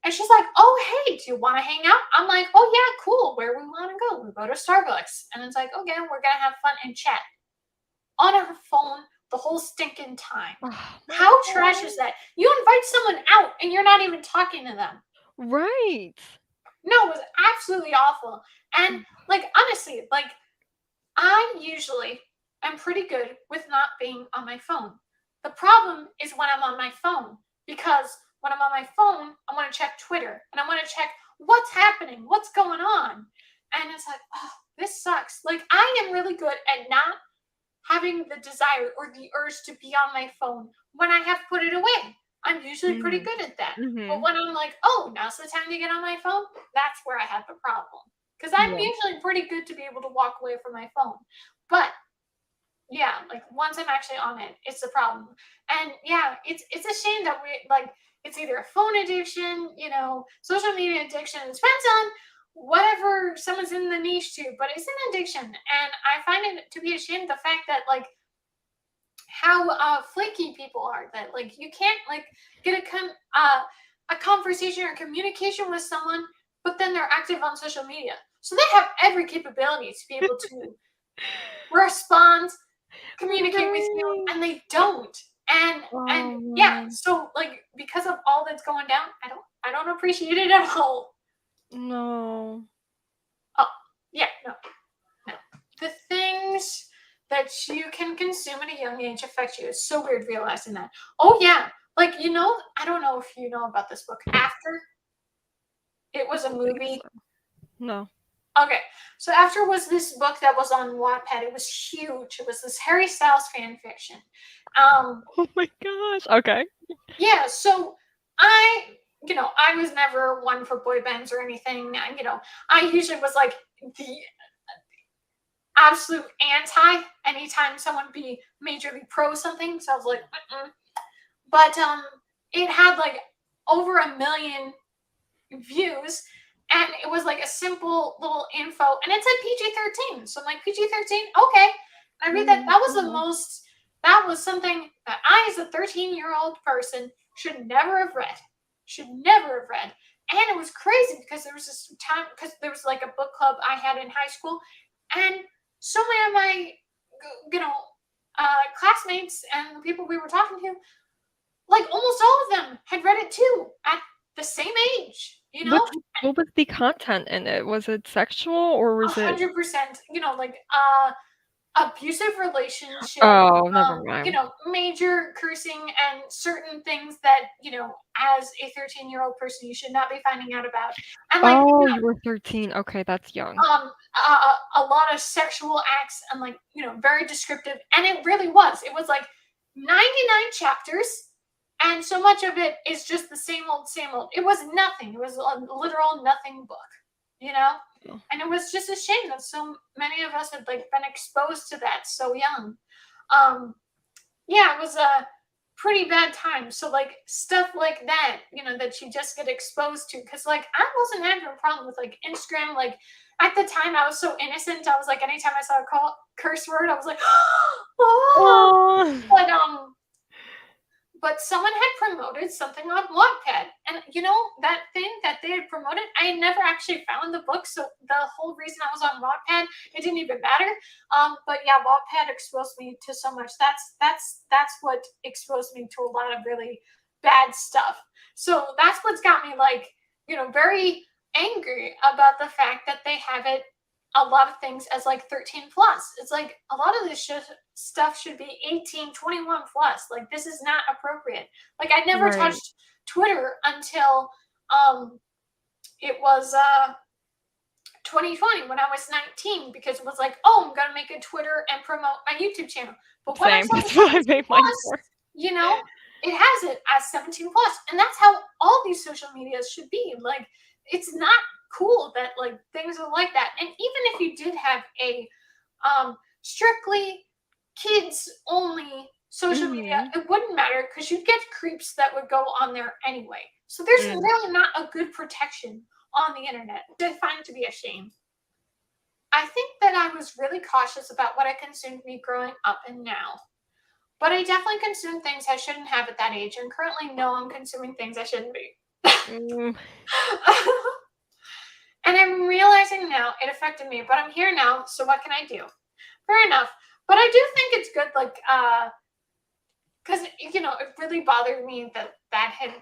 And she's like, "Oh, hey, do you want to hang out?" I'm like, "Oh yeah, cool. Where we want to go? We go to Starbucks." And it's like, "Okay, we're gonna have fun and chat on her phone the whole stinking time." Oh my How trash god. is that? You invite someone out and you're not even talking to them. Right. No, it was absolutely awful. And like honestly, like I usually am pretty good with not being on my phone. The problem is when I'm on my phone because when I'm on my phone, I want to check Twitter and I want to check what's happening, what's going on. And it's like, oh, this sucks. Like, I am really good at not having the desire or the urge to be on my phone when I have put it away. I'm usually pretty Mhm. good at that. But Mhm. when I'm like, oh, now's the time to get on my phone, that's where I have the problem. Because I'm Yeah. usually pretty good to be able to walk away from my phone. But yeah, like once I'm actually on it, it's a problem. And yeah, it's a shame that we like it's either a phone addiction, you know, social media addiction. It depends on whatever someone's in the niche to, but it's an addiction. And I find it to be a shame the fact that like how flaky people are that like you can't like get a conversation or communication with someone but then they're active on social media so they have every capability to be able to respond communicate with you Right. and they don't and Oh, yeah man. so like because of all that's going down I don't appreciate it at all. No. Oh yeah, no, no. The things that you can consume at a young age affect you. It's so weird realizing that. Oh yeah, like you know, I don't know if you know about this book. After it I was a don't think movie. so. No. Okay, so After was this book that was on Wattpad. It was huge. It was this Harry Styles fan fiction. Um, Oh my gosh. Okay. yeah. So I, I was never one for boy bands or anything. I usually was like the absolute anti anytime someone be majorly pro something. So I was like, mm-mm. But it had like over 1 million views, and it was like a simple little info, and it said PG-13. So I'm like, PG-13, okay. And I read that. Mm, That was the mhm. most. That was something that I, as a 13-year-old person, should never have read. Should never have read. And it was crazy because there was this time because there was like a book club I had in high school, and so many of my, you know, classmates and the people we were talking to, like almost all of them had read it too at the same age, What was the content in it? Was it sexual or a was it 100%, like abusive relationship, Oh, never mind. major cursing and certain things that, as a 13-year-old person, you should not be finding out about. And like, Oh, you were 13. Okay, that's young. a lot of sexual acts and like, very descriptive. And it really was. It was like 99 chapters. And so much of it is just the same old, same old. It was nothing. It was a literal nothing book, you know? Oh. And it was just a shame that so many of us had like been exposed to that so young. Um, yeah, it was a pretty bad time. So like stuff like that, that you just get exposed to. Cause like I wasn't having a problem with like Instagram. Like at the time I was so innocent. I was like anytime I saw a curse word, I was like, oh. Oh. But someone had promoted something on Wattpad. And that thing that they had promoted, I had never actually found the book. So the whole reason I was on Wattpad, it didn't even matter. But yeah, Wattpad exposed me to so much. That's what exposed me to a lot of really bad stuff. So that's what's got me like, very angry about the fact that they have it a lot of things as like 13 plus. It's like a lot of this stuff should be 18, 21 plus. Like this is not appropriate. Like I never Right. touched Twitter until it was 2020 when I was 19 because it was like, oh, I'm gonna make a Twitter and promote my YouTube channel. But when I Same. saw the That's what I 17 made mine plus, for. you know, it has it as 17 plus, and that's how all these social medias should be. Like, it's not cool that like things are like that. And even if you did have a strictly kids only social media, Mhm. it wouldn't matter because you'd get creeps that would go on there anyway. So there's Mm. really not a good protection on the internet, which I find to be a shame. I think that I was really cautious about what I consumed me growing up and now. But I definitely consume things I shouldn't have at that age, and currently know I'm consuming things I shouldn't be. Mm. And I'm realizing now it affected me, but I'm here now, so what can I do? Fair enough. But I do think it's good, like, because, you know, it really bothered me that that had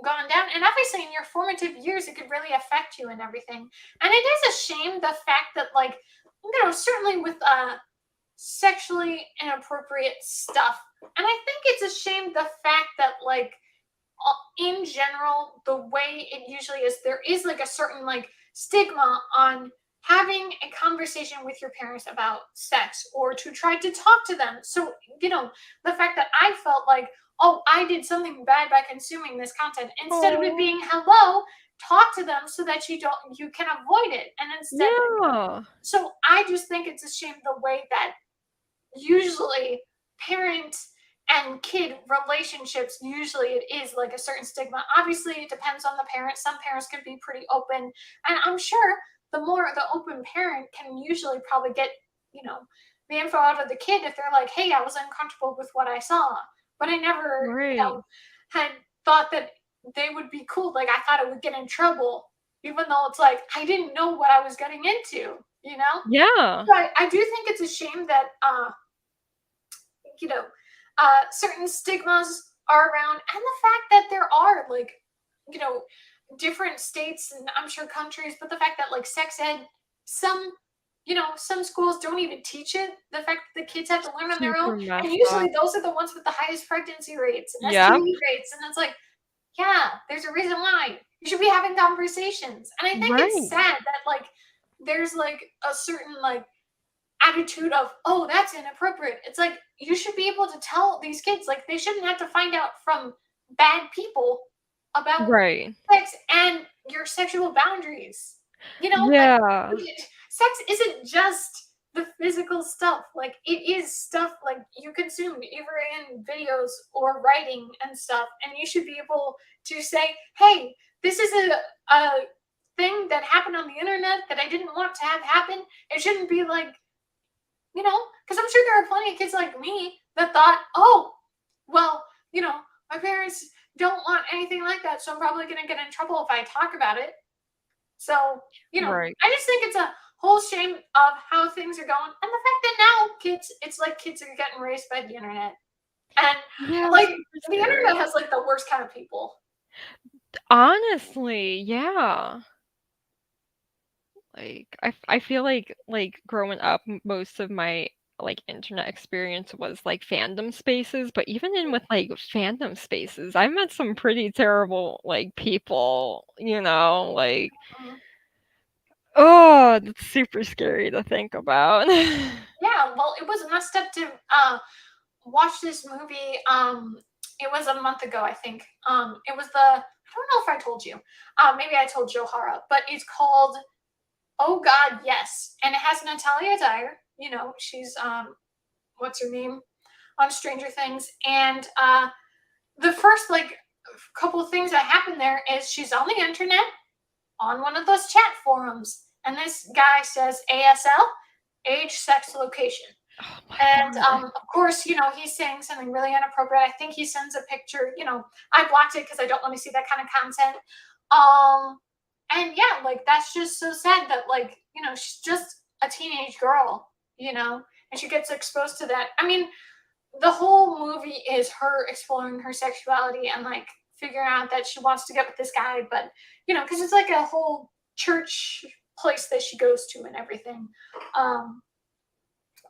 gone down. And obviously, in your formative years, it could really affect you and everything. And it is a shame the fact that, like, you know, certainly with sexually inappropriate stuff. And I think it's a shame the fact that, like, in general, the way it usually is, there is like a certain like stigma on having a conversation with your parents about sex or to try to talk to them. So, you know, the fact that I felt like, oh, I did something bad by consuming this content, instead of it Oh. being hello, talk to them so that you can avoid it. And instead, Yeah. so I just think it's a shame the way that usually parent and kid relationships, usually it is like a certain stigma. Obviously it depends on the parent. Some parents can be pretty open, and I'm sure the more the open parent can usually probably get, you know, the info out of the kid if they're like, hey, I was uncomfortable with what I saw, but I never, you Right. know, had thought that they would be cool. Like I thought it would get in trouble, even though it's like I didn't know what I was getting into, you know. Yeah. But I do think it's a shame that you know, certain stigmas are around, and the fact that there are like, you know, different states and I'm sure countries, but the fact that like sex ed, some, you know, some schools don't even teach it. The fact that the kids have to learn on their own, Super and messed usually up. those are the ones with the highest pregnancy rates and Yep. STD rates, and it's like, yeah, there's a reason why you should be having conversations. And I think it's Right. sad that like there's like a certain like attitude of, oh, that's inappropriate. It's like you should be able to tell these kids, like they shouldn't have to find out from bad people about Right. sex and your sexual boundaries. You know, like Yeah. sex isn't just the physical stuff. Like it is stuff like you consume either in videos or writing and stuff, and you should be able to say, hey, this is a thing that happened on the internet that I didn't want to have happen. It shouldn't be like, you know, because I'm sure there are plenty of kids like me that thought, oh, well, you know, my parents don't want anything like that, so I'm probably going to get in trouble if I talk about it. So, you know, Right. I just think it's a whole shame of how things are going. And the fact that now kids, it's like kids are getting raised by the internet. And Yeah, like super the internet scary. has like the worst kind of people. Honestly, yeah. Like, I feel like, growing up, m most of my, like, internet experience was, like, fandom spaces, but even in with, like, fandom spaces, I met some pretty terrible, like, people, like, Mhm. oh, that's super scary to think about. Yeah, well, it was messed up to watch this movie. It was a month ago, I think. It was the, I don't know if I told you. Maybe I told Johara, but it's called Oh God, Yes, and it has Natalia Dyer. You know, she's what's her name on Stranger Things, and the first like couple of things that happen there is she's on the internet on one of those chat forums, and this guy says ASL, age, sex, location. Oh my And god. of course, you know, he's saying something really inappropriate. I think he sends a picture. You know, I blocked it because I don't want to see that kind of content. Um, and yeah, like that's just so sad that like, you know, she's just a teenage girl, you know, and she gets exposed to that. I mean, the whole movie is her exploring her sexuality and like figuring out that she wants to get with this guy, but you know, because it's like a whole church place that she goes to and everything.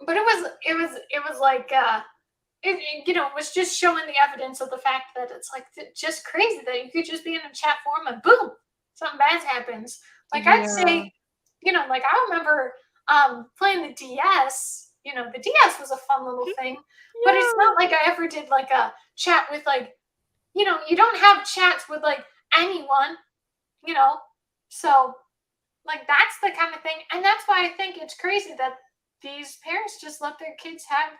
But it was like it was just showing the evidence of the fact that it's like just crazy that you could just be in a chat forum and boom, something bad happens. Like I'd Yeah. say, like I remember playing the DS. The DS was a fun little thing, but it's Yeah. not like I ever did like a chat with like, you don't have chats with like anyone, you know. So like that's the kind of thing, and that's why I think it's crazy that these parents just let their kids have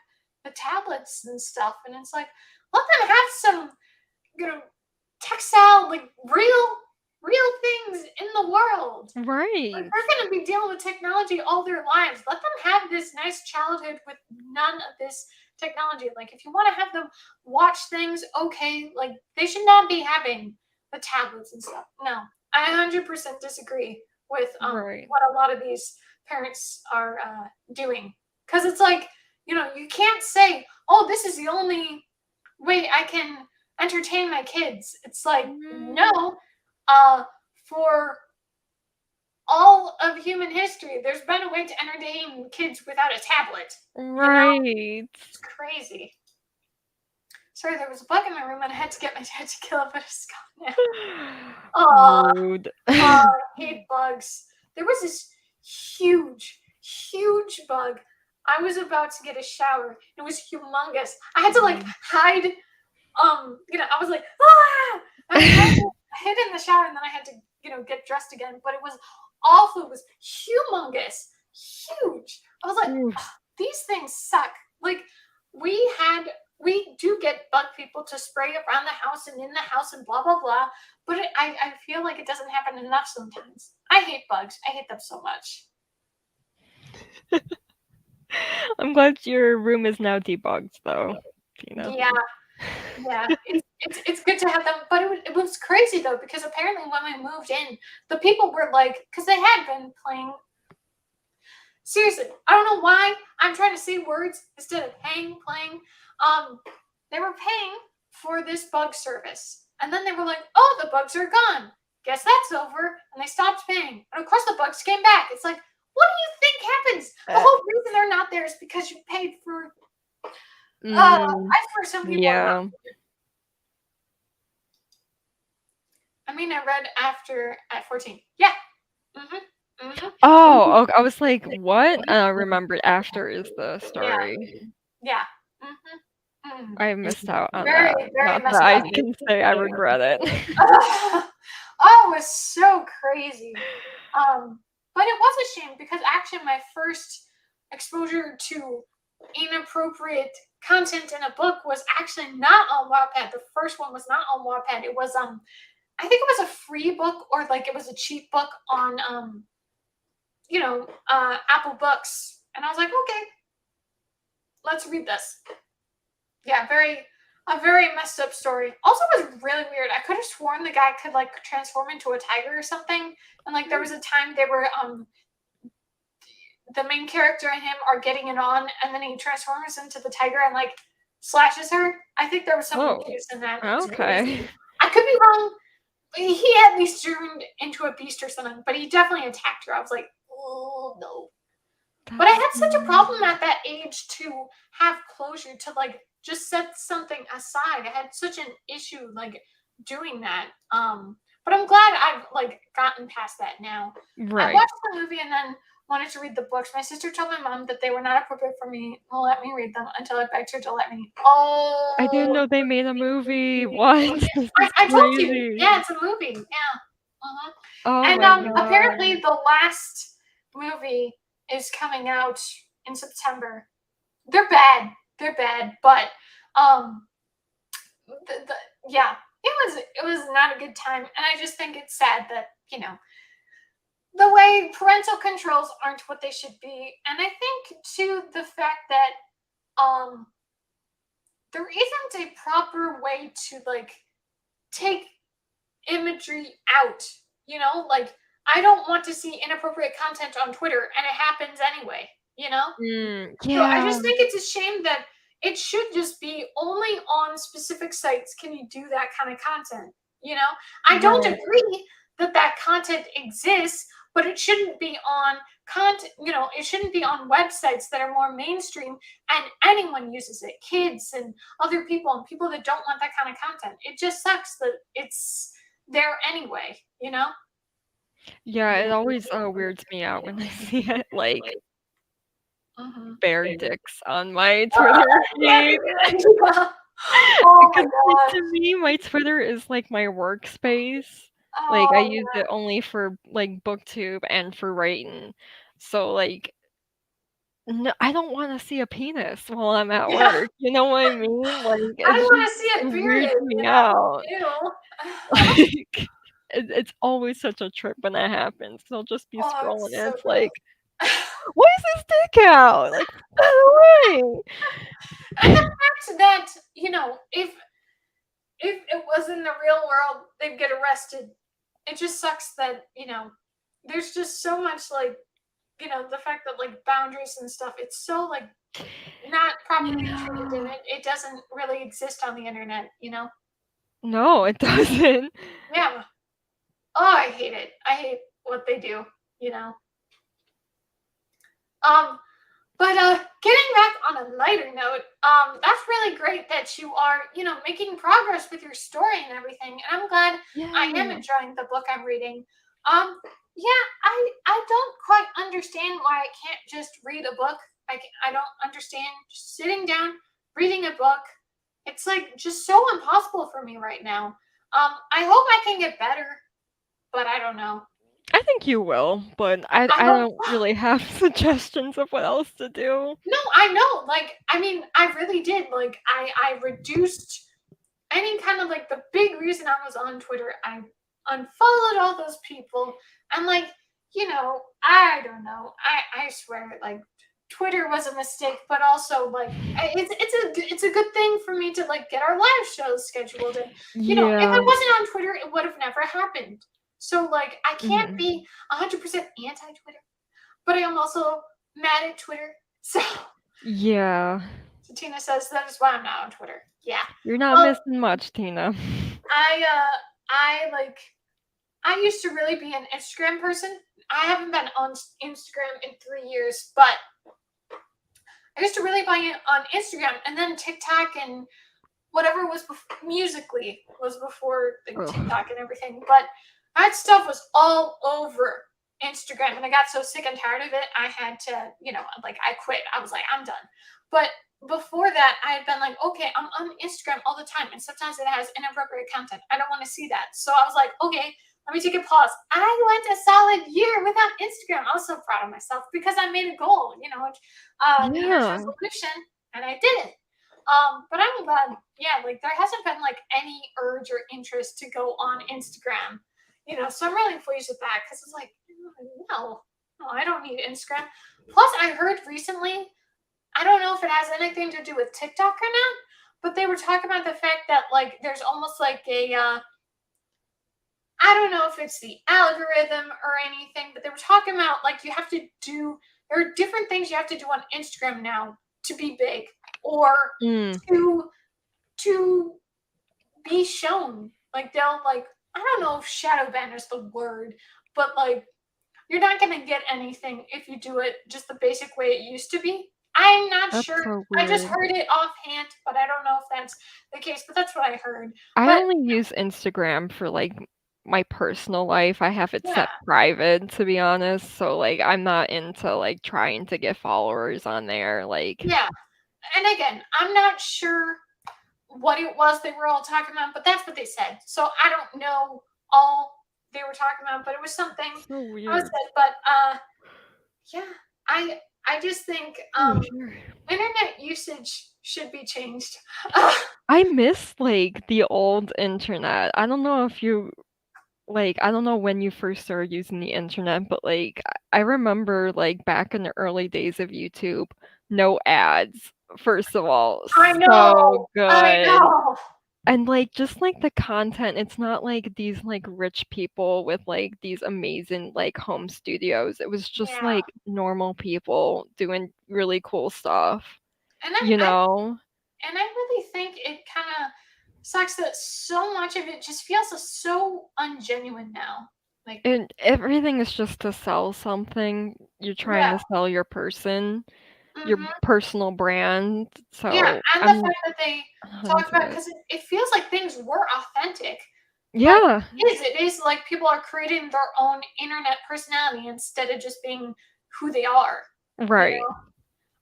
the tablets and stuff, and it's like let them have some, textile, like real things in the world. Like Right. they're gonna be dealing with technology all their lives. Let them have this nice childhood with none of this technology. Like if you want to have them watch things, okay, like they should not be having the tablets and stuff. No, I 100% disagree with Right. what a lot of these parents are doing. Because it's like, you can't say, oh, this is the only way I can entertain my kids. It's like, Mm, no, for all of human history, there's been a way to entertain kids without a tablet. right. It's crazy. Sorry, there was a bug in my room and I had to get my dad to kill it, but it's gone now. Oh, Rude. I hate bugs. There was this huge bug. I was about to get a shower. It was humongous. I had to like hide. I was like, ah! I had to hid in the shower and then I had to, get dressed again. But it was awful. It was humongous, huge. I was like, Oof. these things suck. Like we do get bug people to spray around the house and in the house and blah blah blah. But I feel like it doesn't happen enough sometimes. I hate bugs. I hate them so much. I'm glad your room is now debugged, though. Yeah, yeah. It's good to have them, but it was crazy though because apparently when we moved in, the people were like, because they had been playing. Seriously, I don't know why I'm trying to say words instead of playing. They were paying for this bug service, and then they were like, "Oh, the bugs are gone. Guess that's over," and they stopped paying. And of course, the bugs came back. It's like, what do you think happens? The whole reason they're not there is because you paid for. I for some people are not. Yeah. I mean, I read after at 14. Yeah. Oh, okay. I was like, what? And I remembered after is the Yeah. story. Yeah. I missed out on Very, that. very Not that messed I up. can say I regret it. Oh, it was so crazy. But it was a shame because actually my first exposure to inappropriate content in a book was actually not on Wattpad. The first one was not on Wattpad. It was I think it was a free book or like it was a cheap book on Apple Books. And I was like, okay, let's read this. Yeah, a very messed up story. Also, it was really weird. I could have sworn the guy could like transform into a tiger or something. And like there was a time they were the main character and him are getting it on, and then he transforms into the tiger and like slashes her. I think there was some abuse in that. Okay. I could be wrong. He at least turned into a beast or something, but he definitely attacked her. I was like, oh no. But I had such a problem at that age to have closure, to like just set something aside. I had such an issue like doing that. But I'm glad I've like gotten past that now. I Right. watched the movie and then wanted to read the books. My sister told my mom that they were not appropriate for me to let me read them until I begged her to let me. I didn't know they made a movie. What? This is I told you. crazy. Yeah, it's a movie. Yeah. Oh And my god. apparently the last movie is coming out in September. They're bad. They're bad, but yeah, it was not a good time, and I just think it's sad that the way parental controls aren't what they should be, and I think too the fact that there isn't a proper way to like take imagery out. Like I don't want to see inappropriate content on Twitter, and it happens anyway. So I Yeah. just think it's a shame that it should just be only on specific sites can you do that kind of content. I don't Right. agree that content exists, but it shouldn't be on content, it shouldn't be on websites that are more mainstream and anyone uses it, kids and other people and people that don't want that kind of content. It just sucks that it's there anyway, Yeah, it always weirds me out when I see it like Mhm. bare dicks on my Twitter Yeah, feed. yeah. Oh my Because like, god. to me, my Twitter is like my workspace. Like I Oh use it only for like BookTube and for writing. So like no, I don't want to see a penis while I'm at yeah. work. You know what I mean? Like I it's want just to see it it, weirds period. me out. Ew. Like it's always such a trip when that happens. 'Cause I'll just be Oh, scrolling it's and so it's like, gross. why is this dick out? Like put that away. And the fact that, if it was in the real world, they'd get arrested. It just sucks that, there's just so much like, the fact that like boundaries and stuff, it's so like not properly treated and Yeah. it doesn't really exist on the internet. No, it doesn't. Yeah. Oh, I hate it. I hate what they do, you know. Um, but getting back on a lighter note, that's really great that you are, making progress with your story and everything. And I'm glad I am Yeah. enjoying the book I'm reading. Yeah, I don't quite understand why I can't just read a book. I don't understand just sitting down reading a book. It's like just so impossible for me right now. I hope I can get better, but I don't know. I think you will, but I I I hope. don't really have suggestions of what else to do. No, I know. Like, I mean, I really did. Like, I reduced any kind of like the big reason I was on Twitter. I unfollowed all those people, and like, I don't know. I swear, like, Twitter was a mistake, but also like, it's a good thing for me to like get our live shows scheduled. And if Yeah. it wasn't on Twitter, it would have never happened. So like, I can't Mhm. be 100% anti-Twitter, but I am also mad at Twitter. So, Yeah. Tina says that is why I'm not on Twitter. Yeah. You're not Well, missing much, Tina. I like I used to really be an Instagram person. I haven't been on Instagram in 3 years, but I used to really be on Instagram, and then TikTok and whatever was Musically was before like Ugh. TikTok and everything. But that stuff was all over Instagram, and I got so sick and tired of it, I had to, like I quit. I was like, I'm done. But before that, I had been like, okay, I'm on Instagram all the time, and sometimes it has inappropriate content. I don't want to see that. So I was like, okay, let me take a pause. I went a solid year without Instagram. I was so proud of myself because I made a goal, New Year's Yeah. resolution, and I did it. But I'm glad, yeah, like there hasn't been like any urge or interest to go on Instagram, so I'm really pleased with that because it's like, no, no, I don't need Instagram. Plus, I heard recently, I don't know if it has anything to do with TikTok or not, but they were talking about the fact that like there's almost like I don't know if it's the algorithm or anything, but they were talking about like there are different things you have to do on Instagram now to be big or Mm. to to be shown. Like they'll like I don't know if shadow ban is the word, but like you're not gonna get anything if you do it just the basic way it used to be. I'm not That's sure. so I just weird. heard it offhand, but I don't know if that's the case. But that's what I heard. I But only use Instagram for like my personal life. I have it yeah, set private to be honest. So like I'm not into like trying to get followers on there. Like yeah. And again, I'm not sure what it was they were all talking about, but that's what they said. So I don't know all they were talking about, but it was something so I was weird. said. But yeah, I just think Oh, sure. internet usage should be changed. I miss like the old internet. I don't know if you like I don't know when you first started using the internet, but like I remember like back in the early days of YouTube, no ads. First of all, I so know, I good. know. And like just like the content, it's not like these like rich people with like these amazing like home studios. It was just Yeah, like normal people doing really cool stuff, and I, you I know? and I really think it kind of sucks that so much of it just feels so ungenuine now. Like, And everything is just to sell something. You're trying yeah. to sell your person, your Hmm. personal brand. Yeah, So and the I'm fact that they I don't talked get about, it. because it feels like things were authentic. Like, Yeah, it is like people are creating their own internet personality instead of just being who they are, you right. know?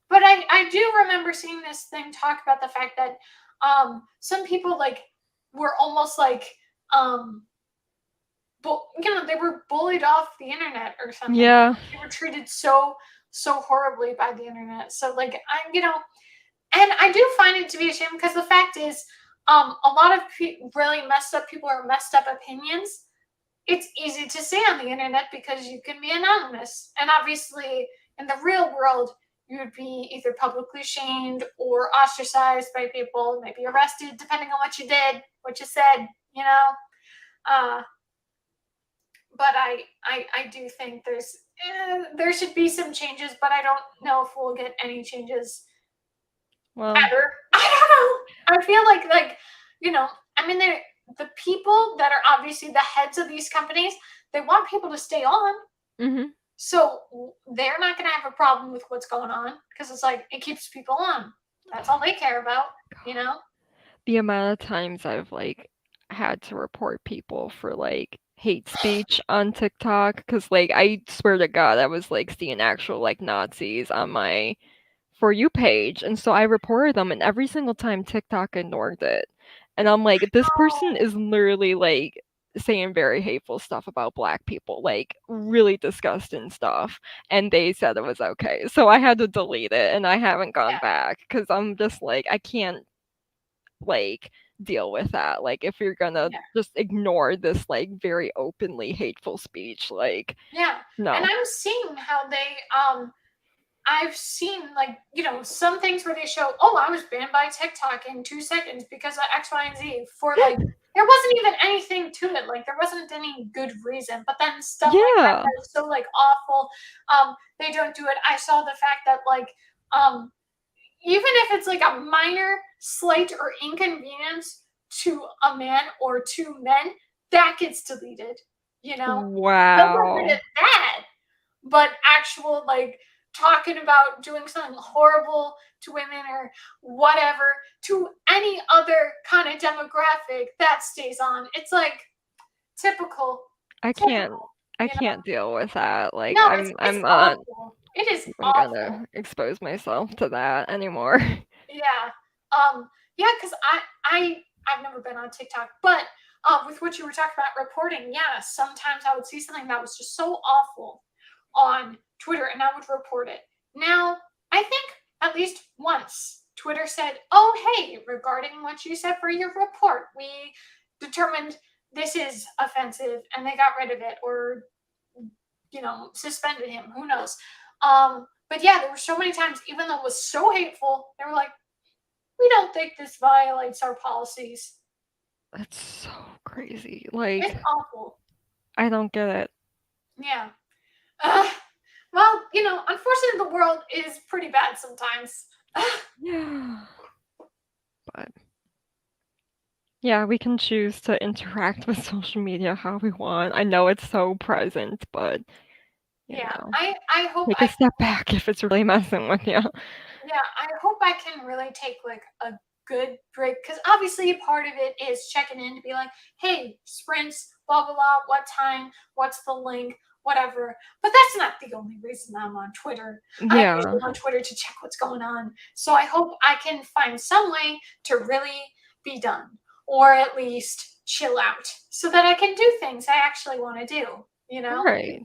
But I do remember seeing this thing talk about the fact that some people like were almost like um they were bullied off the internet or something. Yeah. They were treated so horribly by the internet. So like and I do find it to be a shame, because the fact is, a lot of really messed up people or messed up opinions, it's easy to say on the internet because you can be anonymous. And obviously, in the real world, you would be either publicly shamed or ostracized by people, maybe arrested, depending on what you did, what you said, you know. Uh, but I do think there should be some changes, but I don't know if we'll get any changes Well, ever. I don't know. I feel like I mean, the people that are obviously the heads of these companies, they want people to stay on. mhm. So they're not going to have a problem with what's going on, because it's like it keeps people on. That's all they care about, you know? The amount of times I've like had to report people for like hate speech on TikTok, because like I swear to God I was like seeing actual like Nazis on my For You page, and so I reported them, and every single time TikTok ignored it. And I'm like, this person Oh, is literally like saying very hateful stuff about black people, like really disgusting stuff, and they said it was okay. So I had to delete it, and I haven't gone yeah, back because I'm just like I can't like deal with that. Like if you're gonna yeah, just ignore this like very openly hateful speech, like yeah. And no. I'm seeing how I've seen, like, some things where they show, oh, I was banned by TikTok in 2 seconds because of X, Y, and Z, for like there wasn't even anything to it. Like there wasn't any good reason. But then stuff like that Yeah. that is so like awful, they don't do it. I saw the fact that like even if it's like a minor slight or inconvenience to a man or two men, that gets deleted. You know? They'll get rid of Wow. that, but actual like talking about doing something horrible to women or whatever to any other kind of demographic, that stays on. It's like typical, I can't typical, I you know? can't deal with that. Like No, I'm it's not awful. It is even awful. gonna expose myself to that anymore. Yeah. Yeah, because I've never been on TikTok, but with what you were talking about reporting, yeah, sometimes I would see something that was just so awful on Twitter and I would report it. Now, I think at least once Twitter said, "Oh, hey, regarding what you said for your report, we determined this is offensive," and they got rid of it, or suspended him. Who knows? But yeah, there were so many times, even though it was so hateful, they were like, "We don't think this violates our policies." That's so crazy. It's Like awful. I don't get it. Yeah. Uh, well, unfortunately, the world is pretty bad sometimes. Yeah. But yeah, we can choose to interact with social media how we want. I know it's so present, but you Yeah, know, I hope take a I step back if it's really messing with you. yeah, I hope I can really take like a good break, because obviously part of it is checking in to be like, hey, sprints, blah blah blah, what time, what's the link, whatever. But that's not the only reason I'm on Twitter. I'm Yeah. usually on Twitter to check what's going on. So I hope I can find some way to really be done, or at least chill out, so that I can do things I actually want to do, you know? Right.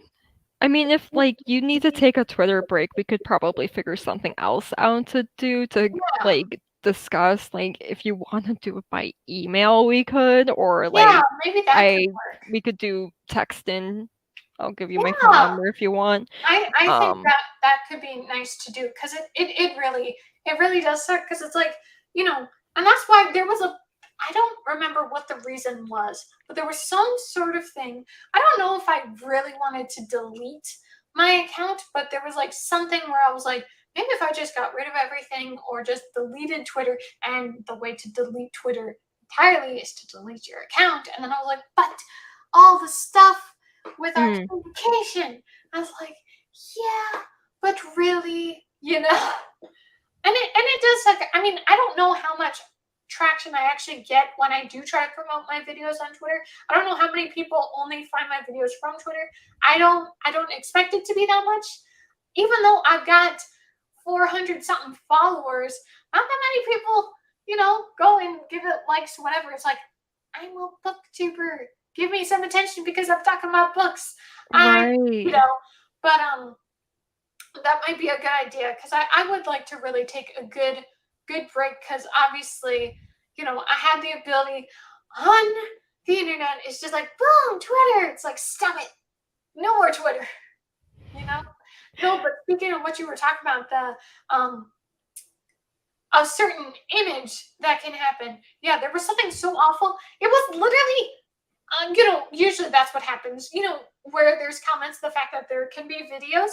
I mean, if like you need to take a Twitter break, we could probably figure something else out to do to Yeah. like discuss. Like if you want to do it by email, we could, or Yeah, like maybe that could I work. we could do texting. I'll give you my phone Yeah. number if you want. I think Um, that could be nice to do, because it really does suck, because it's like, and that's why there was a I don't remember what the reason was, but there was some sort of thing. I don't know if I really wanted to delete my account, but there was like something where I was like, maybe if I just got rid of everything or just deleted Twitter, and the way to delete Twitter entirely is to delete your account. And then I was like, but all the stuff with our communication. I was like, yeah, but really, you know? And it does suck. I mean, I don't know how much traction I actually get when I do try to promote my videos on Twitter. I don't know how many people only find my videos from Twitter. I don't expect it to be that much. Even though I've got 400 something followers, not that many people, go and give it likes, whatever. It's like, I'm a booktuber. Give me some attention because I'm talking about books. Right. But that might be a good idea because I would like to really take a good break because obviously, I had the ability on the internet. It's just like, boom, Twitter. It's like, stop it. No more Twitter. No, but speaking of what you were talking about, a certain image that can happen. Yeah, there was something so awful. It was literally, usually that's what happens, where there's comments, the fact that there can be videos.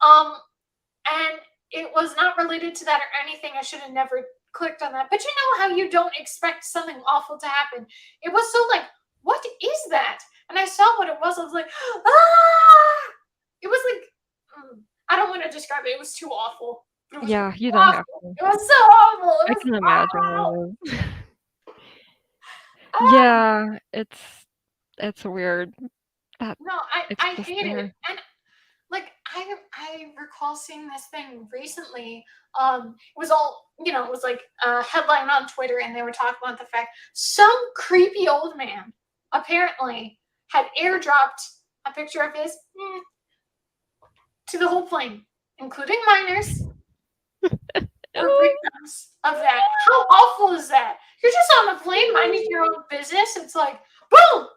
And it was not related to that or anything. I should have never clicked on that. But you know how you don't expect something awful to happen. It was so like, what is that? And I saw what it was. I was like, ah! It was like, I don't want to describe it. It was too awful. It was Yeah, you awful. don't have to. It was so awful. It I was can awful. imagine. Ah! Yeah, it's weird. No, It's I just hate it. there. And like I recall seeing this thing recently. It was all, it was like a headline on Twitter, and they were talking about the fact some creepy old man apparently had airdropped a picture of his to the whole plane, including minors were victims of that. How awful is that? You're just on a plane minding your own business. It's like, boom!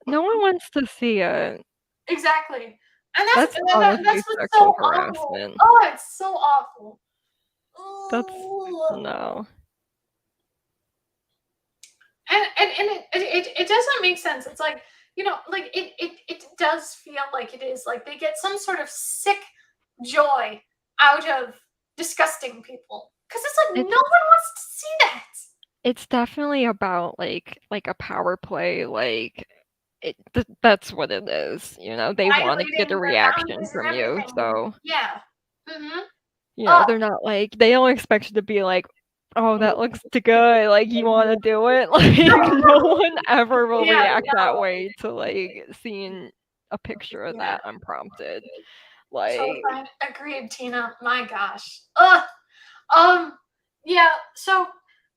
No one wants to see it. Exactly. And That's that's honestly what's so sexual awful. harassment. Oh, it's so awful. That's Ooh. no. And it doesn't make sense. It's like, like it does feel like it is like they get some sort of sick joy out of disgusting people. Because it's like no one wants to see that. It's definitely about like a power play, that's what it is. They want to Violating get a the reaction boundaries and from you, everything. so Yeah. Mm-hmm. they're not like they don't expect you to be like, oh, that looks too good, like you want to do it. Like no one ever will Yeah, react that no. way to like seeing a picture of that unprompted. Like So fine. Agreed, Tina. My gosh. Yeah, so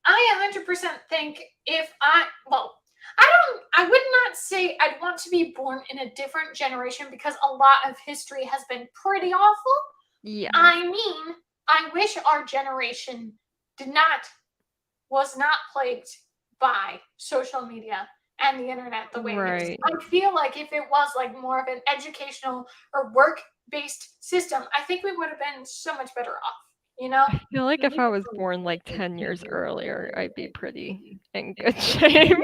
I 100% think I would not say I'd want to be born in a different generation because a lot of history has been pretty awful. yeah. I mean, I wish our generation was not plagued by social media and the internet the way it is. Right. I feel like if it was like more of an educational or work-based system, I think we would have been so much better off, I feel like if I was born like 10 years earlier, I'd be pretty in good shape.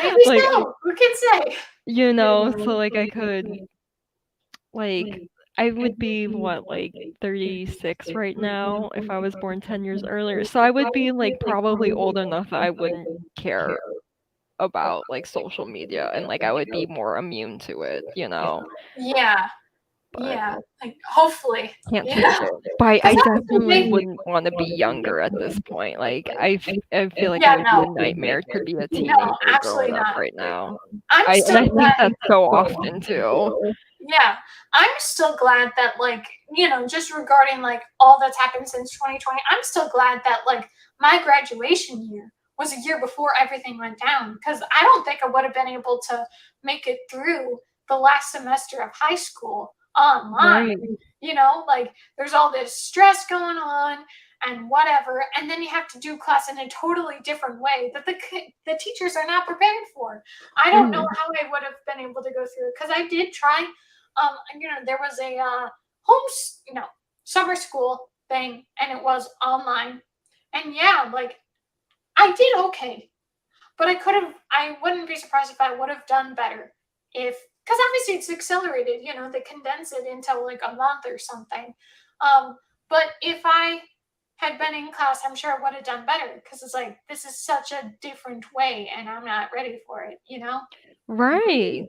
Maybe Like, so. Who can say? so like I could like I would be what, like 36 right now if I was born 10 years earlier. So I would be like probably old enough that I wouldn't care about like social media and like I would be more immune to it. Yeah. But Yeah. Like hopefully. can't change Yeah. it. But I 'Cause that's the definitely thing. wouldn't want to be younger at this point. Like I feel like it Yeah, would be a no. nightmare to be a No, teenager absolutely growing up not. right now. I'm And still I think glad. that's so often too. Yeah. I'm still glad that like, just regarding like all that's happened since 2020, I'm still glad that like my graduation year was a year before everything went down because I don't think I would have been able to make it through the last semester of high school online. Right. Like there's all this stress going on and whatever, and then you have to do class in a totally different way that the teachers are not prepared for. I don't know how I would have been able to go through it because I did try. There was a summer school thing, and it was online, and yeah, like I did okay, but I wouldn't be surprised if I would have done better because obviously it's accelerated, they condense it into like a month or something. But if I had been in class, I'm sure I would have done better, because it's like, this is such a different way and I'm not ready for it, you know? Right.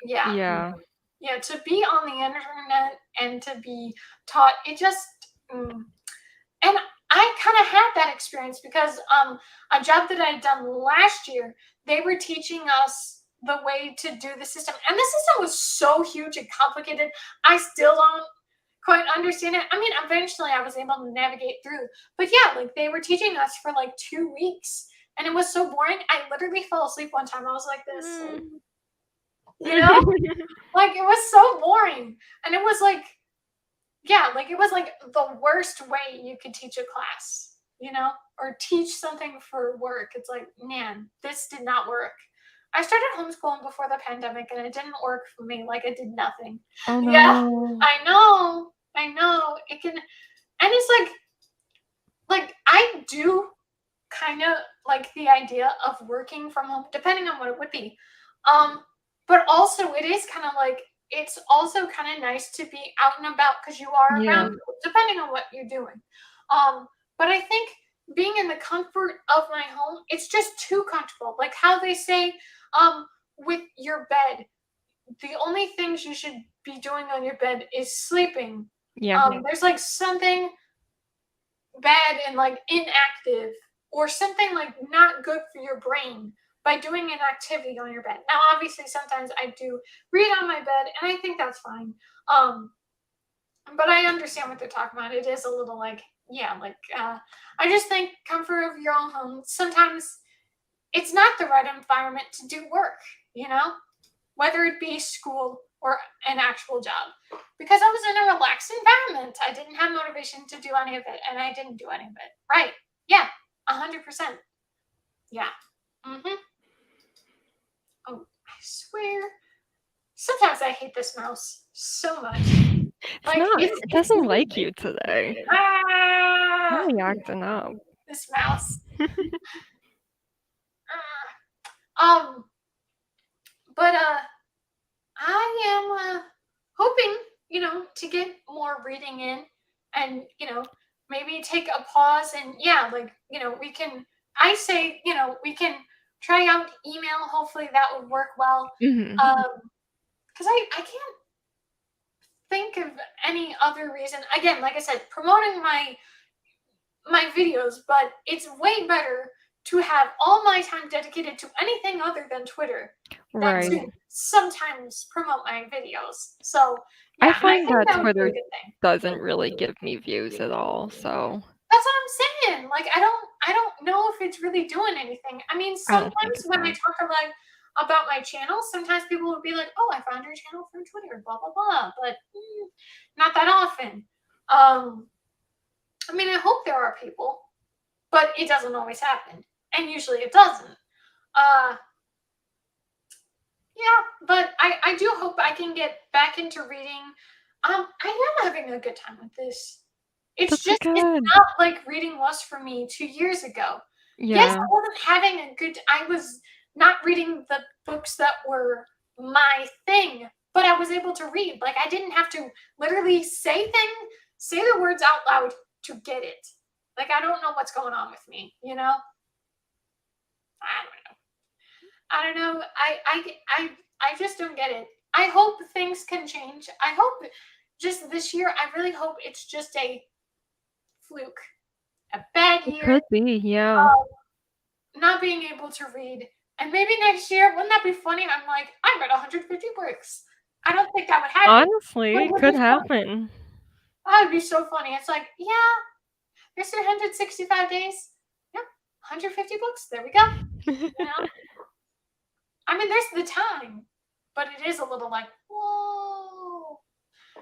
Yeah. Yeah. Yeah, to be on the internet and to be taught, it just and I kind of had that experience because a job that I had done last year, they were teaching us the way to do the system. And the system was so huge and complicated. I still don't quite understand it. I mean, eventually I was able to navigate through. But yeah, like they were teaching us for like 2 weeks and it was so boring. I literally fell asleep one time. I was like this. You know? Like it was so boring. And it was like, yeah, like it was like the worst way you could teach a class, you know, or teach something for work. It's like, man, this did not work. I started homeschooling before the pandemic and it didn't work for me. Like it did nothing. Oh Yeah, no. I know. I know. It can, and it's like I do kind of like the idea of working from home, depending on what it would be. But also it is kind of like it's also kind of nice to be out and about because you are around Yeah. people, depending on what you're doing. But I think being in the comfort of my home, it's just too comfortable. Like how they say, with your bed, the only things you should be doing on your bed is sleeping. Yeah. There's like something bad and like inactive or something like not good for your brain by doing an activity on your bed. Now, obviously, sometimes I do read on my bed, and I think that's fine. But I understand what they're talking about. It is a little like, yeah, like I just think comfort of your own home. Sometimes it's not the right environment to do work, you know, whether it be school or an actual job. Because I was in a relaxed environment, I didn't have motivation to do any of it, and I didn't do any of it. Right? Yeah, 100%. Yeah. Mm-hmm. Oh, I swear. Sometimes I hate this mouse so much. Like It doesn't like you today. Why are you acting up? This mouse. Um, but I am hoping, you know, to get more reading in and, you know, maybe take a pause and yeah, like, you know, I say, you know, we can try out email. Hopefully that would work well. Mhm. Because I can't think of any other reason. Again, like I said, promoting my videos, but it's way better to have all my time dedicated to anything other than Twitter than to Right. sometimes promote my videos. So yeah, I and I find think that that would be a Twitter good thing. doesn't really give me views at all, so That's what I'm saying. Like I don't know if it's really doing anything. I mean, I don't think sometimes it when I does. talk about my channel, sometimes people will be like, "Oh, I found your channel from Twitter," blah blah blah. But not that often. I mean, I hope there are people, but it doesn't always happen, and usually it doesn't. Yeah, but I do hope I can get back into reading. I am having a good time with this. It's That's just it's good. not like reading was for me 2 years ago. Yes, Yeah. I wasn't having a good I was not reading the books that were my thing, but I was able to read. Like I didn't have to literally say the words out loud to get it. Like I don't know what's going on with me, you know? I don't know. I just don't get it. I hope things can change. I hope just this year, I really hope it's just a fluke. A bad It year, could be, yeah. not being able to read. And maybe next year, wouldn't that be funny? I'm like, I read 150 books. I don't think that would happen. Honestly, But it it would could be funny. happen. That would be so funny. It's like, yeah, there's 365 days. Yeah, 150 books. There we go. You know? I mean, there's the time, but it is a little like, whoa.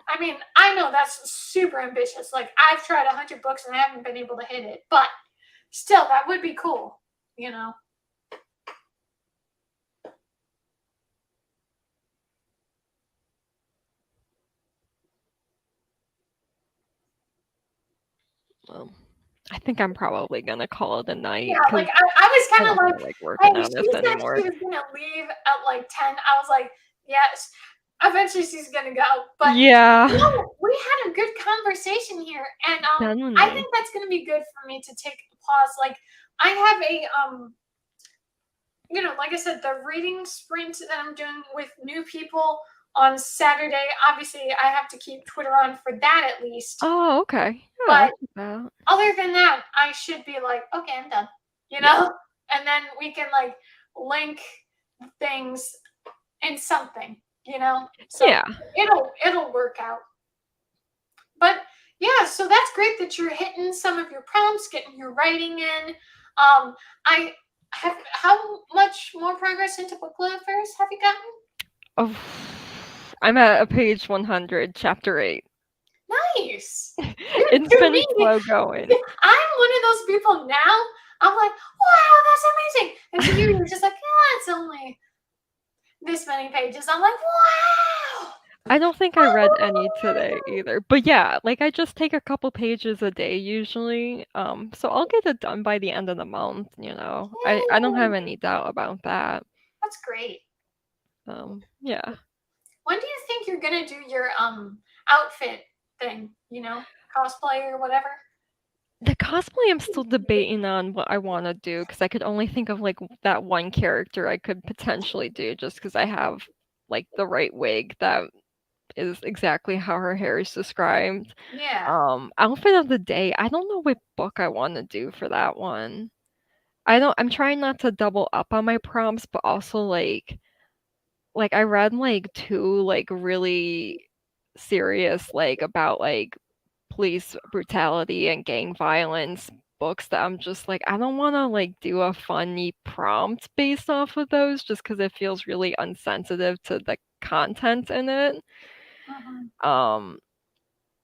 I mean, I know that's super ambitious. Like, I've tried 100 books and I haven't been able to hit it, but still, that would be cool, you know? Well, I think I'm probably gonna call it a night Yeah, because like, I was I kind of don't like, feel like hey, working on she this said anymore. she was going to leave at like 10. I was like, yes, eventually she's going to go. But Yeah. no, we we had a good conversation here, and I Definitely. think that's going to be good for me to take a pause. Like, I have a like I said, the reading sprint that I'm doing with new people on Saturday. Obviously, I have to keep Twitter on for that at least. Oh, okay. But Yeah, other than that, I should be like, okay, I'm done. And then we can like link things in something. So yeah. it'll work out. But yeah, so that's great that you're hitting some of your prompts, getting your writing in. I have how much more progress into book lovers have you gotten? Oh, I'm at a page 100, chapter 8. Nice. Dude, It's to been me, slow going. I'm one of those people now. I'm like, wow, that's amazing. And to you, you're just like, yeah, it's only this many pages. I'm like, wow. I don't think I read any today either. But yeah, like I just take a couple pages a day usually. So I'll get it done by the end of the month, you know. I don't have Yay. any doubt about that. That's great. Yeah. When do you think you're gonna do your outfit thing? Cosplay or whatever. The cosplay I'm still debating on what I want to do because I could only think of like that one character I could potentially do just because I have like the right wig that is exactly how her hair is described. Yeah. Outfit of the day, I don't know what book I want to do for that one. I'm trying not to double up on my prompts, but also like I read like two like really serious like about like police brutality and gang violence books that I'm just like I don't want to like do a funny prompt based off of those just because it feels really unsensitive to the content in it. Mhm. Um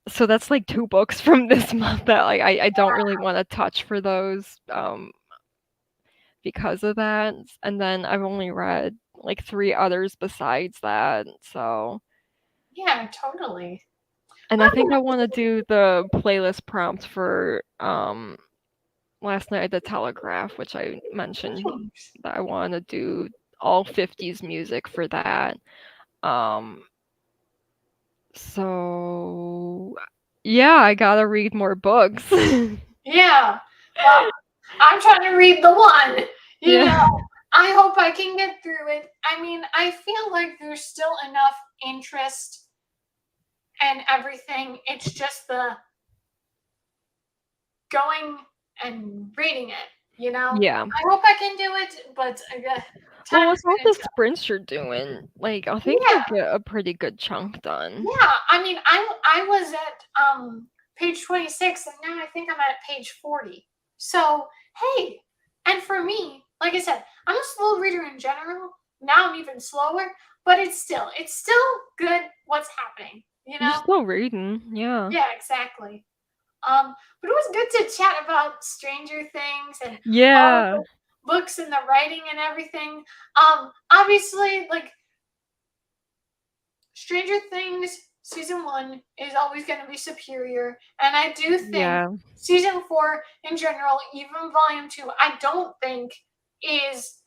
so that's like two books from this month that like I don't really want to touch for those because of that. And then I've only read like three others besides that. So Yeah, totally. and I think Oh, I want to do the playlist prompt for last night at the Telegraph, which I mentioned thanks. that I want to do all 50s music for that. Um so yeah, I got to read more books. Yeah. Well, I'm trying to read the one. You Yeah. know, I hope I can get through it. I mean, I feel like there's still enough interest and everything. It's just the going and reading it. Yeah. I hope I can do it, but Well, time with is all gonna the tell. sprints you're doing, like I think Yeah, you'll get a pretty good chunk done. yeah. I mean, I was at page 26, and now I think I'm at page 40. So hey, and for me, like I said, I'm a slow reader in general. Now I'm even slower, but it's still good what's happening. You're still reading, yeah. Yeah, exactly. But it was good to chat about Stranger Things and all of Yeah. the books and the writing and everything. Obviously, like Stranger Things season 1 is always going to be superior, and I do think Yeah. season 4 in general, even volume 2, I don't think is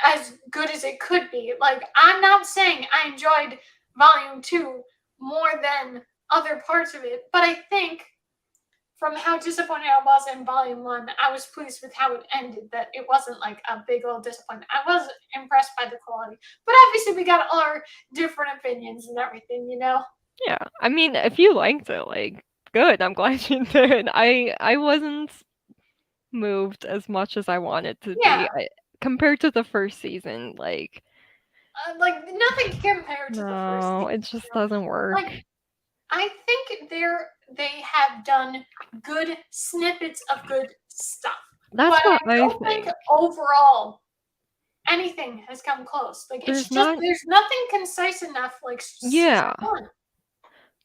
as good as it could be. Like, I'm not saying I enjoyed volume 2 more than other parts of it, but I think from how disappointed I was in volume 1, I was pleased with how it ended, that it wasn't like a big old disappointment. I was impressed by the quality. But obviously we got all our different opinions and everything. Yeah. I mean, if you liked it, like good. I'm glad you did. I wasn't moved as much as I wanted to Yeah. be. Compared to the first season, like Like nothing compared to the first no, season. it just doesn't work. Like I think they have done good snippets of good stuff. That's But what I I don't think think. overall anything has come close. Like it's There's just not there's nothing concise enough like season yeah. 1.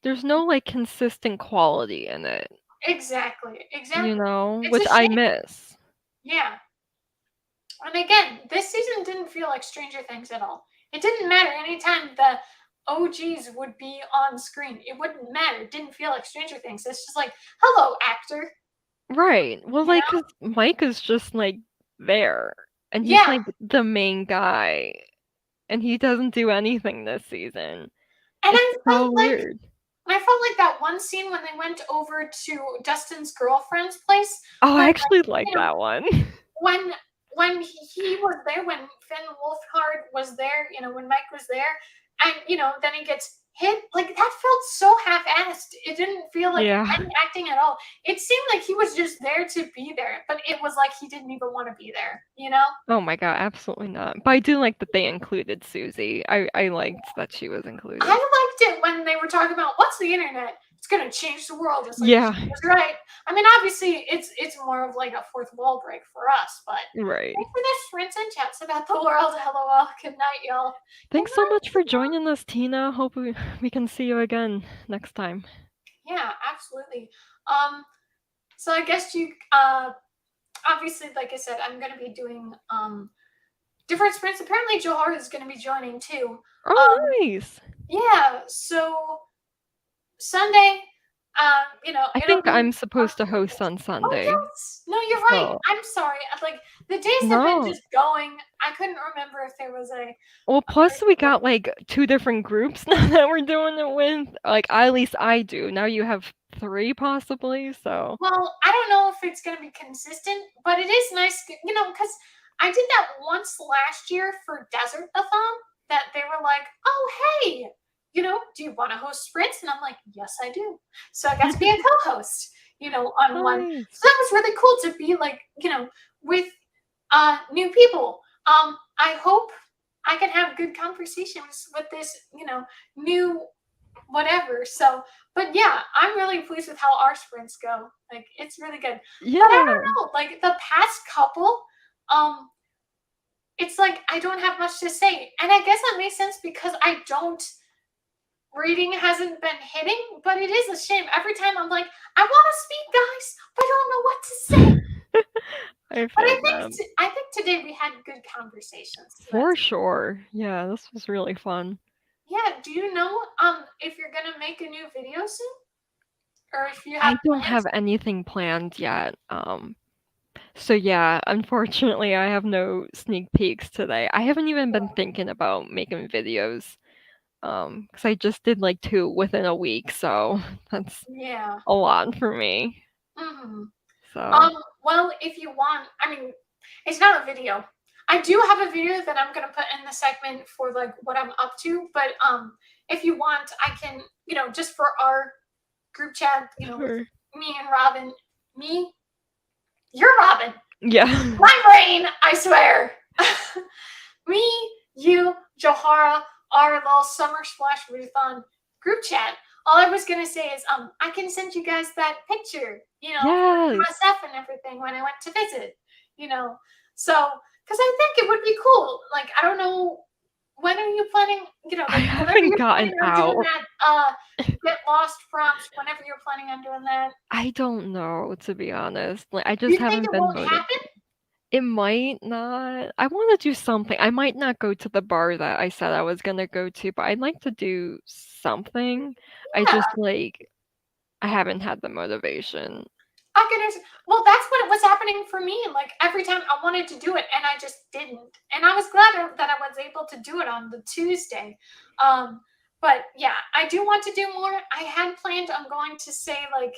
There's no like consistent quality in it, Exactly. you Exactly. know, It's a which I shame. miss. Yeah. And again, this season didn't feel like Stranger Things at all. It didn't matter anytime the OGs would be on screen. It wouldn't matter. It didn't feel like Stranger Things. It's just like, hello, actor. Right. Well, You like, know? 'cause Mike is just like there, and he's Yeah. like the main guy, and he doesn't do anything this season. And It's I so felt like weird. And I felt like that one scene when they went over to Dustin's girlfriend's place Oh, I when, actually like you know, that one. when he was there, when Finn Wolfhard was there, when Mike was there, and then he gets hit, like that felt so half-assed. It didn't feel like Yeah. any acting at all. It seemed like he was just there to be there, but it was like he didn't even want to be there. Oh my god, absolutely not. But I do like that they included Susie. I liked that she was I included. liked it when they were talking about what's the internet. It's gonna change the world. It's like Yeah, she was right. I mean, obviously, it's more of like a fourth wall break for us, but right. thanks for this rinse and chats about the world. LOL. Good night, y'all. Good Thanks so night. much for joining us, Tina. Hope we can see you again next time. Yeah, absolutely. So I guess you obviously, like I said, I'm gonna be doing different sprints. Apparently, Johar is gonna be joining too. Oh, nice. Yeah. So Sunday, I it'll think be. I'm supposed to host on Oh Sunday. yes. No, you're right. So, I'm sorry. Like the days have been no. just going. I couldn't remember if there was a. Well, plus we got like 2 different groups now that we're doing it with. Like at least I do. Now you have 3 possibly, so. Well, I don't know if it's going to be consistent, but it is nice, because I did that once last year for Desert-a-thon. That they were like, "Oh, hey, do you want to host sprints?" And I'm like, "Yes, I do." So I got to be a co-host, on one. Nice. So that was really cool to be like, with new people. I hope I can have good conversations with this, new whatever. So, but yeah, I'm really pleased with how our sprints go. Like, it's really good. Yeah. But I don't know, like the past couple, um, it's like I don't have much to say, and I guess that makes sense because I don't. Reading hasn't been hitting, but it is a shame. Every time I'm like, I want to speak, guys, but I don't know what to say. I But feel that. I think today we had good conversations. So For that's sure. Yeah, this was really fun. yeah. Do you know if you're gonna make a new video soon, or if you I have don't plans? have anything planned yet. So yeah, unfortunately, I have no sneak peeks today. I haven't even been thinking about making videos. Because I just did like 2 within a week, so that's Yeah. a lot for me. hmm So Well, if you want, I mean, it's not a video. I do have a video that I'm gonna put in the segment for like what I'm up to, but if you want, I can, just for our group chat, with sure. me and Robin, me, you're Robin. Yeah. My brain, I swear. Me, you, Johara, our little summer splash readathon group chat. All I was gonna say is, I can send you guys that picture, for Yes. myself and everything when I went to visit, you know. So, because I think it would be cool. Like, I don't know, when are you planning? I Like whenever haven't you're gotten planning on doing out. that, get lost prompts. Whenever you're planning on doing that, I don't know, to be honest. Like I do just you think haven't it been won't motivated. happen? It might not. I want to do something. I might not go to the bar that I said I was gonna go to, but I'd like to do something. I Yeah. just like I haven't had the motivation. I can understand. Well, that's what was happening for me. Like every time I wanted to do it, and I just didn't. And I was glad that I was able to do it on the Tuesday. But yeah, I do want to do more. I had planned on going to say like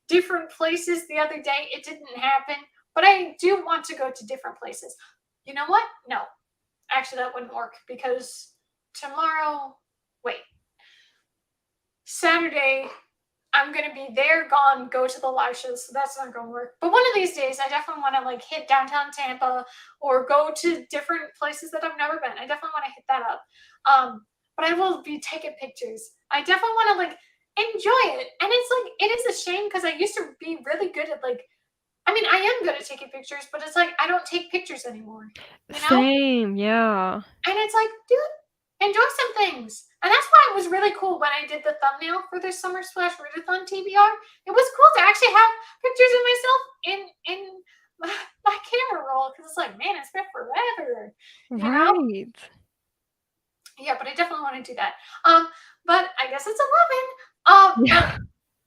different places the other day. It didn't happen, but I do want to go to different places. You know what? No, actually, that wouldn't work because tomorrow. Wait, Saturday I'm gonna be there, gone, go to the live shows, so that's not gonna work. But one of these days, I definitely want to like hit downtown Tampa or go to different places that I've never been. I definitely want to hit that up. But I will be taking pictures. I definitely want to like enjoy it, and it's like it is a shame because I used to be really good at like. I mean, I am good at taking pictures, but it's like I don't take pictures anymore. You know? Same, yeah. And it's like, dude, enjoy some things. And that's why it was really cool when I did the thumbnail for the Summer Splash Readathon TBR. It was cool to actually have pictures of myself in my camera roll because it's like, man, it's been forever. You know? Right. Yeah, but I definitely want to do that. But I guess it's 11. But Yeah.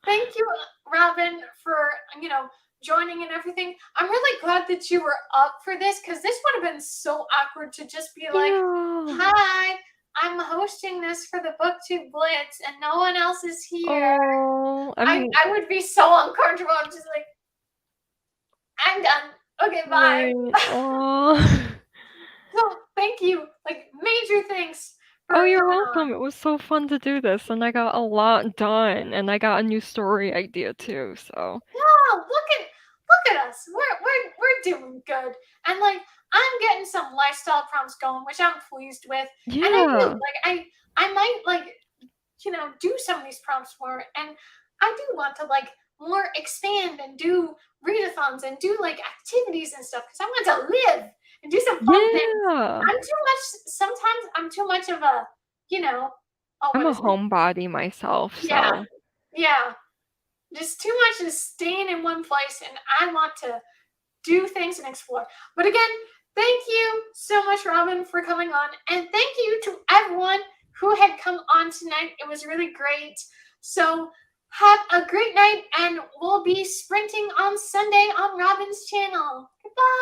thank you, Robin, for joining and everything. I'm really glad that you were up for this because this would have been so awkward to just be like, Yeah. "Hi, I'm hosting this for the BookTube Blitz and no one else is here. Oh, I would be so uncomfortable. I'm just like, I'm done. Okay, bye. right. Aw. So thank you. Like, major thanks for Oh, you're coming welcome. on. It was so fun to do this, and I got a lot done, and I got a new story idea too. So Yeah, look at us. We're doing good. And like, I'm getting some lifestyle prompts going, which I'm pleased with. And I do yeah, like I might like, you know, do some of these prompts more. And I do want to like more expand and do readathons and do like activities and stuff because I want to live and do some fun things. yeah. I'm too much. Sometimes I'm too much of a, you know, oh, I'm what a is it? homebody myself, Yeah, so yeah. Just too much is staying in one place, and I want to do things and explore. But again, thank you so much, Robin, for coming on, and thank you to everyone who had come on tonight. It was really great. So have a great night, and we'll be sprinting on Sunday on Robin's channel.